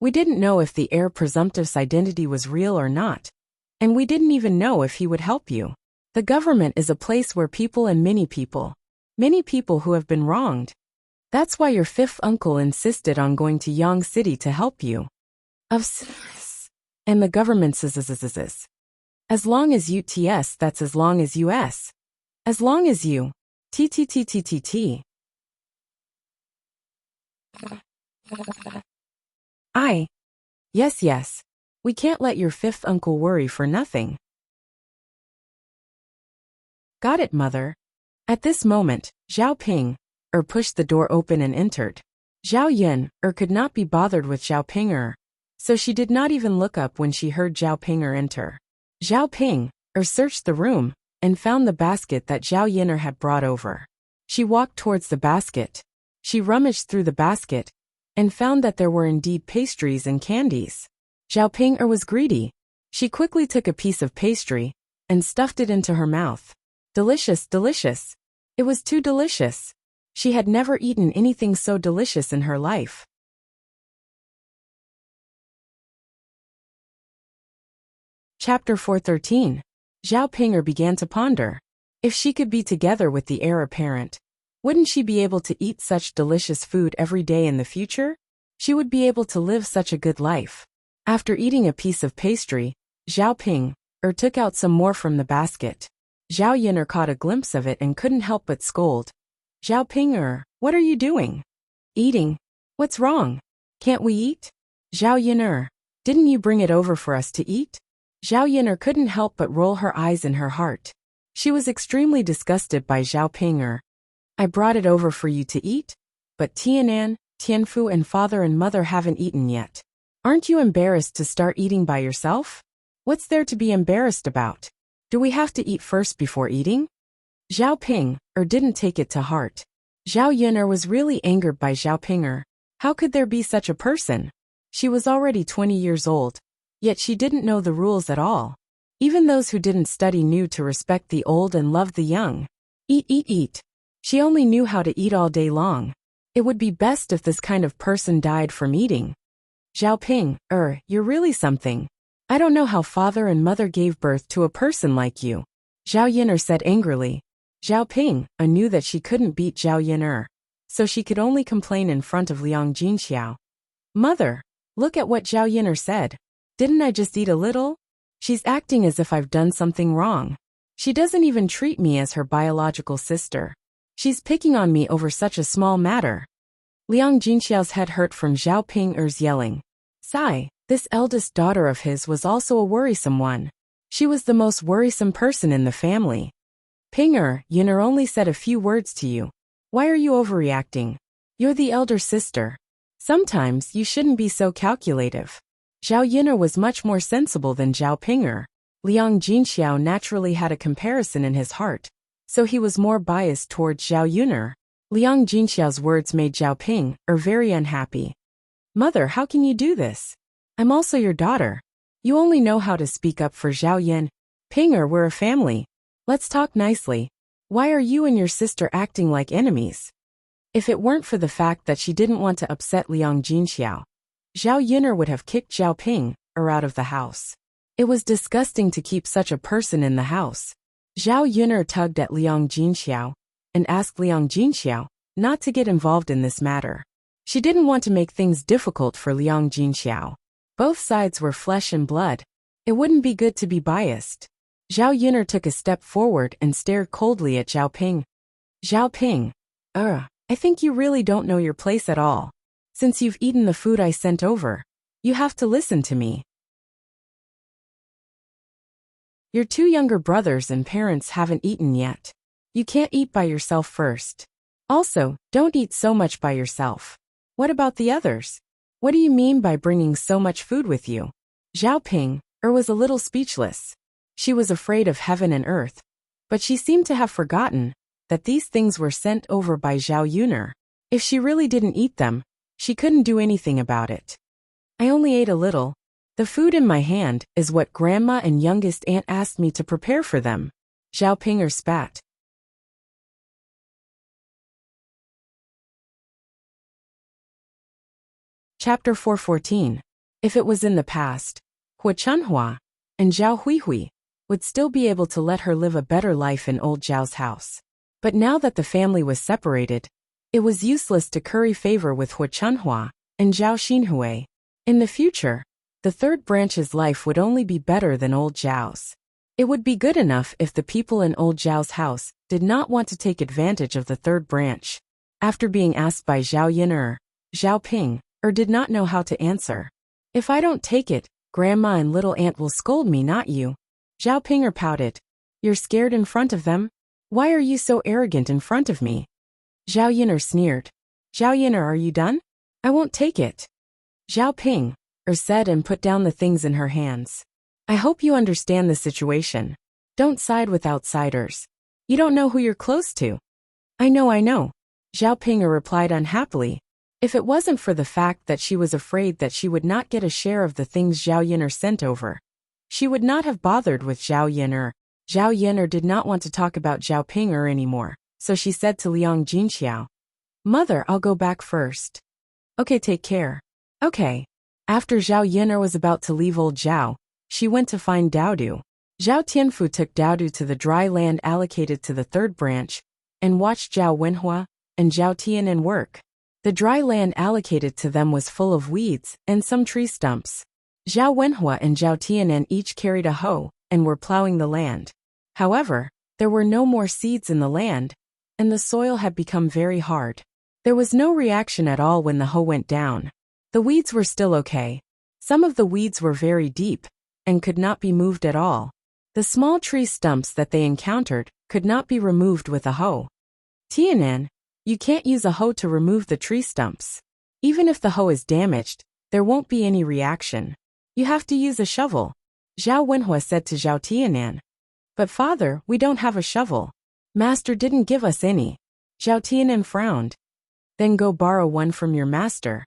We didn't know if the heir presumptive's identity was real or not, and we didn't even know if he would help you. The government is a place where many people who have been wronged, That's why your fifth uncle insisted on going to Yang City to help you. And the government says, as long as you TS, that's as long as US. As long as you TTTTTT. Yes. We can't let your fifth uncle worry for nothing. Got it, mother. At this moment, Zhao Ping pushed the door open and entered. Zhao Yun could not be bothered with Zhao Ping so she did not even look up when she heard Zhao Ping enter. Zhao Ping searched the room and found the basket that Zhao Yin'er had brought over. She walked towards the basket. She rummaged through the basket and found that there were indeed pastries and candies. Zhao Ping was greedy. She quickly took a piece of pastry and stuffed it into her mouth. Delicious. It was too delicious. She had never eaten anything so delicious in her life. Chapter 413. Zhao Ping began to ponder. If she could be together with the heir apparent, wouldn't she be able to eat such delicious food every day in the future? She would be able to live such a good life. After eating a piece of pastry, Zhao Ping took out some more from the basket. Zhao Yin'er caught a glimpse of it and couldn't help but scold. Zhao Ping, what are you doing? Eating? What's wrong? Can't we eat? Zhao Yin'er, didn't you bring it over for us to eat? Zhao Yin'er couldn't help but roll her eyes in her heart. She was extremely disgusted by Zhao Ping. I brought it over for you to eat, but Tianan, Tianfu and father and mother haven't eaten yet. Aren't you embarrassed to start eating by yourself? What's there to be embarrassed about? Do we have to eat first before eating? Zhao Ping didn't take it to heart. Zhao Yin'er was really angered by Zhao Ping. How could there be such a person? She was already 20 years old, yet she didn't know the rules at all. Even those who didn't study knew to respect the old and love the young. Eat. She only knew how to eat all day long. It would be best if this kind of person died from eating. Zhao Ping, you're really something. I don't know how father and mother gave birth to a person like you. Zhao Yin'er said angrily. Zhao Ping knew that she couldn't beat Zhao Yin'er, so she could only complain in front of Liang Jinxiao. Mother, look at what Zhao Yin'er said. Didn't I just eat a little? She's acting as if I've done something wrong. She doesn't even treat me as her biological sister. She's picking on me over such a small matter. Liang Jinxiao's head hurt from Zhao Ping's yelling. Sigh, this eldest daughter of his was also a worrisome one. She was the most worrisome person in the family. Ping Yin'er only said a few words to you. Why are you overreacting? You're the elder sister. Sometimes you shouldn't be so calculative. Zhao Yin'er was much more sensible than Zhao Ping. Liang Jinxiao naturally had a comparison in his heart, so he was more biased towards Zhao Yin'er. Liang Jinxiao's words made Zhao Ping very unhappy. Mother, how can you do this? I'm also your daughter. You only know how to speak up for Zhao Yin. Ping, we're a family. Let's talk nicely. Why are you and your sister acting like enemies? If it weren't for the fact that she didn't want to upset Liang Jinxiao, Zhao Yin'er would have kicked Zhao Ping out of the house. It was disgusting to keep such a person in the house. Zhao Yin'er tugged at Liang Jinxiao and asked Liang Jinxiao not to get involved in this matter. She didn't want to make things difficult for Liang Jinxiao. Both sides were flesh and blood. It wouldn't be good to be biased. Zhao Yin'er took a step forward and stared coldly at Zhao Ping. Zhao Ping, I think you really don't know your place at all. Since you've eaten the food I sent over, you have to listen to me. Your two younger brothers and parents haven't eaten yet. You can't eat by yourself first. Also, don't eat so much by yourself. What about the others? What do you mean by bringing so much food with you? Zhao Ping was a little speechless. She was afraid of heaven and earth, but she seemed to have forgotten that these things were sent over by Zhao Yin'er. If she really didn't eat them, she couldn't do anything about it. I only ate a little. The food in my hand is what grandma and youngest aunt asked me to prepare for them. Zhao Ping spat. Chapter 414. If it was in the past, Hua Chunhua and Zhao Huihui would still be able to let her live a better life in old Zhao's house. But now that the family was separated, It was useless to curry favor with Hua Chunhua and Zhao Xinhui. In the future, the third branch's life would only be better than old Zhao's. It would be good enough if the people in old Zhao's house did not want to take advantage of the third branch. After being asked by Zhao Yin'er, Zhao Ping did not know how to answer. If I don't take it, Grandma and little aunt will scold me, not you. Zhao Ping pouted. You're scared in front of them? Why are you so arrogant in front of me? Zhao Yin'er sneered. Zhao Yin'er, are you done? I won't take it. Zhao Ping said and put down the things in her hands. I hope you understand the situation. Don't side with outsiders. You don't know who you're close to. I know. Zhao Ping replied unhappily. If it wasn't for the fact that she was afraid that she would not get a share of the things Zhao Yin'er sent over, she would not have bothered with Zhao Yin'er. Zhao Yin'er did not want to talk about Zhao Ping anymore, so she said to Liang Jinxiao, Mother, I'll go back first. Okay, take care. Okay. After Zhao Yin'er was about to leave old Zhao, she went to find Daodu. Zhao Tianfu took Daodu to the dry land allocated to the third branch and watched Zhao Wenhua and Zhao Tianan work. The dry land allocated to them was full of weeds and some tree stumps. Zhao Wenhua and Zhao Tianan each carried a hoe and were plowing the land. However, there were no more seeds in the land, and the soil had become very hard. There was no reaction at all when the hoe went down. The weeds were still okay. Some of the weeds were very deep and could not be moved at all. The small tree stumps that they encountered could not be removed with a hoe. Tianan, you can't use a hoe to remove the tree stumps. Even if the hoe is damaged, there won't be any reaction. You have to use a shovel. Zhao Wenhua said to Zhao Tianan. But father, we don't have a shovel. Master didn't give us any. Zhao Tianan frowned. Then go borrow one from your master.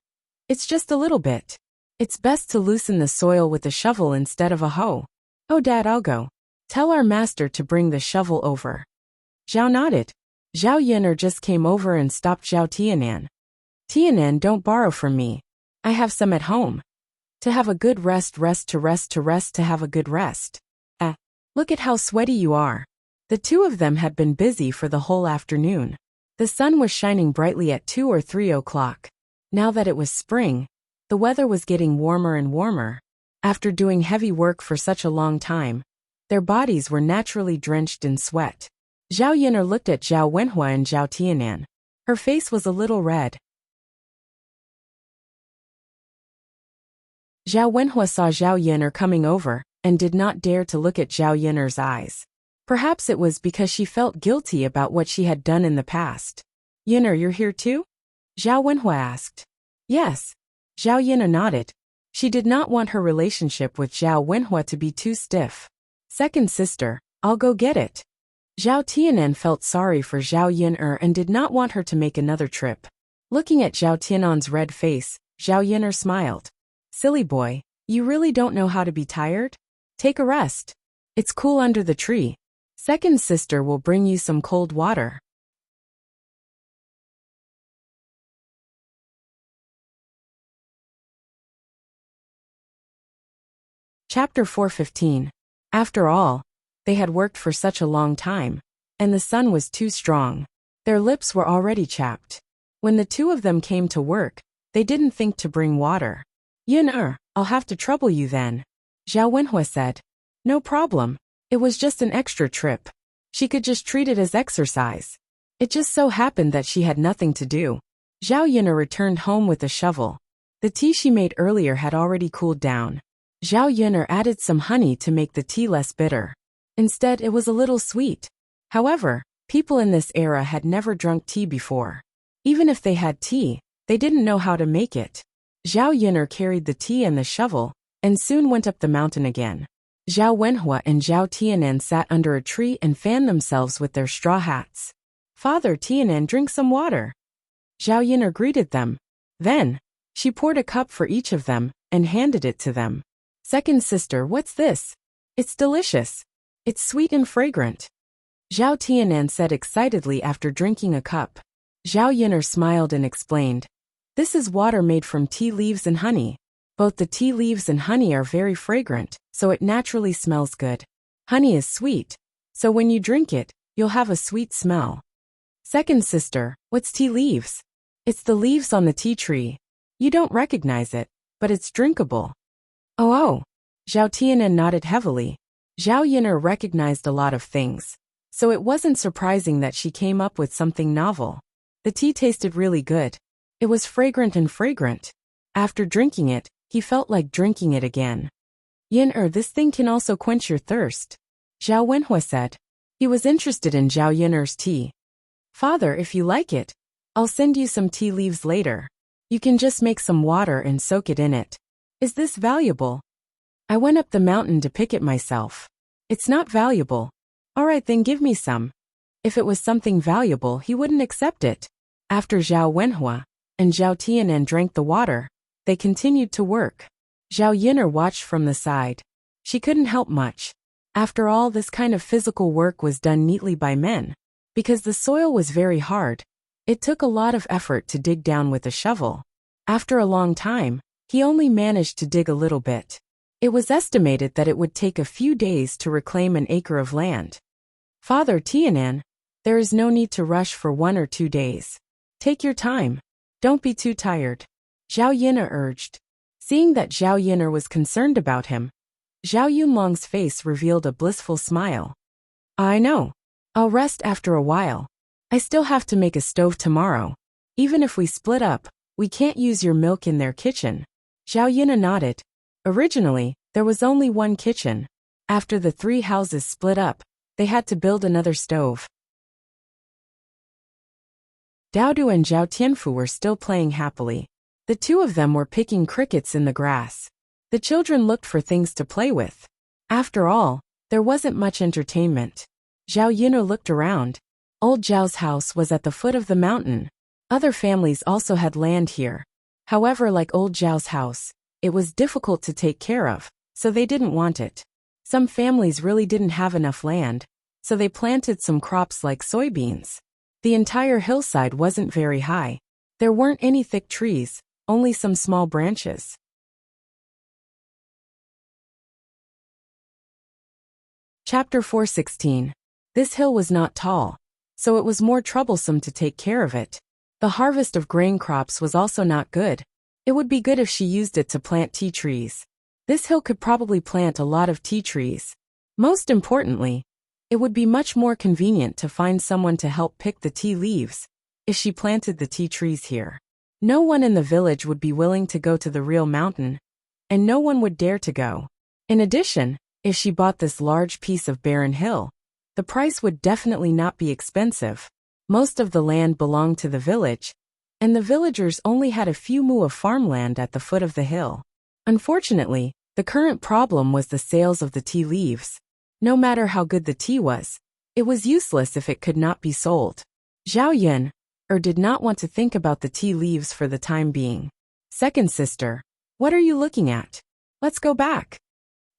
It's just a little bit. It's best to loosen the soil with a shovel instead of a hoe. Oh Dad, I'll go. Tell our master to bring the shovel over. Zhao nodded. Zhao Yin'er just came over and stopped Zhao Tianan. Tianan, don't borrow from me. I have some at home. To have a good rest to have a good rest. Look at how sweaty you are. The two of them had been busy for the whole afternoon. The sun was shining brightly at 2 or 3 o'clock. Now that it was spring, the weather was getting warmer and warmer. After doing heavy work for such a long time, their bodies were naturally drenched in sweat. Zhao Yin'er looked at Zhao Wenhua and Zhao Tianan. Her face was a little red. Zhao Wenhua saw Zhao Yin'er coming over and did not dare to look at Zhao Yin'er's eyes. Perhaps it was because she felt guilty about what she had done in the past. Yin'er, you're here too? Zhao Wenhua asked. Yes. Zhao Yin'er nodded. She did not want her relationship with Zhao Wenhua to be too stiff. Second sister, I'll go get it. Zhao Tianan felt sorry for Zhao Yin'er and did not want her to make another trip. Looking at Zhao Tianan's red face, Zhao Yin'er smiled. Silly boy, you really don't know how to be tired? Take a rest. It's cool under the tree. Second sister will bring you some cold water. Chapter 4:15. After all, they had worked for such a long time, and the sun was too strong. Their lips were already chapped. When the two of them came to work, they didn't think to bring water. Yin'er, I'll have to trouble you then. Zhao Wenhua said. No problem. It was just an extra trip. She could just treat it as exercise. It just so happened that she had nothing to do. Zhao Yin'er returned home with a shovel. The tea she made earlier had already cooled down. Zhao Yin'er added some honey to make the tea less bitter. Instead, it was a little sweet. However, people in this era had never drunk tea before. Even if they had tea, they didn't know how to make it. Zhao Yin'er carried the tea and the shovel, and soon went up the mountain again. Zhao Wenhua and Zhao Tianan sat under a tree and fanned themselves with their straw hats. Father Tianan, drink some water. Zhao Yin'er greeted them. Then, she poured a cup for each of them, and handed it to them. Second sister, what's this? It's delicious. It's sweet and fragrant. Zhao Tianan said excitedly after drinking a cup. Zhao Yin'er smiled and explained. This is water made from tea leaves and honey. Both the tea leaves and honey are very fragrant, so it naturally smells good. Honey is sweet, so when you drink it, you'll have a sweet smell. Second sister, what's tea leaves? It's the leaves on the tea tree. You don't recognize it, but it's drinkable. Oh. Zhao Tianan nodded heavily. Zhao Yin'er recognized a lot of things, so it wasn't surprising that she came up with something novel. The tea tasted really good. It was fragrant and fragrant. After drinking it, he felt like drinking it again. Yin'er, this thing can also quench your thirst, Zhao Wenhua said. He was interested in Zhao Yin'er's tea. Father, if you like it, I'll send you some tea leaves later. You can just make some water and soak it in it. Is this valuable? I went up the mountain to pick it myself. It's not valuable. All right, then give me some. If it was something valuable, he wouldn't accept it. After Zhao Wenhua and Zhao Tianan drank the water, they continued to work. Zhao Yin'er watched from the side. She couldn't help much. After all, this kind of physical work was done neatly by men. Because the soil was very hard, it took a lot of effort to dig down with a shovel. After a long time, he only managed to dig a little bit. It was estimated that it would take a few days to reclaim an acre of land. Father Tianan, there is no need to rush for 1 or 2 days. Take your time. Don't be too tired, Zhao Yin'er urged. Seeing that Zhao Yin'er was concerned about him, Zhao Yunlong's face revealed a blissful smile. I know. I'll rest after a while. I still have to make a stove tomorrow. Even if we split up, we can't use your milk in their kitchen. Zhao Yin'er nodded. Originally, there was only one kitchen. After the 3 houses split up, they had to build another stove. Daodu and Zhao Tianfu were still playing happily. The 2 of them were picking crickets in the grass. The children looked for things to play with. After all, there wasn't much entertainment. Zhao Yin'er looked around. Old Zhao's house was at the foot of the mountain. Other families also had land here. However, like old Zhao's house, it was difficult to take care of, so they didn't want it. Some families really didn't have enough land, so they planted some crops like soybeans. The entire hillside wasn't very high. There weren't any thick trees, only some small branches. Chapter 4:16. This hill was not tall, so it was more troublesome to take care of it. The harvest of grain crops was also not good. It would be good if she used it to plant tea trees. This hill could probably plant a lot of tea trees. Most importantly, it would be much more convenient to find someone to help pick the tea leaves if she planted the tea trees here. No one in the village would be willing to go to the real mountain, and no one would dare to go. In addition, if she bought this large piece of barren hill, the price would definitely not be expensive. Most of the land belonged to the village, and the villagers only had a few mu of farmland at the foot of the hill. Unfortunately, the current problem was the sales of the tea leaves. No matter how good the tea was, it was useless if it could not be sold. Zhao Yin'er did not want to think about the tea leaves for the time being. Second sister, what are you looking at? Let's go back.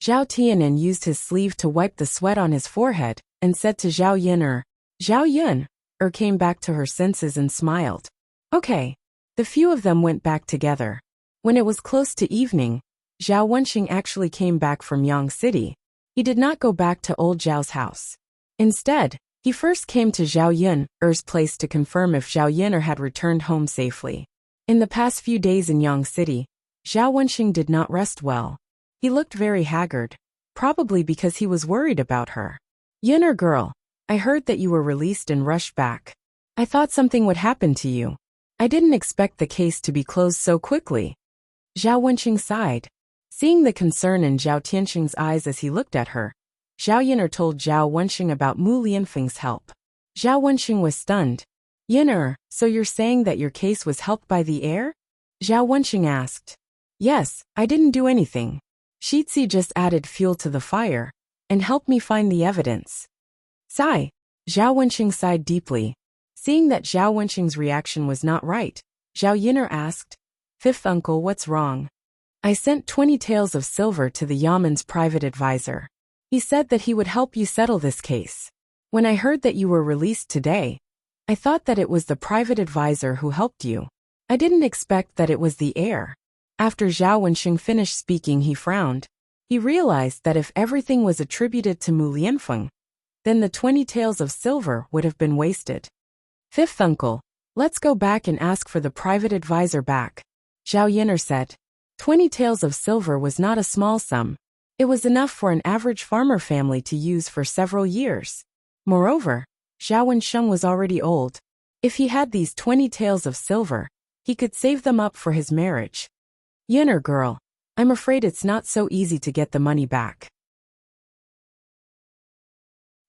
Zhao Tianan used his sleeve to wipe the sweat on his forehead and said to Zhao Yin'er. Zhao Yin'er came back to her senses and smiled. Okay. The few of them went back together. When it was close to evening, Zhao Wenxing actually came back from Yang City. He did not go back to old Zhao's house. Instead, he first came to Zhao Yin'er's place to confirm if Zhao Yin'er had returned home safely. In the past few days in Yang City, Zhao Wenxing did not rest well. He looked very haggard, probably because he was worried about her. Yin'er girl, I heard that you were released and rushed back. I thought something would happen to you. I didn't expect the case to be closed so quickly. Zhao Wenxing sighed. Seeing the concern in Zhao Tianxing's eyes as he looked at her, Zhao Yin'er told Zhao Wenxing about Mu Lianfeng's help. Zhao Wenxing was stunned. Yin'er, so you're saying that your case was helped by the heir? Zhao Wenxing asked. Yes, I didn't do anything. Shitzi just added fuel to the fire and helped me find the evidence. Sigh. Zhao Wenxing sighed deeply. Seeing that Zhao Wenxing's reaction was not right, Zhao Yin'er asked, Fifth uncle, what's wrong? I sent 20 taels of silver to the Yaman's private advisor. He said that he would help you settle this case. When I heard that you were released today, I thought that it was the private advisor who helped you. I didn't expect that it was the heir. After Zhao Wenxing finished speaking, he frowned. He realized that if everything was attributed to Mu Lianfeng, then the 20 taels of silver would have been wasted. Fifth uncle, let's go back and ask for the private advisor back, Zhao Yin'er said. 20 taels of silver was not a small sum. It was enough for an average farmer family to use for several years. Moreover, Zhao Wensheng was already old. If he had these 20 taels of silver, he could save them up for his marriage. Yin'er girl, I'm afraid it's not so easy to get the money back.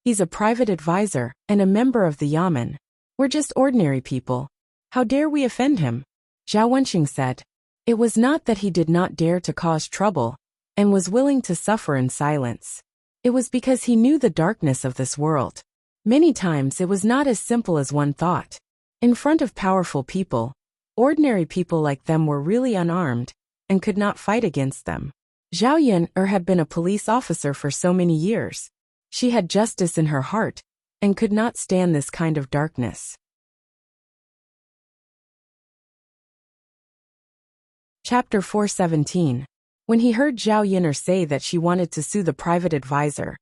He's a private advisor and a member of the Yamen. We're just ordinary people. How dare we offend him? Zhao Wensheng said. It was not that he did not dare to cause trouble and was willing to suffer in silence. It was because he knew the darkness of this world. Many times it was not as simple as one thought. In front of powerful people, ordinary people like them were really unarmed and could not fight against them. Zhao Yin'er had been a police officer for so many years. She had justice in her heart and could not stand this kind of darkness. Chapter 417. When he heard Zhao Yin'er say that she wanted to sue the private advisor,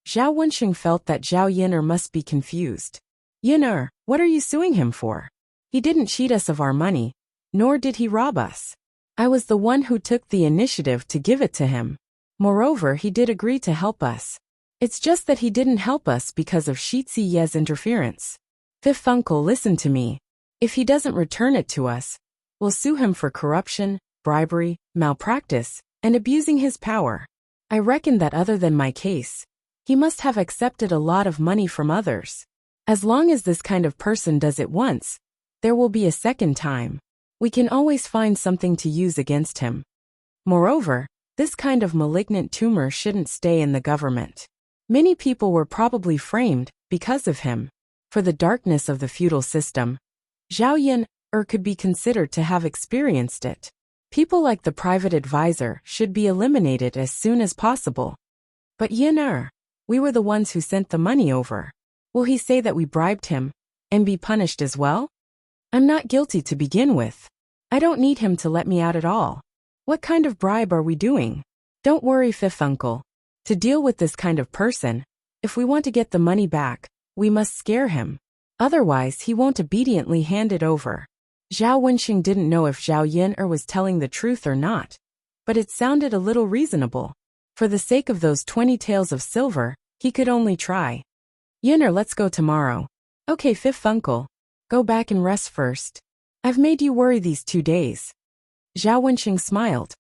Zhao Wensheng felt that Zhao Yin'er must be confused. Yin'er, what are you suing him for? He didn't cheat us of our money, nor did he rob us. I was the one who took the initiative to give it to him. Moreover, he did agree to help us. It's just that he didn't help us because of Shi Ziye's interference. Fifth uncle, listen to me. If he doesn't return it to us, we'll sue him for corruption, bribery, malpractice, and abusing his power. I reckon that other than my case, he must have accepted a lot of money from others. As long as this kind of person does it once, there will be a second time. We can always find something to use against him. Moreover, this kind of malignant tumor shouldn't stay in the government. Many people were probably framed because of him. For the darkness of the feudal system, Zhao Yin'er could be considered to have experienced it. People like the private advisor should be eliminated as soon as possible. But Yin'er, we were the ones who sent the money over. Will he say that we bribed him and be punished as well? I'm not guilty to begin with. I don't need him to let me out at all. What kind of bribe are we doing? Don't worry, fifth uncle. To deal with this kind of person, if we want to get the money back, we must scare him. Otherwise, he won't obediently hand it over. Zhao Wensheng didn't know if Zhao Yin'er was telling the truth or not, but it sounded a little reasonable. For the sake of those 20 taels of silver, he could only try. Yin'er, let's go tomorrow. Okay, fifth uncle. Go back and rest first. I've made you worry these 2 days. Zhao Wensheng smiled.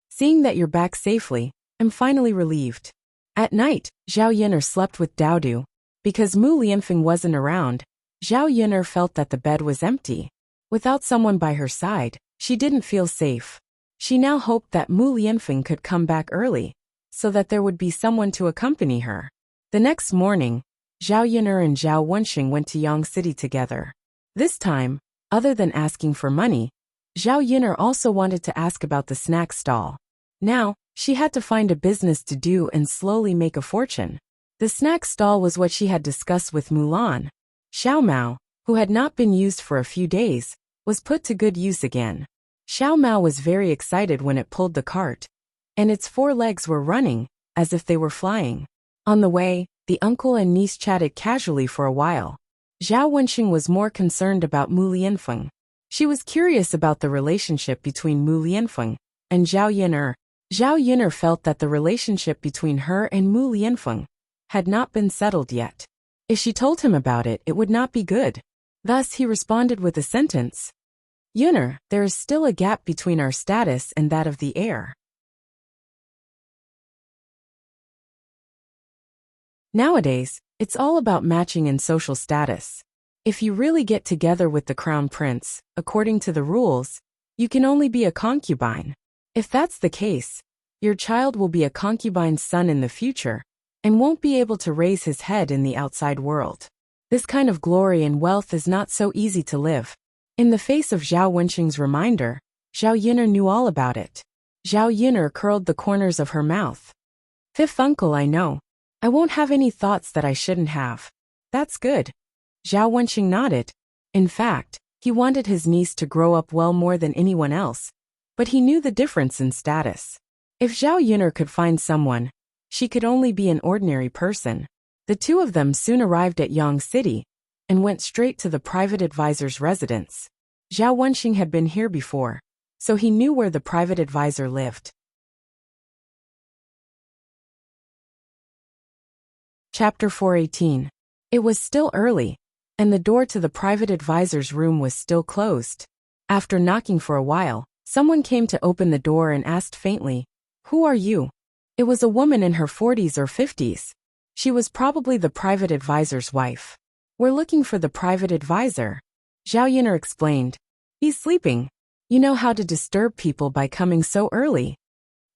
Seeing that you're back safely, I'm finally relieved. At night, Zhao Yin'er slept with Daodu. Because Mu Lianfeng wasn't around, Zhao Yin'er felt that the bed was empty. Without someone by her side, she didn't feel safe. She now hoped that Mu Lianfeng could come back early, so that there would be someone to accompany her. The next morning, Zhao Yin'er and Zhao Wensheng went to Yang City together. This time, other than asking for money, Zhao Yin'er also wanted to ask about the snack stall. Now, she had to find a business to do and slowly make a fortune. The snack stall was what she had discussed with Mulan. Xiao Mao, who had not been used for a few days, was put to good use again. Xiao Mao was very excited when it pulled the cart, and its 4 legs were running, as if they were flying. On the way, the uncle and niece chatted casually for a while. Zhao Wensheng was more concerned about Mu Lianfeng. She was curious about the relationship between Mu Lianfeng and Zhao Yin'er. Zhao Yin'er felt that the relationship between her and Mu Lianfeng had not been settled yet. If she told him about it, it would not be good. Thus he responded with a sentence. Yin'er, there is still a gap between our status and that of the heir. Nowadays, it's all about matching in social status. If you really get together with the crown prince, according to the rules, you can only be a concubine. If that's the case, your child will be a concubine's son in the future, and won't be able to raise his head in the outside world. This kind of glory and wealth is not so easy to live. In the face of Zhao Wensheng's reminder, Zhao Yin'er knew all about it. Zhao Yin'er curled the corners of her mouth. Fifth uncle, I know. I won't have any thoughts that I shouldn't have. That's good. Zhao Wensheng nodded. In fact, he wanted his niece to grow up well more than anyone else, but he knew the difference in status. If Zhao Yin'er could find someone, she could only be an ordinary person. The two of them soon arrived at Yang City, and went straight to the private advisor's residence. Zhao Wenxing had been here before, so he knew where the private advisor lived. Chapter 418. It was still early, and the door to the private advisor's room was still closed. After knocking for a while, someone came to open the door and asked faintly, "Who are you?" It was a woman in her 40s or 50s. She was probably the private advisor's wife. "We're looking for the private advisor," Zhao Yin'er explained. "He's sleeping. You know how to disturb people by coming so early."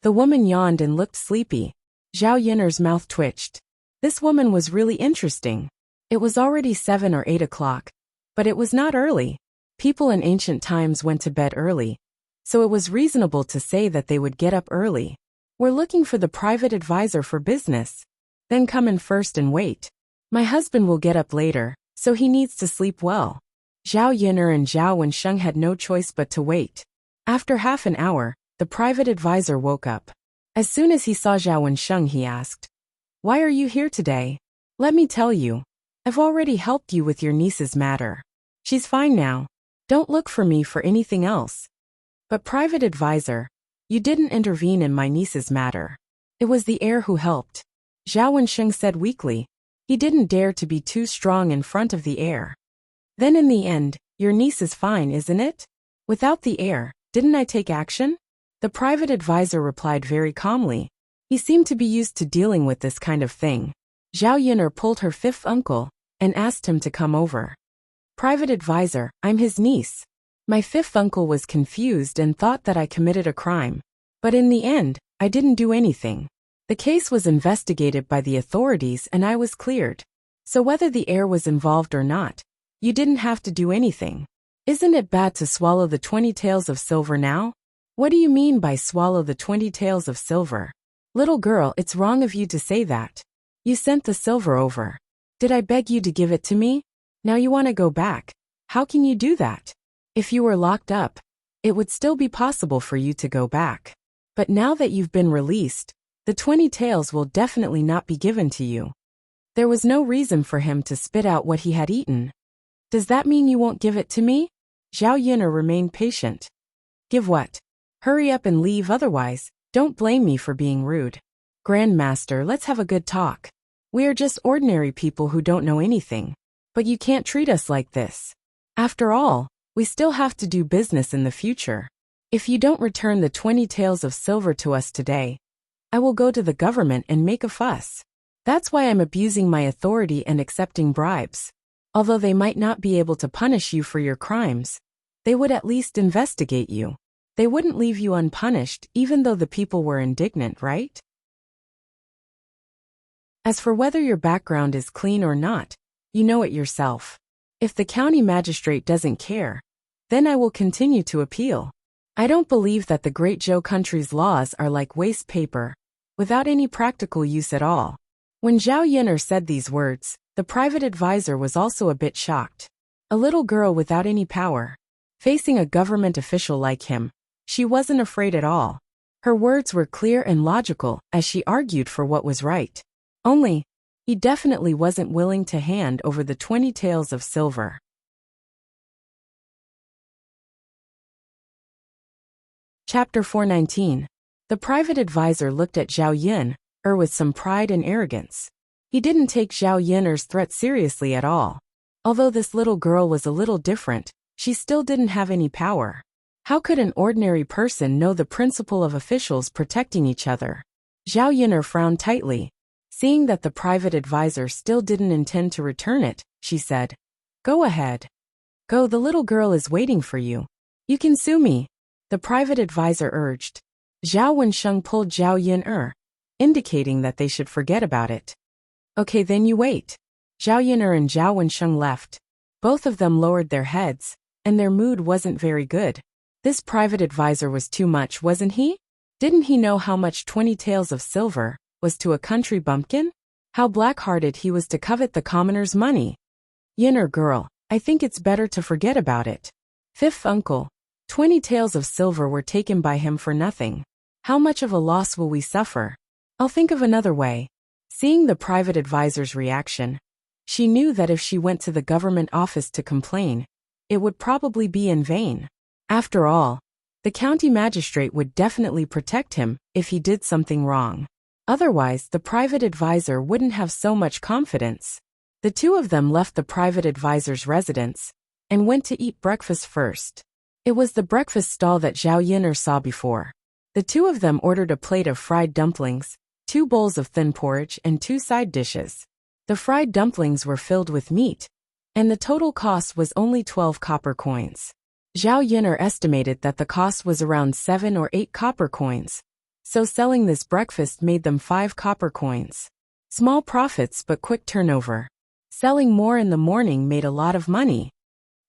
The woman yawned and looked sleepy. Zhao Yin'er's mouth twitched. This woman was really interesting. It was already 7 or 8 o'clock, but it was not early. People in ancient times went to bed early, so it was reasonable to say that they would get up early. "We're looking for the private advisor for business." "Then come in first and wait. My husband will get up later, so he needs to sleep well." Zhao Yin'er and Zhao Wensheng had no choice but to wait. After half an hour, the private advisor woke up. As soon as he saw Zhao Wensheng, he asked, "Why are you here today?" "Let me tell you. I've already helped you with your niece's matter. She's fine now. Don't look for me for anything else." "But private advisor, you didn't intervene in my niece's matter. It was the heir who helped," Zhao Wensheng said weakly. He didn't dare to be too strong in front of the heir. "Then in the end, your niece is fine, isn't it? Without the heir, didn't I take action?" The private advisor replied very calmly. He seemed to be used to dealing with this kind of thing. Zhao Yin'er pulled her fifth uncle and asked him to come over. "Private advisor, I'm his niece." My fifth uncle was confused and thought that I committed a crime. But in the end, I didn't do anything. The case was investigated by the authorities and I was cleared. So whether the heir was involved or not, you didn't have to do anything. Isn't it bad to swallow the 20 taels of silver now? What do you mean by swallow the 20 taels of silver? Little girl, it's wrong of you to say that. You sent the silver over. Did I beg you to give it to me? Now you want to go back. How can you do that? If you were locked up, it would still be possible for you to go back. But now that you've been released, the 20 taels will definitely not be given to you. There was no reason for him to spit out what he had eaten. Does that mean you won't give it to me? Zhao Yin'er remained patient. Give what? Hurry up and leave, otherwise, don't blame me for being rude. Grandmaster, let's have a good talk. We are just ordinary people who don't know anything. But you can't treat us like this. After all, we still have to do business in the future. If you don't return the 20 taels of silver to us today, I will go to the government and make a fuss. That's why I'm abusing my authority and accepting bribes. Although they might not be able to punish you for your crimes, they would at least investigate you. They wouldn't leave you unpunished even though the people were indignant, right? As for whether your background is clean or not, you know it yourself. If the county magistrate doesn't care, then I will continue to appeal. I don't believe that the Great Zhou country's laws are like waste paper, without any practical use at all. When Zhao Yin'er said these words, the private advisor was also a bit shocked. A little girl without any power, facing a government official like him, she wasn't afraid at all. Her words were clear and logical as she argued for what was right. Only, he definitely wasn't willing to hand over the 20 taels of silver. Chapter 419. The private advisor looked at Zhao Yin'er with some pride and arrogance. He didn't take Zhao Yin'er's threat seriously at all. Although this little girl was a little different, she still didn't have any power. How could an ordinary person know the principle of officials protecting each other? Zhao Yin'er frowned tightly. Seeing that the private advisor still didn't intend to return it, she said, "Go ahead. Go, the little girl is waiting for you. You can sue me," the private advisor urged. Zhao Wensheng pulled Zhao Yin'er, indicating that they should forget about it. "Okay, then you wait." Zhao Yin'er and Zhao Wensheng left. Both of them lowered their heads, and their mood wasn't very good. This private advisor was too much, wasn't he? Didn't he know how much 20 taels of silver was to a country bumpkin? How black-hearted he was to covet the commoner's money. Yin'er girl, I think it's better to forget about it. Fifth uncle, 20 taels of silver were taken by him for nothing. How much of a loss will we suffer? I'll think of another way. Seeing the private advisor's reaction, She knew that if she went to the government office to complain, it would probably be in vain. After all, the county magistrate would definitely protect him if he did something wrong. Otherwise, the private advisor wouldn't have so much confidence. The two of them left the private advisor's residence and went to eat breakfast first. It was the breakfast stall that Zhao Yin'er saw before. The two of them ordered a plate of fried dumplings, 2 bowls of thin porridge, and 2 side dishes. The fried dumplings were filled with meat, and the total cost was only 12 copper coins. Zhao Yin'er estimated that the cost was around 7 or 8 copper coins, so selling this breakfast made them 5 copper coins. Small profits but quick turnover. Selling more in the morning made a lot of money.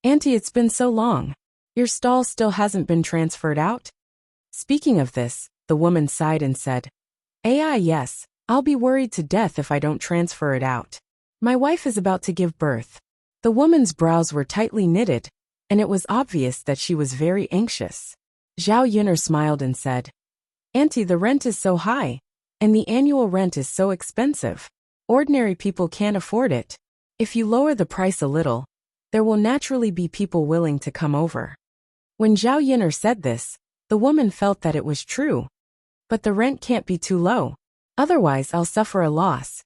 Auntie, it's been so long. Your stall still hasn't been transferred out? Speaking of this, the woman sighed and said, yes, I'll be worried to death if I don't transfer it out. My wife is about to give birth. The woman's brows were tightly knitted, and it was obvious that she was very anxious. Zhao Yin'er smiled and said, Auntie, the rent is so high, and the annual rent is so expensive. Ordinary people can't afford it. If you lower the price a little, there will naturally be people willing to come over. When Zhao Yin'er said this, the woman felt that it was true. But the rent can't be too low. Otherwise, I'll suffer a loss.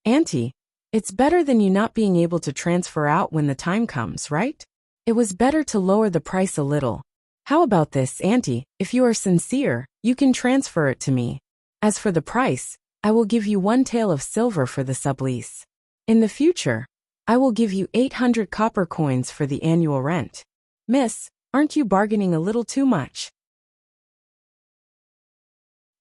Auntie, it's better than you not being able to transfer out when the time comes, right? It was better to lower the price a little. How about this, Auntie? If you are sincere, you can transfer it to me. As for the price, I will give you 1 tael of silver for the sublease. In the future, I will give you 800 copper coins for the annual rent. Miss, aren't you bargaining a little too much?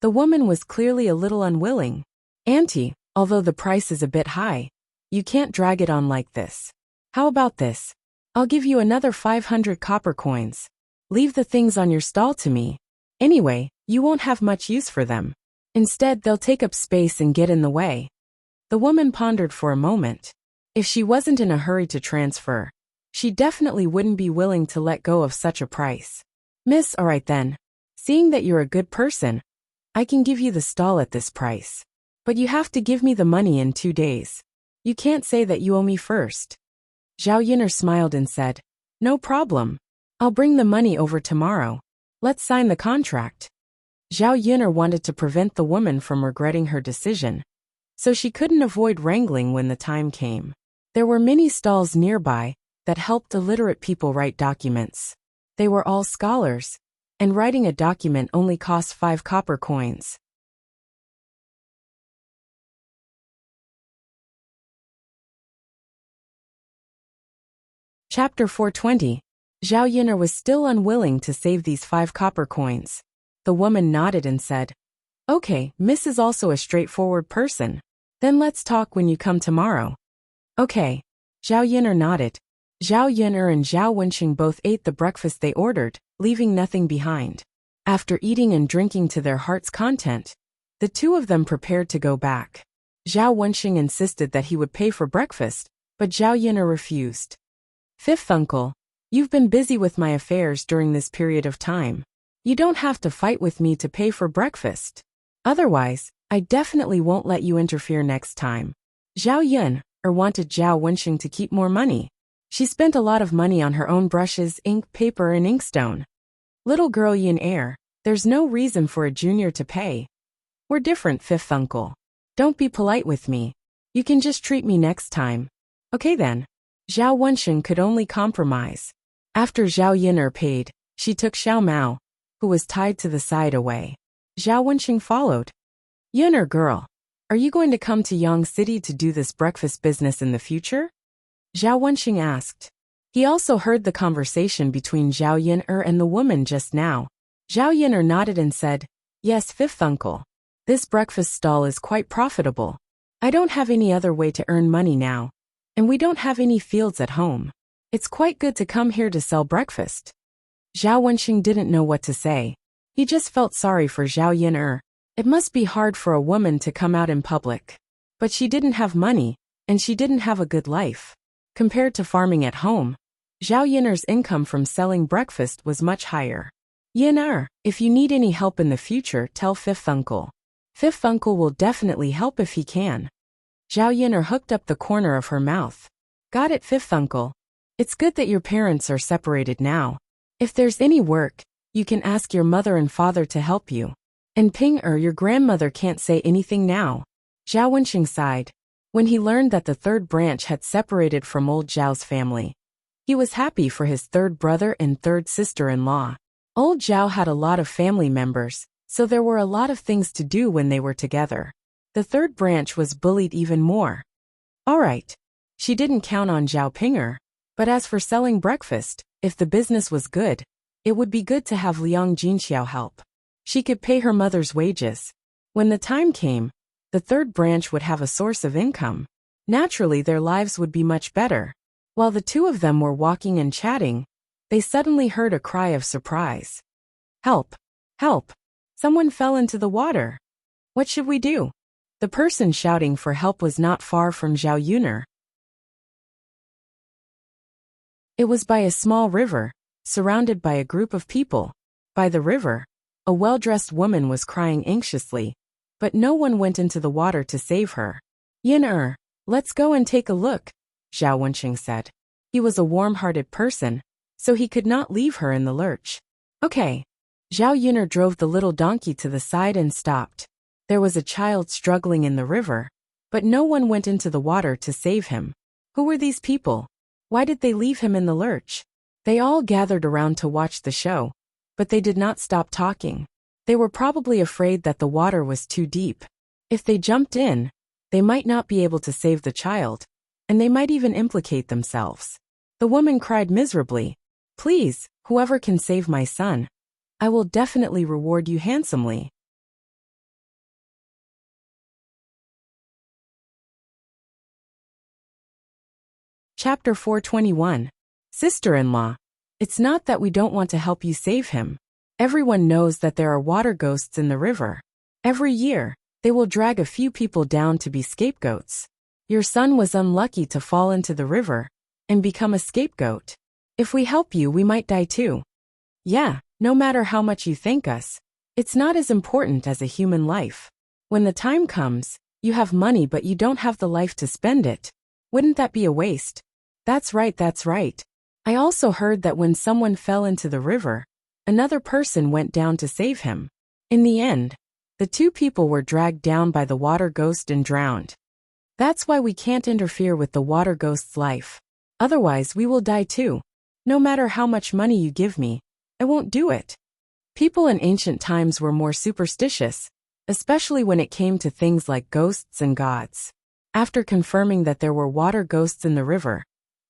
The woman was clearly a little unwilling. Auntie, although the price is a bit high, you can't drag it on like this. How about this? I'll give you another 500 copper coins. Leave the things on your stall to me. Anyway, you won't have much use for them. Instead, they'll take up space and get in the way. The woman pondered for a moment. If she wasn't in a hurry to transfer, she definitely wouldn't be willing to let go of such a price. Miss, all right then. Seeing that you're a good person, I can give you the stall at this price. But you have to give me the money in 2 days. You can't say that you owe me first. Zhao Yin'er smiled and said, No problem. I'll bring the money over tomorrow. Let's sign the contract. Zhao Yin'er wanted to prevent the woman from regretting her decision, so she couldn't avoid wrangling when the time came. There were many stalls nearby that helped illiterate people write documents. They were all scholars, and writing a document only cost 5 copper coins. Chapter 420. Zhao Yin'er was still unwilling to save these 5 copper coins. The woman nodded and said, Okay, Miss is also a straightforward person. Then let's talk when you come tomorrow. Okay. Zhao Yin'er nodded. Zhao Yin'er and Zhao Wenxing both ate the breakfast they ordered, leaving nothing behind. After eating and drinking to their heart's content, the two of them prepared to go back. Zhao Wenxing insisted that he would pay for breakfast, but Zhao Yin'er refused. Fifth uncle, you've been busy with my affairs during this period of time. You don't have to fight with me to pay for breakfast. Otherwise, I definitely won't let you interfere next time. Zhao Yin'er wanted Zhao Wenxing to keep more money. She spent a lot of money on her own brushes, ink, paper, and inkstone. Little girl Yin'er, there's no reason for a junior to pay. We're different, fifth uncle. Don't be polite with me. You can just treat me next time. Okay then. Zhao Wenxing could only compromise. After Zhao Yin'er paid, she took Xiao Mao, who was tied to the side, away. Zhao Wenxing followed. Yin'er girl, are you going to come to Yang City to do this breakfast business in the future? Zhao Wenxing asked. He also heard the conversation between Zhao Yin'er and the woman just now. Zhao Yin'er nodded and said, Yes, fifth uncle. This breakfast stall is quite profitable. I don't have any other way to earn money now, and we don't have any fields at home. It's quite good to come here to sell breakfast. Zhao Wenxing didn't know what to say. He just felt sorry for Zhao Yin'er. It must be hard for a woman to come out in public. But she didn't have money, and she didn't have a good life. Compared to farming at home, Zhao Yin'er's income from selling breakfast was much higher. Yin'er, if you need any help in the future, tell fifth uncle. Fifth uncle will definitely help if he can. Zhao Yun'er hooked up the corner of her mouth. Got it, fifth uncle. It's good that your parents are separated now. If there's any work, you can ask your mother and father to help you. And Ping-er, your grandmother can't say anything now. Zhao Wenxing sighed. When he learned that the third branch had separated from old Zhao's family, he was happy for his third brother and third sister-in-law. Old Zhao had a lot of family members, so there were a lot of things to do when they were together. The third branch was bullied even more. Alright. She didn't count on Zhao Ping-er, but as for selling breakfast, if the business was good, it would be good to have Liang Jinxiao help. She could pay her mother's wages. When the time came, the third branch would have a source of income. Naturally, their lives would be much better. While the two of them were walking and chatting, they suddenly heard a cry of surprise. Help! Help! Someone fell into the water. What should we do? The person shouting for help was not far from Zhao Yun'er. It was by a small river, surrounded by a group of people. By the river, a well-dressed woman was crying anxiously, but no one went into the water to save her. Yun'er, let's go and take a look, Zhao Wenxing said. He was a warm-hearted person, so he could not leave her in the lurch. Okay. Zhao Yun'er drove the little donkey to the side and stopped. There was a child struggling in the river, but no one went into the water to save him. Who were these people? Why did they leave him in the lurch? They all gathered around to watch the show, but they did not stop talking. They were probably afraid that the water was too deep. If they jumped in, they might not be able to save the child, and they might even implicate themselves. The woman cried miserably, Please, whoever can save my son, I will definitely reward you handsomely. Chapter 421. Sister-in-law. It's not that we don't want to help you save him. Everyone knows that there are water ghosts in the river. Every year, they will drag a few people down to be scapegoats. Your son was unlucky to fall into the river and become a scapegoat. If we help you, we might die too. Yeah, no matter how much you thank us, it's not as important as a human life. When the time comes, you have money but you don't have the life to spend it. Wouldn't that be a waste? That's right, that's right. I also heard that when someone fell into the river, another person went down to save him. In the end, the two people were dragged down by the water ghost and drowned. That's why we can't interfere with the water ghost's life. Otherwise, we will die too. No matter how much money you give me, I won't do it. People in ancient times were more superstitious, especially when it came to things like ghosts and gods. After confirming that there were water ghosts in the river,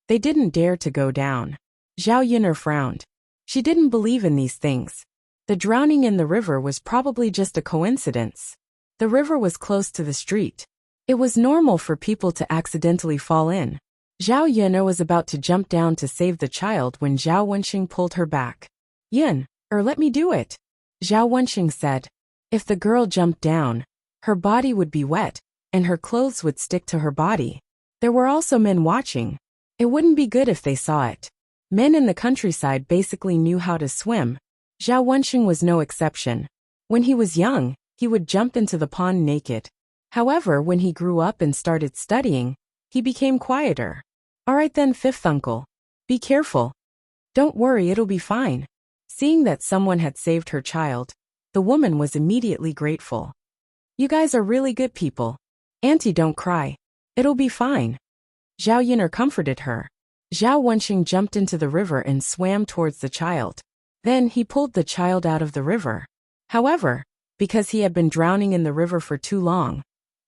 they didn't dare to go down. Zhao Yun'er frowned. She didn't believe in these things. The drowning in the river was probably just a coincidence. The river was close to the street. It was normal for people to accidentally fall in. Zhao Yun'er was about to jump down to save the child when Zhao Wenxing pulled her back. Let me do it, Zhao Wenxing said. If the girl jumped down, her body would be wet, and her clothes would stick to her body. There were also men watching. It wouldn't be good if they saw it. Men in the countryside basically knew how to swim. Zhao Wenxing was no exception. When he was young, he would jump into the pond naked. However, when he grew up and started studying, he became quieter. Alright then, fifth uncle. Be careful. Don't worry, it'll be fine. Seeing that someone had saved her child, the woman was immediately grateful. You guys are really good people. Auntie, don't cry. It'll be fine. Zhao Yun'er comforted her. Zhao Wenxing jumped into the river and swam towards the child. Then he pulled the child out of the river. However, because he had been drowning in the river for too long,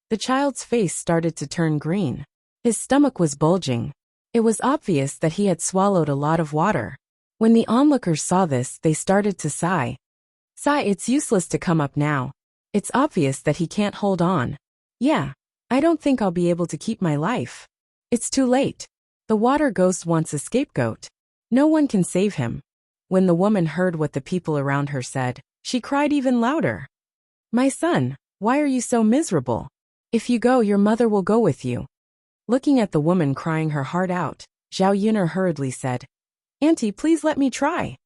the child's face started to turn green. His stomach was bulging. It was obvious that he had swallowed a lot of water. When the onlookers saw this, they started to sigh. Sigh, it's useless to come up now. It's obvious that he can't hold on. Yeah, I don't think I'll be able to keep my life. It's too late. The water ghost wants a scapegoat. No one can save him. When the woman heard what the people around her said, she cried even louder. My son, why are you so miserable? If you go, your mother will go with you. Looking at the woman crying her heart out, Zhao Yun'er hurriedly said, Auntie, please let me try.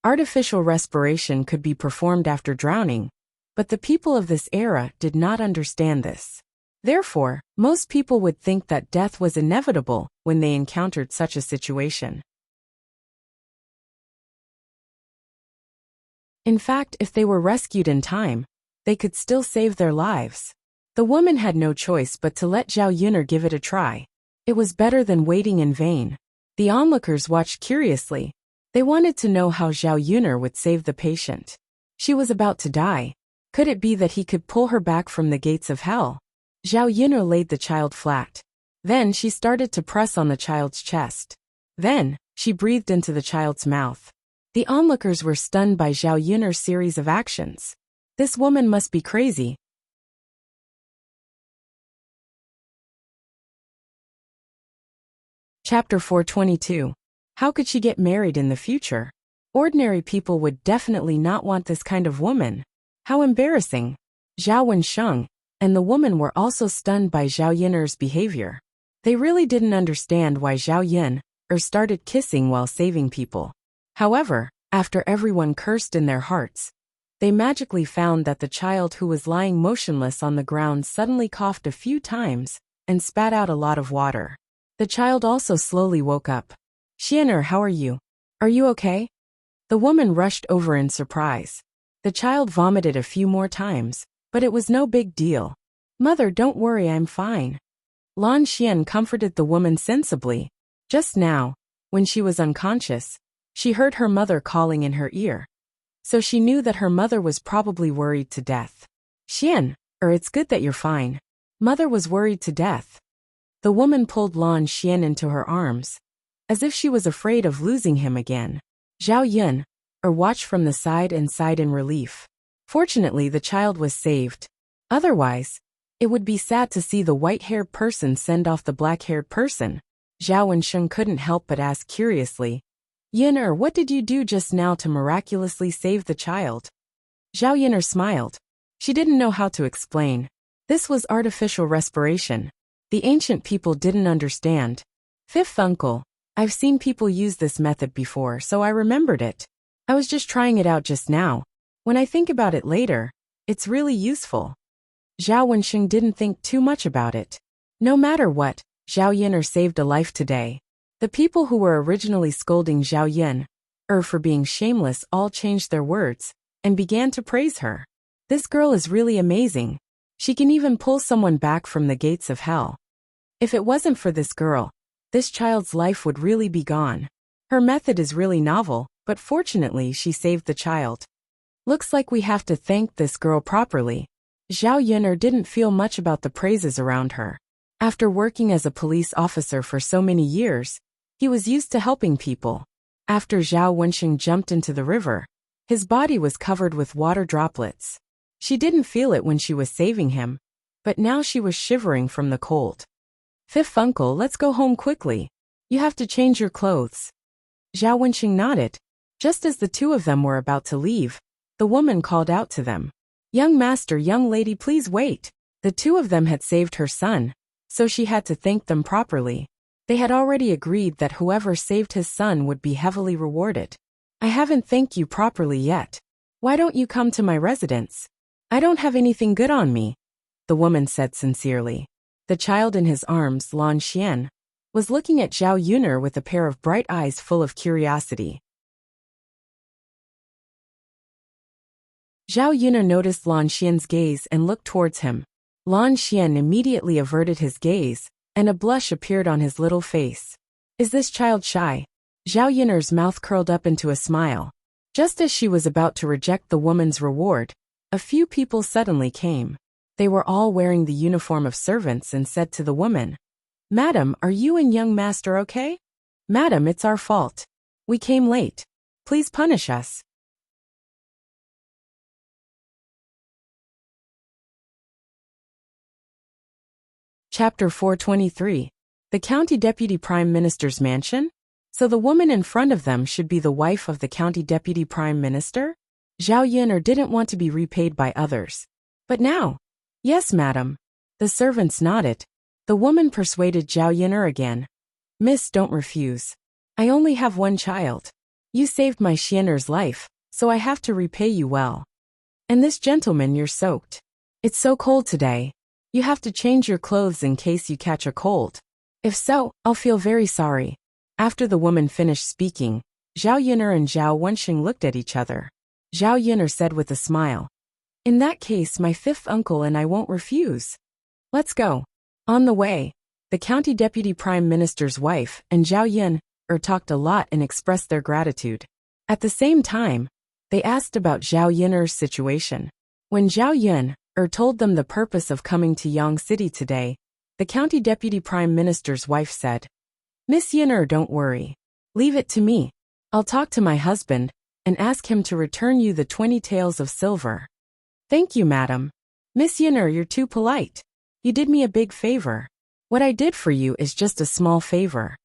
Artificial respiration could be performed after drowning, but the people of this era did not understand this. Therefore, most people would think that death was inevitable when they encountered such a situation. In fact, if they were rescued in time, they could still save their lives. The woman had no choice but to let Zhao Yun'er give it a try. It was better than waiting in vain. The onlookers watched curiously. They wanted to know how Zhao Yun'er would save the patient. She was about to die. Could it be that he could pull her back from the gates of hell? Zhao Yun'er laid the child flat. Then she started to press on the child's chest. Then, she breathed into the child's mouth. The onlookers were stunned by Zhao Yun'er's series of actions. This woman must be crazy. Chapter 422. How could she get married in the future? Ordinary people would definitely not want this kind of woman. How embarrassing. Zhao Wensheng and the woman were also stunned by Zhao Yun'er's behavior. They really didn't understand why Zhao Yun'er started kissing while saving people. However, after everyone cursed in their hearts, they magically found that the child who was lying motionless on the ground suddenly coughed a few times and spat out a lot of water. The child also slowly woke up. Xian'er, how are you? Are you okay? The woman rushed over in surprise. The child vomited a few more times, but it was no big deal. Mother, don't worry, I'm fine. Lan Xian comforted the woman sensibly. Just now, when she was unconscious, she heard her mother calling in her ear. So she knew that her mother was probably worried to death. Xian, it's good that you're fine. Mother was worried to death. The woman pulled Lan Xian into her arms, as if she was afraid of losing him again. Zhao Yun'er watched from the side and sighed in relief. Fortunately, the child was saved. Otherwise, it would be sad to see the white-haired person send off the black-haired person. Zhao Wensheng couldn't help but ask curiously, Yun'er, what did you do just now to miraculously save the child? Zhao Yun'er smiled. She didn't know how to explain. This was artificial respiration. The ancient people didn't understand. Fifth uncle, I've seen people use this method before, so I remembered it. I was just trying it out just now. When I think about it later, it's really useful. Zhao Wensheng didn't think too much about it. No matter what, Zhao Yun'er saved a life today. The people who were originally scolding Zhao Yun'er for being shameless all changed their words and began to praise her. This girl is really amazing. She can even pull someone back from the gates of hell. If it wasn't for this girl, this child's life would really be gone. Her method is really novel, but fortunately she saved the child. Looks like we have to thank this girl properly. Zhao Yun'er didn't feel much about the praises around her. After working as a police officer for so many years, he was used to helping people. After Zhao Wensheng jumped into the river, his body was covered with water droplets. She didn't feel it when she was saving him, but now she was shivering from the cold. Fifth uncle, let's go home quickly. You have to change your clothes. Zhao Wensheng nodded. Just as the two of them were about to leave, the woman called out to them. Young master, young lady, please wait. The two of them had saved her son, so she had to thank them properly. They had already agreed that whoever saved his son would be heavily rewarded. I haven't thanked you properly yet. Why don't you come to my residence? I don't have anything good on me, the woman said sincerely. The child in his arms, Lan Xian, was looking at Zhao Yun'er with a pair of bright eyes full of curiosity. Zhao Yun'er noticed Lan Xian's gaze and looked towards him. Lan Xian immediately averted his gaze, and a blush appeared on his little face. Is this child shy? Zhao Yun'er's mouth curled up into a smile. Just as she was about to reject the woman's reward, a few people suddenly came. They were all wearing the uniform of servants and said to the woman, Madam, are you and young master okay? Madam, it's our fault. We came late. Please punish us. Chapter 423. The County Deputy Prime Minister's Mansion? So the woman in front of them should be the wife of the County Deputy Prime Minister? Zhao Yun'er didn't want to be repaid by others. But now? Yes, madam. The servants nodded. The woman persuaded Zhao Yun'er again. Miss, don't refuse. I only have one child. You saved my Xian'er's life, so I have to repay you well. And this gentleman, you're soaked. It's so cold today. You have to change your clothes in case you catch a cold. If so, I'll feel very sorry. After the woman finished speaking, Zhao Yun'er and Zhao Wensheng looked at each other. Zhao Yun'er said with a smile, "In that case, my fifth uncle and I won't refuse. Let's go." On the way, the county deputy prime minister's wife and Zhao Yun'er talked a lot and expressed their gratitude. At the same time, they asked about Zhao Yun'er's situation. When Zhao Yun'er told them the purpose of coming to Yang City today, the county deputy prime minister's wife said, "Miss Yun'er, don't worry. Leave it to me. I'll talk to my husband and ask him to return you the 20 taels of silver." "Thank you, madam. Miss Yun'er, you're too polite. You did me a big favor. What I did for you is just a small favor."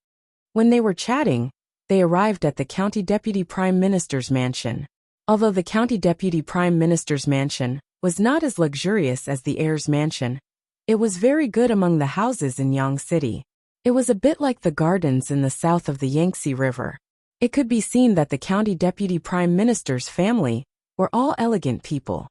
When they were chatting, they arrived at the county deputy prime minister's mansion. Although the county deputy prime minister's mansion was not as luxurious as the heir's mansion, it was very good among the houses in Yang City. It was a bit like the gardens in the south of the Yangtze River. It could be seen that the county deputy prime minister's family were all elegant people.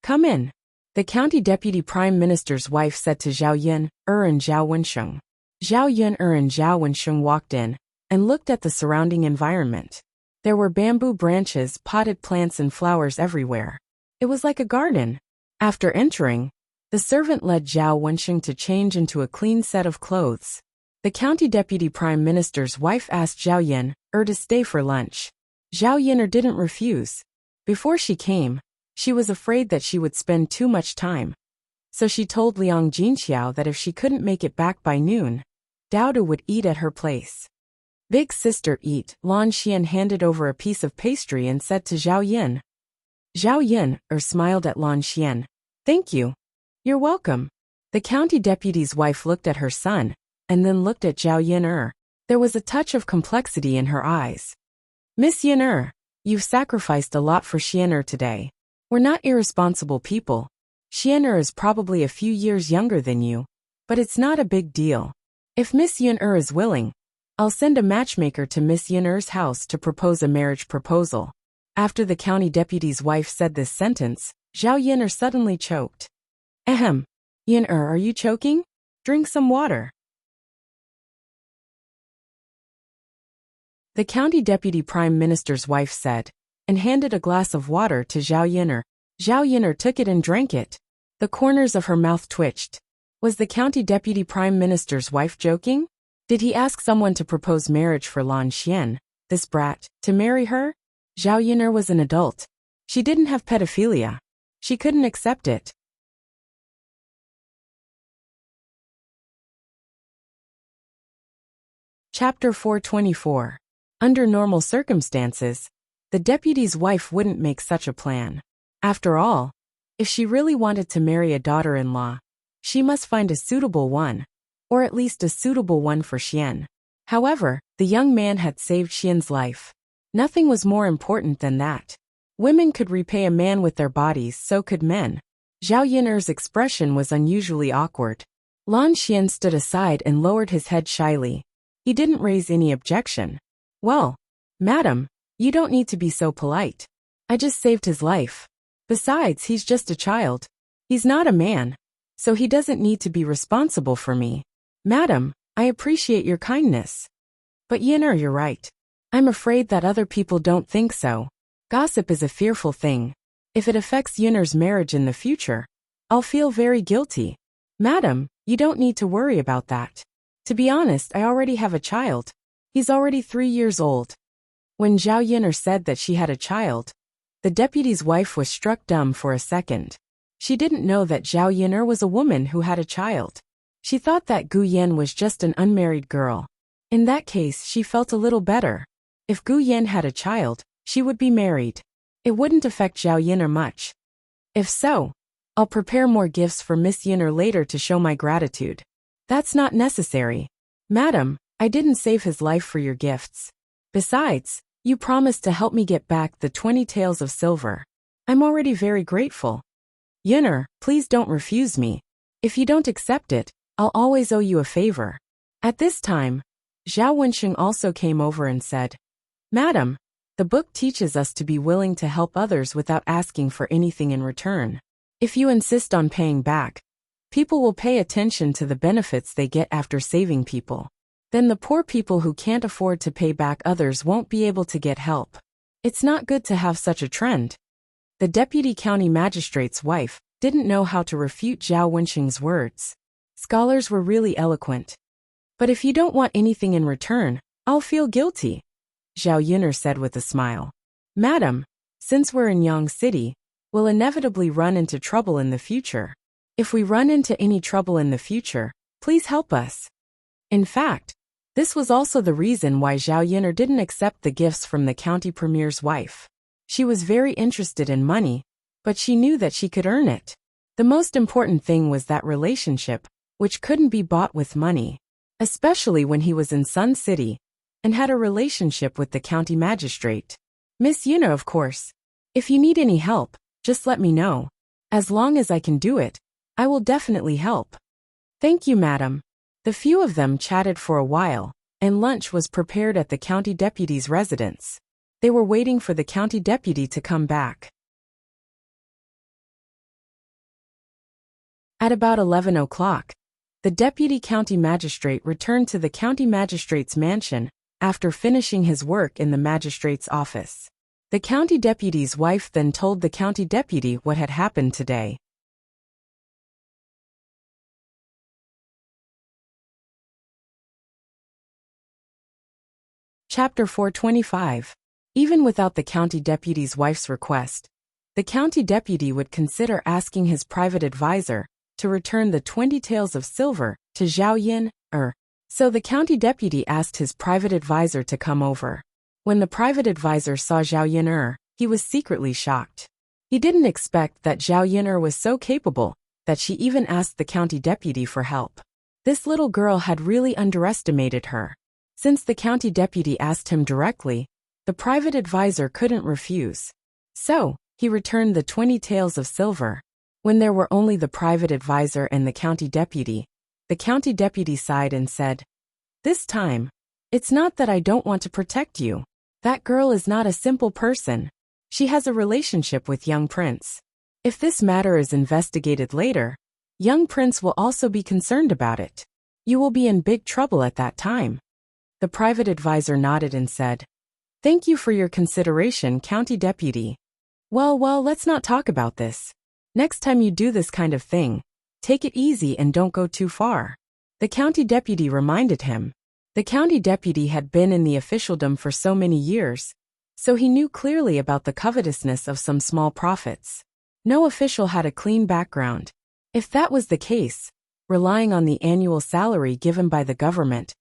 "Come in," the county deputy prime minister's wife said to Zhao Yun'er and Zhao Wensheng. Zhao Yun'er and Zhao Wensheng walked in and looked at the surrounding environment. There were bamboo branches, potted plants and flowers everywhere. It was like a garden. After entering, the servant led Zhao Wensheng to change into a clean set of clothes. The county deputy prime minister's wife asked Zhao Yun'er to stay for lunch. Zhao Yun'er didn't refuse. Before she came, she was afraid that she would spend too much time. So she told Liang Jinxiao that if she couldn't make it back by noon, Daodu would eat at her place. "Big sister, eat." Lan Xian handed over a piece of pastry and said to Zhao Yun. Zhao Yun'er smiled at Lan Xian. "Thank you." "You're welcome." The county deputy's wife looked at her son, and then looked at Zhao Yun'er. There was a touch of complexity in her eyes. "Miss Yun'er, you've sacrificed a lot for Xian'er today. We're not irresponsible people. Xian'er is probably a few years younger than you, but it's not a big deal. If Miss Yun'er is willing, I'll send a matchmaker to Miss Yun'er's house to propose a marriage proposal." After the county deputy's wife said this sentence, Zhao Yun'er suddenly choked. "Ahem. Yun'er, are you choking? Drink some water." The county deputy prime minister's wife said, and handed a glass of water to Zhao Yun'er. Zhao Yun'er took it and drank it. The corners of her mouth twitched. Was the county deputy prime minister's wife joking? Did he ask someone to propose marriage for Lan Xian, this brat, to marry her? Zhao Yun'er was an adult. She didn't have pedophilia. She couldn't accept it. Chapter 424. Under normal circumstances, the deputy's wife wouldn't make such a plan. After all, if she really wanted to marry a daughter-in-law, she must find a suitable one, or at least a suitable one for Xian. However, the young man had saved Xian's life. Nothing was more important than that. Women could repay a man with their bodies, so could men. Zhao Yun'er's expression was unusually awkward. Lan Xian stood aside and lowered his head shyly. He didn't raise any objection. "Well, madam, you don't need to be so polite. I just saved his life. Besides, he's just a child. He's not a man, so he doesn't need to be responsible for me. Madam, I appreciate your kindness. But Yun'er, you're right. I'm afraid that other people don't think so. Gossip is a fearful thing. If it affects Yun'er's marriage in the future, I'll feel very guilty. Madam, you don't need to worry about that. To be honest, I already have a child. He's already 3 years old." When Zhao Yun'er said that she had a child, the deputy's wife was struck dumb for a second. She didn't know that Zhao Yun'er was a woman who had a child. She thought that Gu Yan was just an unmarried girl. In that case, she felt a little better. If Gu Yan had a child, she would be married. It wouldn't affect Zhao Yun'er much. If so, I'll prepare more gifts for Miss Yun'er later to show my gratitude. That's not necessary. Madam, I didn't save his life for your gifts. Besides, you promised to help me get back the 20 taels of silver. I'm already very grateful. Yun'er, please don't refuse me. If you don't accept it, I'll always owe you a favor." At this time, Zhao Wensheng also came over and said, "Madam, the book teaches us to be willing to help others without asking for anything in return. If you insist on paying back, People will pay attention to the benefits they get after saving people. Then the poor people who can't afford to pay back others won't be able to get help. It's not good to have such a trend. The deputy county magistrate's wife didn't know how to refute Zhao Wensheng's words. Scholars were really eloquent. But if you don't want anything in return, I'll feel guilty, Zhao Yun'er said with a smile. Madam, since we're in Yang City, we'll inevitably run into trouble in the future. If we run into any trouble in the future, please help us. In fact, this was also the reason why Zhao Yun'er didn't accept the gifts from the county premier's wife. She was very interested in money, but she knew that she could earn it. The most important thing was that relationship, which couldn't be bought with money, especially when he was in Sun City and had a relationship with the county magistrate. Miss Yun'er, of course. If you need any help, just let me know. As long as I can do it, I will definitely help. Thank you, madam. The few of them chatted for a while, and lunch was prepared at the county deputy's residence. They were waiting for the county deputy to come back. At about 11 o'clock, the deputy county magistrate returned to the county magistrate's mansion after finishing his work in the magistrate's office. The county deputy's wife then told the county deputy what had happened today. Chapter 425. Even without the county deputy's wife's request, the county deputy would consider asking his private advisor to return the 20 taels of silver to Zhao Yun'er. So the county deputy asked his private advisor to come over. When the private advisor saw Zhao Yun'er, he was secretly shocked. He didn't expect that Zhao Yun'er was so capable that she even asked the county deputy for help. This little girl had really underestimated her. Since the county deputy asked him directly, the private advisor couldn't refuse. So, he returned the 20 taels of silver. When there were only the private advisor and the county deputy sighed and said, "This time, it's not that I don't want to protect you. That girl is not a simple person. She has a relationship with young prince. If this matter is investigated later, young prince will also be concerned about it. You will be in big trouble at that time." The private advisor nodded and said, "Thank you for your consideration, county deputy. Well, let's not talk about this. Next time you do this kind of thing, take it easy and don't go too far," the county deputy reminded him. The county deputy had been in the officialdom for so many years, so he knew clearly about the covetousness of some small profits. No official had a clean background. If that was the case, relying on the annual salary given by the government,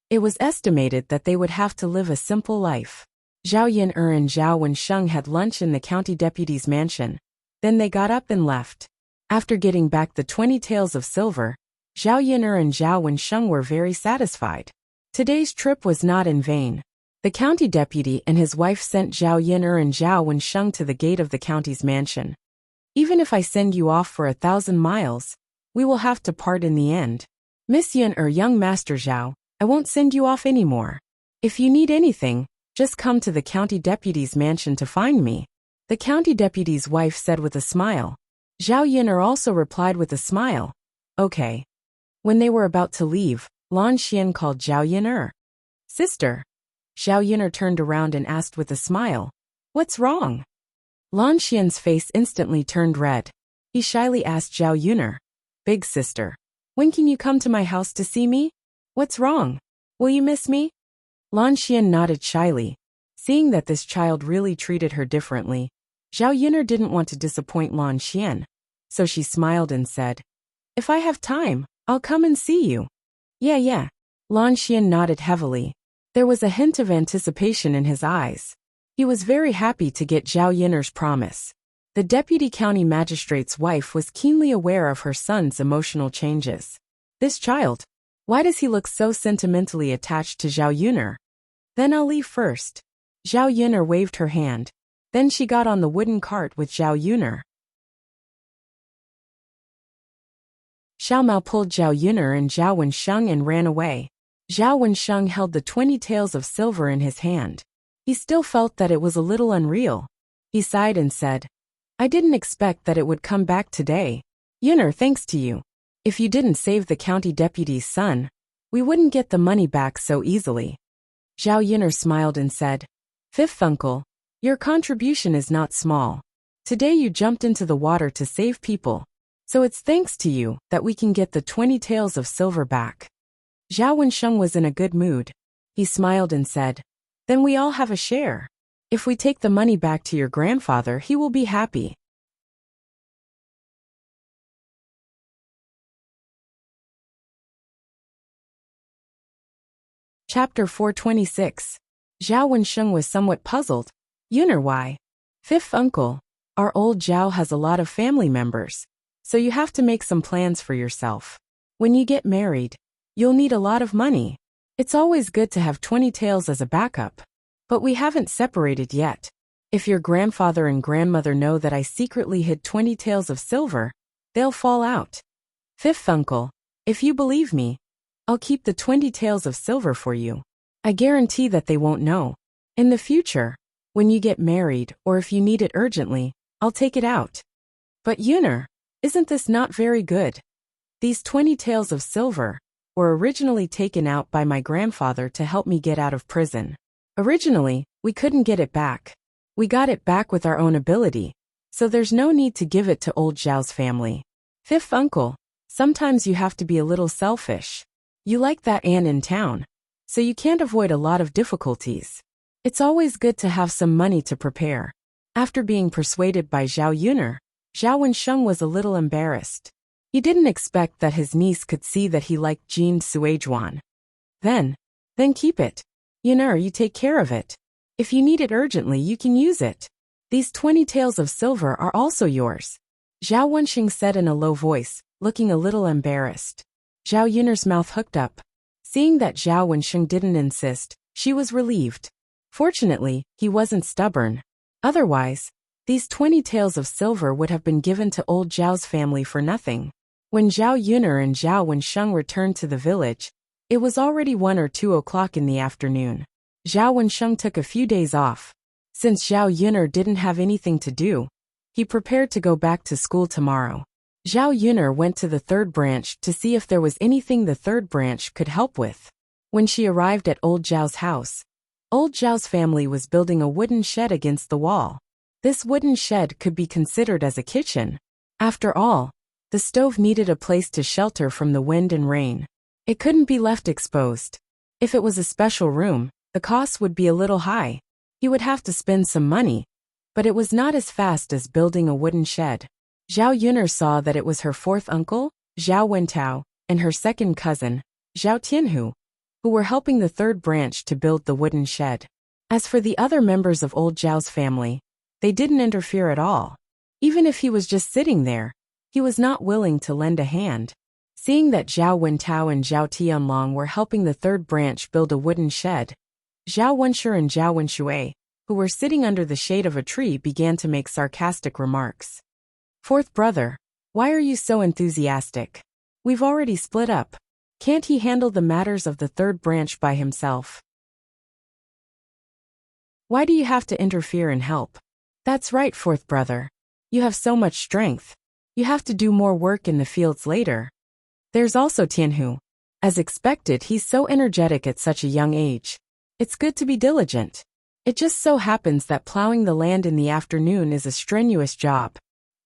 it was estimated that they would have to live a simple life. Zhao Yun'er and Zhao Wensheng had lunch in the county deputy's mansion. Then they got up and left. After getting back the 20 taels of silver, Zhao Yun'er and Zhao Wensheng were very satisfied. Today's trip was not in vain. The county deputy and his wife sent Zhao Yun'er and Zhao Wensheng to the gate of the county's mansion. "Even if I send you off for 1,000 miles, we will have to part in the end. Miss Yun'er, young Master Zhao, I won't send you off anymore. If you need anything, just come to the county deputy's mansion to find me," the county deputy's wife said with a smile. Zhao Yun'er also replied with a smile, "Okay." When they were about to leave, Lan Xian called Zhao Yun'er. "Sister." Zhao Yun'er turned around and asked with a smile, "What's wrong?" Lan Xian's face instantly turned red. He shyly asked Zhao Yun'er, "Big sister, when can you come to my house to see me? What's wrong? Will you miss me?" Lan Xian nodded shyly. Seeing that this child really treated her differently, Zhao Yun'er didn't want to disappoint Lan Xian, so she smiled and said, "If I have time, I'll come and see you." Yeah. Lan Xian nodded heavily. There was a hint of anticipation in his eyes. He was very happy to get Zhao Yun'er's promise. The deputy county magistrate's wife was keenly aware of her son's emotional changes. This child, why does he look so sentimentally attached to Zhao Yun'er? Then I'll leave first. Zhao Yun'er waved her hand. Then she got on the wooden cart with Zhao Yun'er. Xiao Mao pulled Zhao Yun'er and Zhao Wensheng and ran away. Zhao Wensheng held the 20 taels of silver in his hand. He still felt that it was a little unreal. He sighed and said, "I didn't expect that it would come back today. Yun'er, thanks to you. If you didn't save the county deputy's son, we wouldn't get the money back so easily. Zhao Yun'er smiled and said, "Fifth uncle, your contribution is not small. Today you jumped into the water to save people. So it's thanks to you that we can get the 20 taels of silver back." Zhao Wensheng was in a good mood. He smiled and said, "Then we all have a share. If we take the money back to your grandfather, he will be happy." Chapter 426. Zhao Wensheng was somewhat puzzled. "Yun'er, why?" "Fifth uncle, our old Zhao has a lot of family members, so you have to make some plans for yourself. When you get married, you'll need a lot of money. It's always good to have 20 taels as a backup. But we haven't separated yet. If your grandfather and grandmother know that I secretly hid 20 taels of silver, they'll fall out. Fifth uncle, if you believe me, I'll keep the 20 taels of silver for you. I guarantee that they won't know. In the future, when you get married or if you need it urgently, I'll take it out." "But Yun'er, isn't this not very good? These 20 taels of silver were originally taken out by my grandfather to help me get out of prison. Originally, we couldn't get it back. We got it back with our own ability, so there's no need to give it to old Zhao's family. Fifth uncle, sometimes you have to be a little selfish. You like that Anne in town, so you can't avoid a lot of difficulties. It's always good to have some money to prepare." After being persuaded by Zhao Yun'er, Zhao Wensheng was a little embarrassed. He didn't expect that his niece could see that he liked Jin Suizhuan. Then keep it. Yun'er, you take care of it. If you need it urgently, you can use it. These 20 taels of silver are also yours," Zhao Wensheng said in a low voice, looking a little embarrassed. Zhao Yun'er's mouth hooked up. Seeing that Zhao Wensheng didn't insist, she was relieved. Fortunately, he wasn't stubborn. Otherwise, these 20 taels of silver would have been given to old Zhao's family for nothing. When Zhao Yun'er and Zhao Wensheng returned to the village, it was already 1 or 2 o'clock in the afternoon. Zhao Wensheng took a few days off. Since Zhao Yun'er didn't have anything to do, he prepared to go back to school tomorrow. Zhao Yun'er went to the third branch to see if there was anything the third branch could help with. When she arrived at old Zhao's house, old Zhao's family was building a wooden shed against the wall. This wooden shed could be considered as a kitchen. After all, the stove needed a place to shelter from the wind and rain. It couldn't be left exposed. If it was a special room, the cost would be a little high. He would have to spend some money, but it was not as fast as building a wooden shed. Zhao Yun'er saw that it was her fourth uncle, Zhao Wentao, and her second cousin, Zhao Tianhu, who were helping the third branch to build the wooden shed. As for the other members of old Zhao's family, they didn't interfere at all. Even if he was just sitting there, he was not willing to lend a hand. Seeing that Zhao Wentao and Zhao Tianlong were helping the third branch build a wooden shed, Zhao Wenshu and Zhao Wenshui, who were sitting under the shade of a tree, began to make sarcastic remarks. "Fourth brother, why are you so enthusiastic? We've already split up. Can't he handle the matters of the third branch by himself? Why do you have to interfere and help? That's right, fourth brother. You have so much strength. You have to do more work in the fields later. There's also Tianhu. As expected, he's so energetic at such a young age. It's good to be diligent. It just so happens that plowing the land in the afternoon is a strenuous job."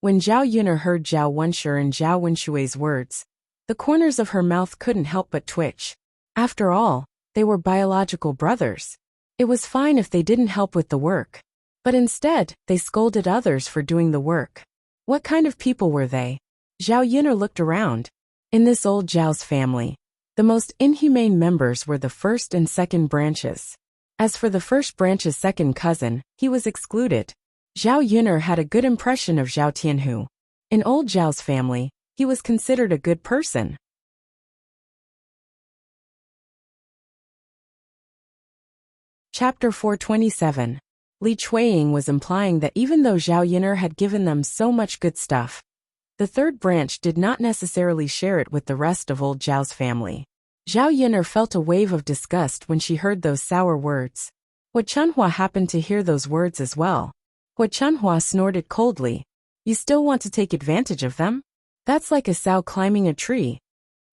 When Zhao Yun'er heard Zhao Wenshu and Zhao Wenshui's words, the corners of her mouth couldn't help but twitch. After all, they were biological brothers. It was fine if they didn't help with the work. But instead, they scolded others for doing the work. What kind of people were they? Zhao Yun'er looked around. In this old Zhao's family, the most inhumane members were the first and second branches. As for the first branch's second cousin, he was excluded. Zhao Yun'er had a good impression of Zhao Tianhu. In old Zhao's family, he was considered a good person. Chapter 427. Li Chuiying was implying that even though Zhao Yun'er had given them so much good stuff, the third branch did not necessarily share it with the rest of old Zhao's family. Zhao Yun'er felt a wave of disgust when she heard those sour words. Hua Chunhua happened to hear those words as well. Hua Chunhua snorted coldly. "You still want to take advantage of them? That's like a sow climbing a tree.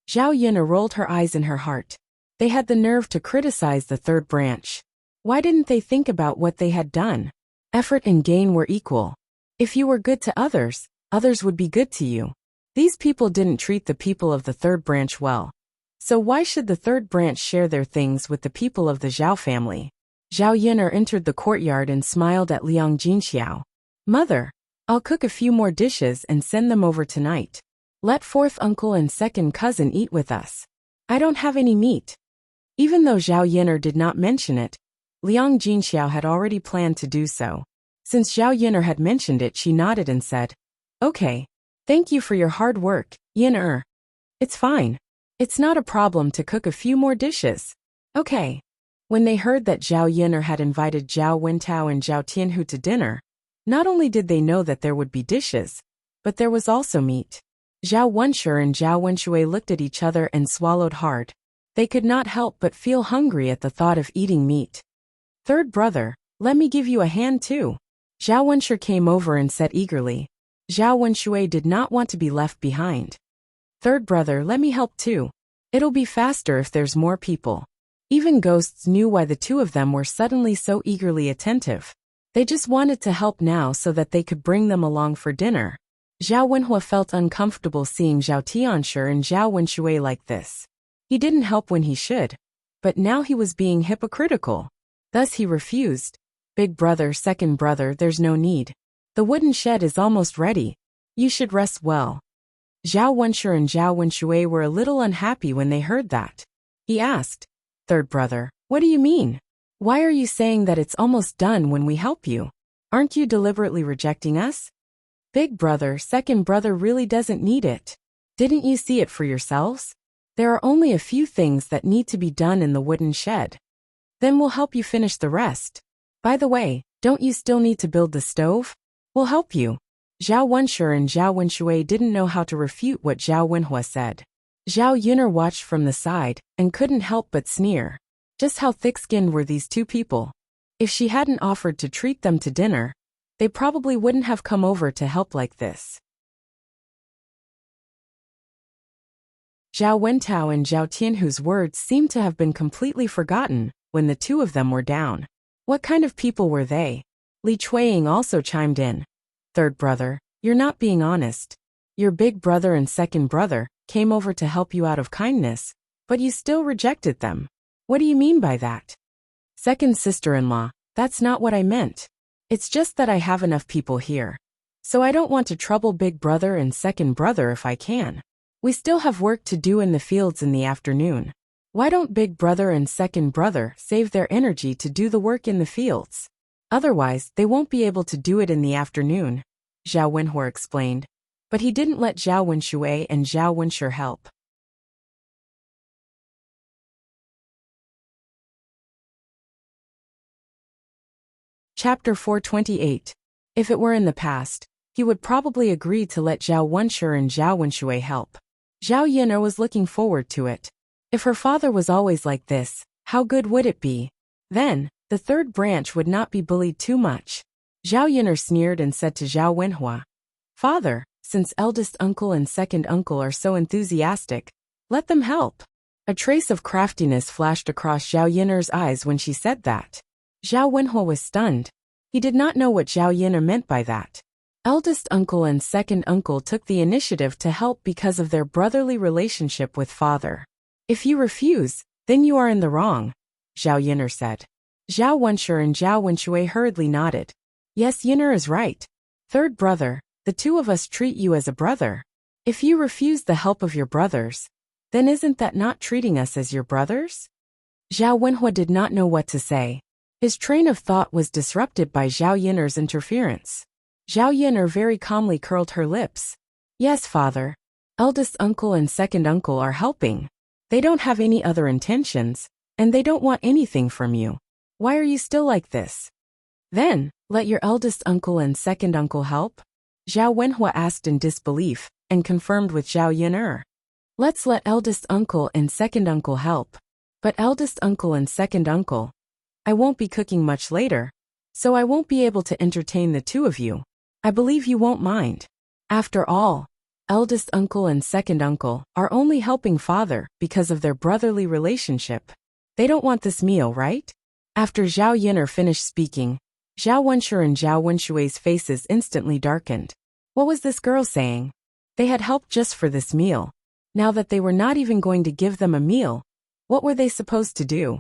Zhao Yin'er rolled her eyes in her heart. They had the nerve to criticize the third branch. Why didn't they think about what they had done? Effort and gain were equal. If you were good to others, others would be good to you. These people didn't treat the people of the third branch well. So why should the third branch share their things with the people of the Zhao family? Zhao Yin'er entered the courtyard and smiled at Liang Jinxiao. Mother, I'll cook a few more dishes and send them over tonight. Let fourth uncle and second cousin eat with us. I don't have any meat. Even though Zhao Yin'er did not mention it, Liang Jinxiao had already planned to do so. Since Zhao Yin'er had mentioned it, she nodded and said, Okay. Thank you for your hard work, Yin'er. It's fine. It's not a problem to cook a few more dishes. Okay. When they heard that Zhao Yin'er had invited Zhao Wentao and Zhao Tianhu to dinner, not only did they know that there would be dishes, but there was also meat. Zhao Wenshi and Zhao Wenshui looked at each other and swallowed hard. They could not help but feel hungry at the thought of eating meat. Third brother, let me give you a hand too. Zhao Wenshi came over and said eagerly. Zhao Wenshui did not want to be left behind. Third brother, let me help too. It'll be faster if there's more people. Even ghosts knew why the two of them were suddenly so eagerly attentive. They just wanted to help now so that they could bring them along for dinner. Zhao Wenhua felt uncomfortable seeing Zhao Tianshi and Zhao Wenshui like this. He didn't help when he should, but now he was being hypocritical. Thus he refused. Big brother, second brother, there's no need. The wooden shed is almost ready. You should rest well. Zhao Wenshi and Zhao Wenshui were a little unhappy when they heard that. He asked, Third brother, what do you mean? Why are you saying that it's almost done when we help you? Aren't you deliberately rejecting us? Big brother, second brother really doesn't need it. Didn't you see it for yourselves? There are only a few things that need to be done in the wooden shed. Then we'll help you finish the rest. By the way, don't you still need to build the stove? We'll help you. Zhao Wenshi and Zhao Wenshui didn't know how to refute what Zhao Wenhua said. Zhao Yin'er watched from the side and couldn't help but sneer. Just how thick-skinned were these two people? If she hadn't offered to treat them to dinner, they probably wouldn't have come over to help like this. Zhao Wentao and Zhao Tianhu's words seemed to have been completely forgotten when the two of them were down. What kind of people were they? Li Chuiying also chimed in. Third brother, you're not being honest. Your big brother and second brother came over to help you out of kindness, but you still rejected them. What do you mean by that? Second sister-in-law, that's not what I meant. It's just that I have enough people here. So I don't want to trouble big brother and second brother if I can. We still have work to do in the fields in the afternoon. Why don't big brother and second brother save their energy to do the work in the fields? Otherwise, they won't be able to do it in the afternoon, Zhao Wenhua explained. But he didn't let Zhao Wenshui and Zhao Wenshi help. Chapter 428. If it were in the past, he would probably agree to let Zhao Wenshi and Zhao Wenshui help. Zhao Yin'er was looking forward to it. If her father was always like this, how good would it be? Then, the third branch would not be bullied too much. Zhao Yin'er sneered and said to Zhao Wenhua, Father, since eldest uncle and second uncle are so enthusiastic, let them help. A trace of craftiness flashed across Zhao Yin'er's eyes when she said that. Zhao Wenhua was stunned. He did not know what Zhao Yin'er meant by that. Eldest uncle and second uncle took the initiative to help because of their brotherly relationship with father. If you refuse, then you are in the wrong, Zhao Yin'er said. Zhao Wenshi and Zhao Wenshui hurriedly nodded. Yes, Yin'er is right. Third brother, the two of us treat you as a brother. If you refuse the help of your brothers, then isn't that not treating us as your brothers? Zhao Wenhua did not know what to say. His train of thought was disrupted by Zhao Yin'er's interference. Zhao Yin'er very calmly curled her lips. Yes, father. Eldest uncle and second uncle are helping. They don't have any other intentions, and they don't want anything from you. Why are you still like this? Then, let your eldest uncle and second uncle help? Zhao Wenhua asked in disbelief, and confirmed with Zhao Yin'er. Let's let eldest uncle and second uncle help. But eldest uncle and second uncle, I won't be cooking much later, so I won't be able to entertain the two of you. I believe you won't mind. After all, eldest uncle and second uncle, are only helping father because of their brotherly relationship. They don't want this meal, right? After Zhao Yin'er finished speaking, Zhao Wenshi and Zhao Wenshui's faces instantly darkened. What was this girl saying? They had helped just for this meal. Now that they were not even going to give them a meal, what were they supposed to do?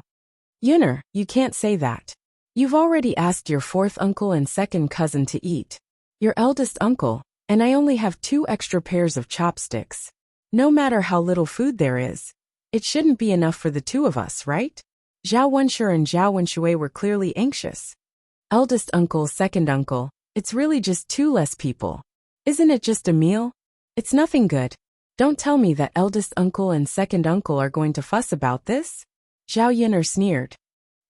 Yin'er, you can't say that. You've already asked your fourth uncle and second cousin to eat. Your eldest uncle, and I only have 2 extra pairs of chopsticks. No matter how little food there is, it shouldn't be enough for the 2 of us, right? Zhao Wenshi and Zhao Wenshui were clearly anxious. Eldest uncle, second uncle, it's really just 2 less people. Isn't it just a meal? It's nothing good. Don't tell me that eldest uncle and second uncle are going to fuss about this? Zhao Yin'er sneered.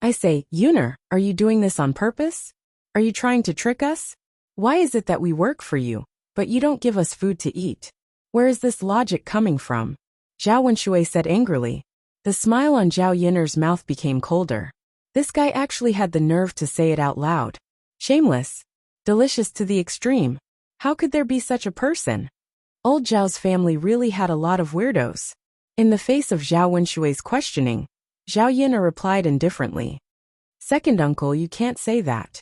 I say, Yin'er, are you doing this on purpose? Are you trying to trick us? Why is it that we work for you, but you don't give us food to eat? Where is this logic coming from? Zhao Wenshui said angrily. The smile on Zhao Yin'er's mouth became colder. This guy actually had the nerve to say it out loud. Shameless. Delicious to the extreme. How could there be such a person? Old Zhao's family really had a lot of weirdos. In the face of Zhao Wenshui's questioning, Zhao Yin'er replied indifferently. Second uncle, you can't say that.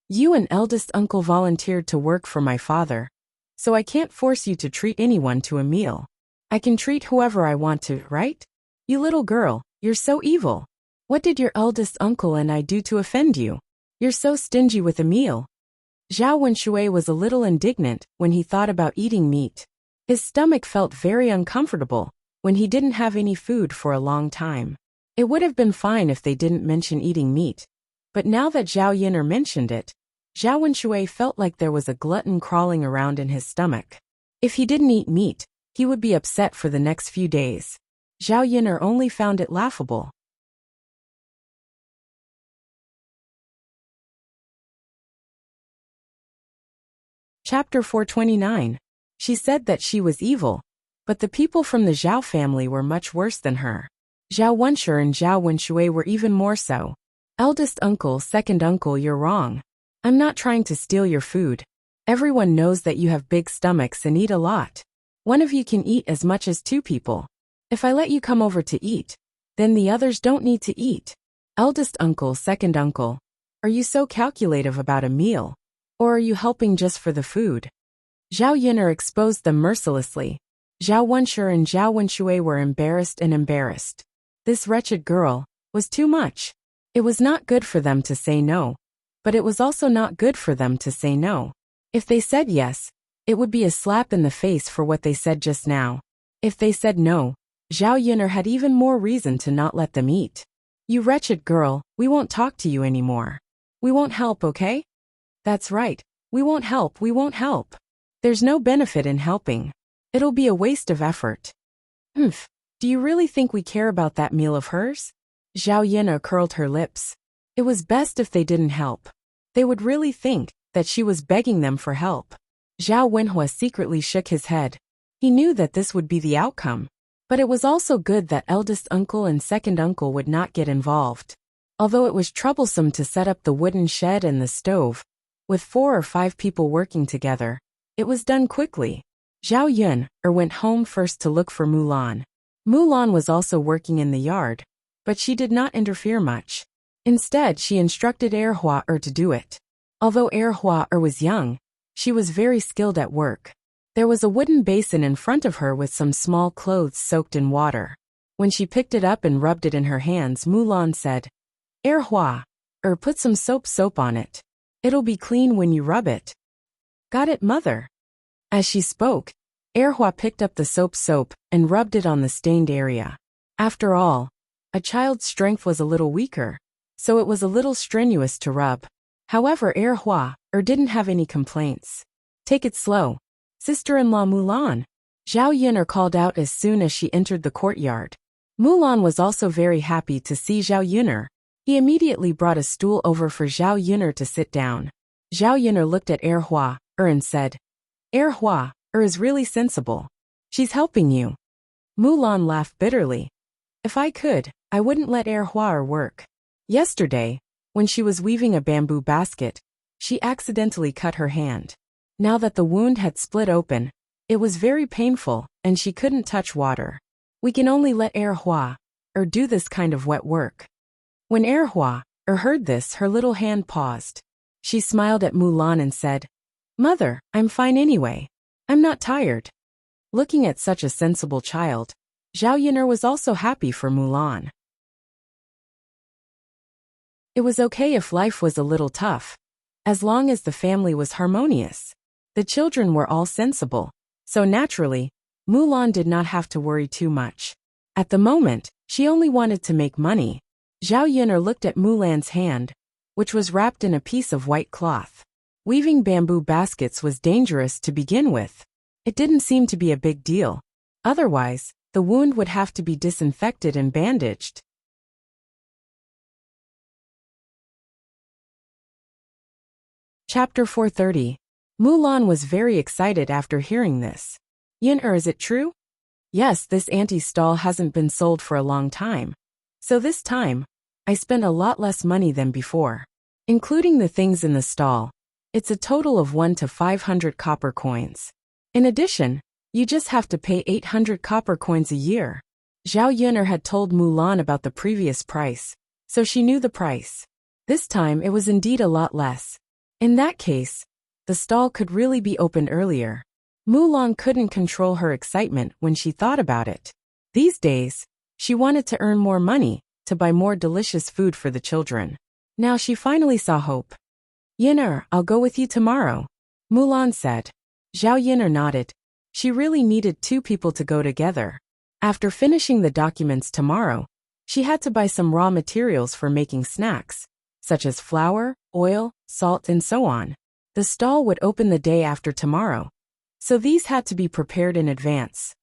You and eldest uncle volunteered to work for my father, so I can't force you to treat anyone to a meal. I can treat whoever I want to, right? You little girl, you're so evil. What did your eldest uncle and I do to offend you? You're so stingy with a meal. Zhao Wenshui was a little indignant when he thought about eating meat. His stomach felt very uncomfortable when he didn't have any food for a long time. It would have been fine if they didn't mention eating meat. But now that Zhao Yin'er mentioned it, Zhao Wenshui felt like there was a glutton crawling around in his stomach. If he didn't eat meat, he would be upset for the next few days. Zhao Yin'er only found it laughable. Chapter 429. She said that she was evil, but the people from the Zhao family were much worse than her. Zhao Wenshi and Zhao Wenshui were even more so. Eldest uncle, second uncle, you're wrong. I'm not trying to steal your food. Everyone knows that you have big stomachs and eat a lot. One of you can eat as much as 2 people. If I let you come over to eat, then the others don't need to eat. Eldest uncle, second uncle, are you so calculative about a meal? Or are you helping just for the food? Zhao Yin'er exposed them mercilessly. Zhao Wenshi and Zhao Wenshui were embarrassed and embarrassed. This wretched girl was too much. It was not good for them to say no, but it was also not good for them to say no. If they said yes, it would be a slap in the face for what they said just now. If they said no, Zhao Yin'er had even more reason to not let them eat. You wretched girl, we won't talk to you anymore. We won't help, okay? That's right, we won't help, we won't help. There's no benefit in helping. It'll be a waste of effort. Do you really think we care about that meal of hers? Zhao Yin'er curled her lips. It was best if they didn't help. They would really think that she was begging them for help. Zhao Wenhua secretly shook his head. He knew that this would be the outcome. But it was also good that eldest uncle and second uncle would not get involved. Although it was troublesome to set up the wooden shed and the stove, with 4 or 5 people working together, it was done quickly. Zhao Yin'er went home first to look for Mulan. Mulan was also working in the yard, but she did not interfere much. Instead, she instructed Hua to do it. Although Hua was young, she was very skilled at work. There was a wooden basin in front of her with some small clothes soaked in water. When she picked it up and rubbed it in her hands, Mulan said, Hua, put some soap on it. It'll be clean when you rub it. Got it, mother? As she spoke, Hua picked up the soap and rubbed it on the stained area. After all, a child's strength was a little weaker, so it was a little strenuous to rub. However, Hua didn't have any complaints. Take it slow, sister-in-law Mulan, Zhao Yin'er called out as soon as she entered the courtyard. Mulan was also very happy to see Zhao Yin'er. He immediately brought a stool over for Zhao Yin'er to sit down. Zhao Yin'er looked at Hua and said, Hua is really sensible. She's helping you. Mulan laughed bitterly. If I could, I wouldn't let Hua work. Yesterday, when she was weaving a bamboo basket, She accidentally cut her hand. Now that the wound had split open, it was very painful, and she couldn't touch water. We can only let Hua do this kind of wet work. When Hua heard this, her little hand paused. She smiled at Mulan and said, "Mother, I'm fine anyway. I'm not tired." Looking at such a sensible child, Zhao Yin'er was also happy for Mulan. It was okay if life was a little tough, as long as the family was harmonious. The children were all sensible, so naturally, Mulan did not have to worry too much. At the moment, she only wanted to make money. Zhao Yin'er looked at Mulan's hand, which was wrapped in a piece of white cloth. Weaving bamboo baskets was dangerous to begin with. It didn't seem to be a big deal. Otherwise, the wound would have to be disinfected and bandaged. Chapter 430. Mulan was very excited after hearing this. "Yin'er, is it true?" "Yes, this auntie's stall hasn't been sold for a long time. So this time, I spent a lot less money than before. Including the things in the stall, it's a total of 1 to 500 copper coins. In addition, you just have to pay 800 copper coins a year." Zhao Yin'er had told Mulan about the previous price, so she knew the price. This time it was indeed a lot less. In that case, the stall could really be opened earlier. Mulan couldn't control her excitement when she thought about it. These days, she wanted to earn more money to buy more delicious food for the children. Now she finally saw hope. "Yin'er, I'll go with you tomorrow," Mulan said. Zhao Yin'er nodded. She really needed two people to go together. After finishing the documents tomorrow, she had to buy some raw materials for making snacks, such as flour, oil, salt, and so on. The stall would open the day after tomorrow, so these had to be prepared in advance.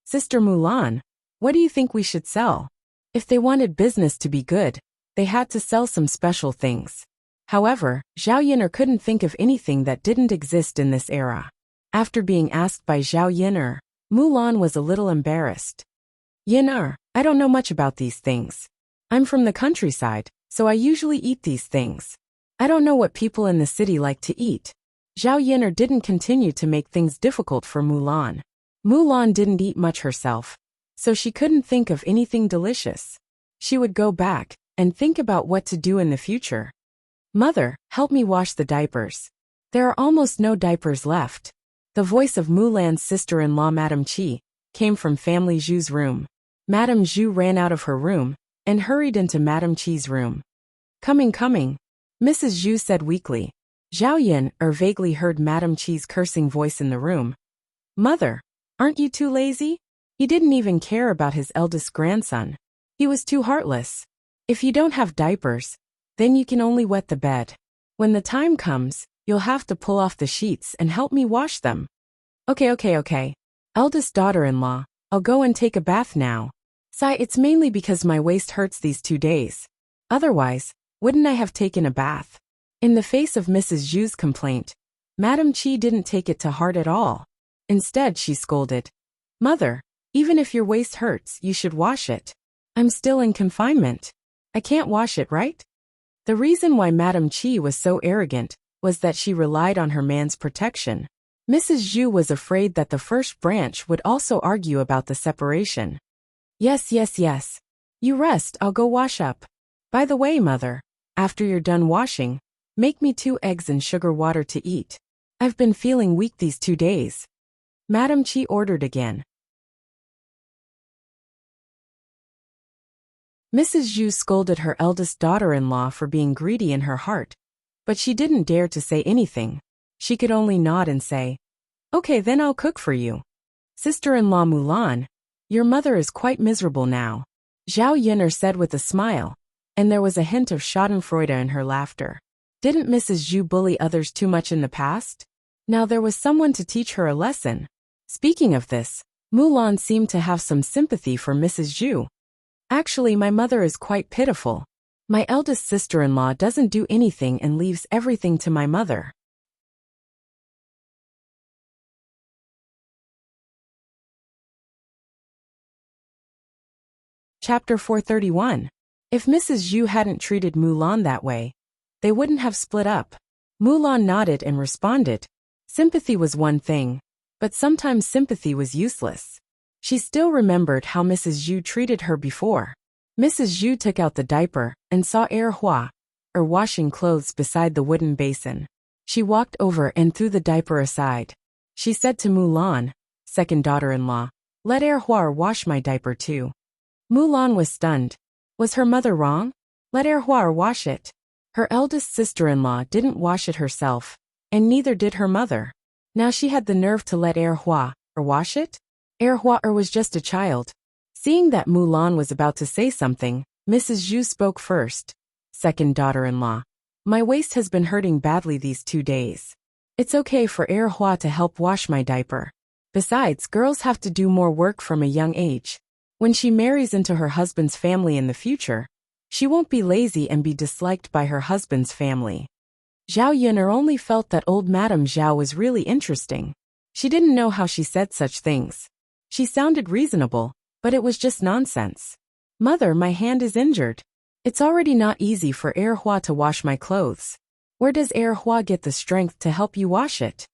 "Sister Mulan, what do you think we should sell?" If they wanted business to be good, they had to sell some special things. However, Zhao Yin'er couldn't think of anything that didn't exist in this era. After being asked by Zhao Yin'er, Mulan was a little embarrassed. "Yin'er, I don't know much about these things. I'm from the countryside, so I usually eat these things. I don't know what people in the city like to eat." Zhao Yin'er didn't continue to make things difficult for Mulan. Mulan didn't eat much herself, so she couldn't think of anything delicious. She would go back and think about what to do in the future. "Mother, help me wash the diapers. There are almost no diapers left." The voice of Mulan's sister-in-law Madame Qi came from Family Zhu's room. Madame Zhu ran out of her room and hurried into Madame Qi's room. Coming, Mrs. Zhu said weakly. Zhao Yin'er vaguely heard Madame Qi's cursing voice in the room. "Mother, aren't you too lazy?" He didn't even care about his eldest grandson. He was too heartless. "If you don't have diapers, then you can only wet the bed. When the time comes, you'll have to pull off the sheets and help me wash them." Okay. Eldest daughter-in-law, I'll go and take a bath now. Sigh, it's mainly because my waist hurts these 2 days. Otherwise, wouldn't I have taken a bath? In the face of Mrs. Zhu's complaint, Madame Qi didn't take it to heart at all. Instead, she scolded. "Mother, even if your waist hurts, you should wash it. I'm still in confinement. I can't wash it, right?" The reason why Madame Qi was so arrogant was that she relied on her man's protection. Mrs. Zhu was afraid that the first branch would also argue about the separation. Yes. You rest, I'll go wash up. By the way, Mother, after you're done washing, make me 2 eggs and sugar water to eat. I've been feeling weak these 2 days. Madame Qi ordered again. Mrs. Zhu scolded her eldest daughter-in-law for being greedy in her heart, but she didn't dare to say anything. She could only nod and say, "Okay, then I'll cook for you." "Sister-in-law Mulan, your mother is quite miserable now," Zhao Yin'er said with a smile, and there was a hint of schadenfreude in her laughter. Didn't Mrs. Zhu bully others too much in the past? Now there was someone to teach her a lesson. Speaking of this, Mulan seemed to have some sympathy for Mrs. Zhu. "Actually, my mother is quite pitiful. My eldest sister-in-law doesn't do anything and leaves everything to my mother." Chapter 431. If Mrs. Zhu hadn't treated Mulan that way, they wouldn't have split up. Mulan nodded and responded. Sympathy was one thing, but sometimes sympathy was useless. She still remembered how Mrs. Zhu treated her before. Mrs. Zhu took out the diaper and saw Hua, washing clothes beside the wooden basin. She walked over and threw the diaper aside. She said to Mulan, second daughter-in-law, "Let Hua wash my diaper too." Mulan was stunned. Was her mother wrong? Let Hua wash it. Her eldest sister-in-law didn't wash it herself, and neither did her mother. Now she had the nerve to let Hua wash it? Hua was just a child. Seeing that Mulan was about to say something, Mrs. Zhu spoke first. Second daughter-in-law, my waist has been hurting badly these 2 days. It's okay for Hua to help wash my diaper. Besides, girls have to do more work from a young age. When she marries into her husband's family in the future, she won't be lazy and be disliked by her husband's family. Zhao Yuner only felt that old Madame Zhao was really interesting. She didn't know how she said such things. She sounded reasonable, but it was just nonsense. Mother, my hand is injured. It's already not easy for Hua to wash my clothes. Where does Hua get the strength to help you wash it?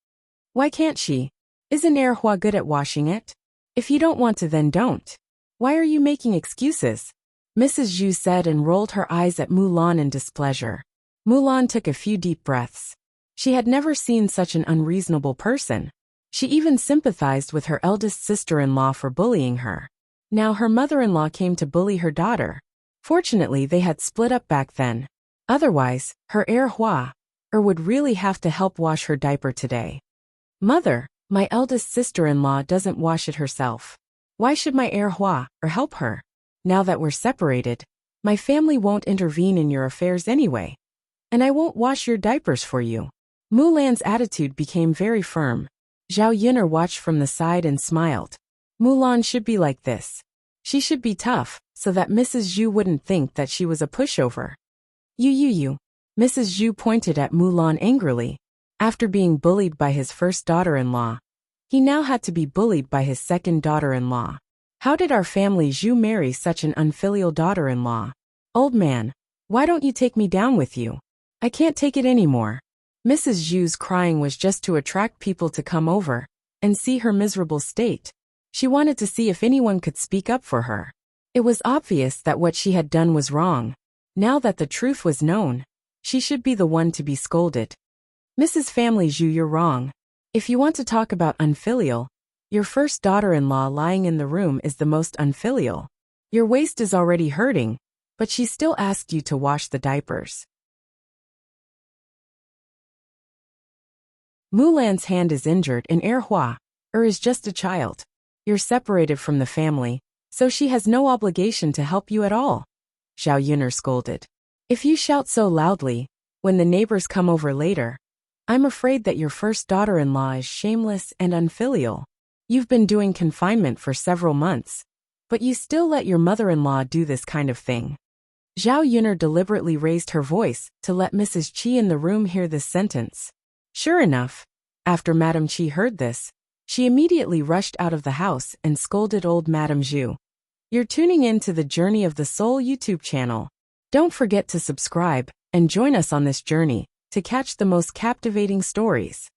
Why can't she? Isn't Hua good at washing it? If you don't want to, then don't. Why are you making excuses? Mrs. Zhu said and rolled her eyes at Mulan in displeasure. Mulan took a few deep breaths. She had never seen such an unreasonable person. She even sympathized with her eldest sister-in-law for bullying her. Now her mother-in-law came to bully her daughter. Fortunately, they had split up back then. Otherwise, her Hua would really have to help wash her diaper today. Mother, my eldest sister-in-law doesn't wash it herself. Why should my Hua help her? Now that we're separated, my family won't intervene in your affairs anyway. And I won't wash your diapers for you. Mulan's attitude became very firm. Zhao Yuner watched from the side and smiled. Mulan should be like this. She should be tough, so that Mrs. Zhu wouldn't think that she was a pushover. You. Mrs. Zhu pointed at Mulan angrily. After being bullied by his first daughter-in-law, he now had to be bullied by his second daughter-in-law. How did our family Zhu marry such an unfilial daughter-in-law? Old man, why don't you take me down with you? I can't take it anymore. Mrs. Zhu's crying was just to attract people to come over and see her miserable state. She wanted to see if anyone could speak up for her. It was obvious that what she had done was wrong. Now that the truth was known, she should be the one to be scolded. Mrs. Family Zhu, you're wrong. If you want to talk about unfilial, your first daughter-in-law lying in the room is the most unfilial. Your waist is already hurting, but she still asked you to wash the diapers. Mulan's hand is injured and Hua is just a child. You're separated from the family, so she has no obligation to help you at all. Zhao Yuner scolded. If you shout so loudly, when the neighbors come over later, I'm afraid that your first daughter-in-law is shameless and unfilial. You've been doing confinement for several months, but you still let your mother-in-law do this kind of thing. Zhao Yuner deliberately raised her voice to let Mrs. Qi in the room hear this sentence. Sure enough, after Madame Qi heard this, she immediately rushed out of the house and scolded old Madame Zhu. You're tuning in to the Journey of the Soul YouTube channel. Don't forget to subscribe and join us on this journey to catch the most captivating stories.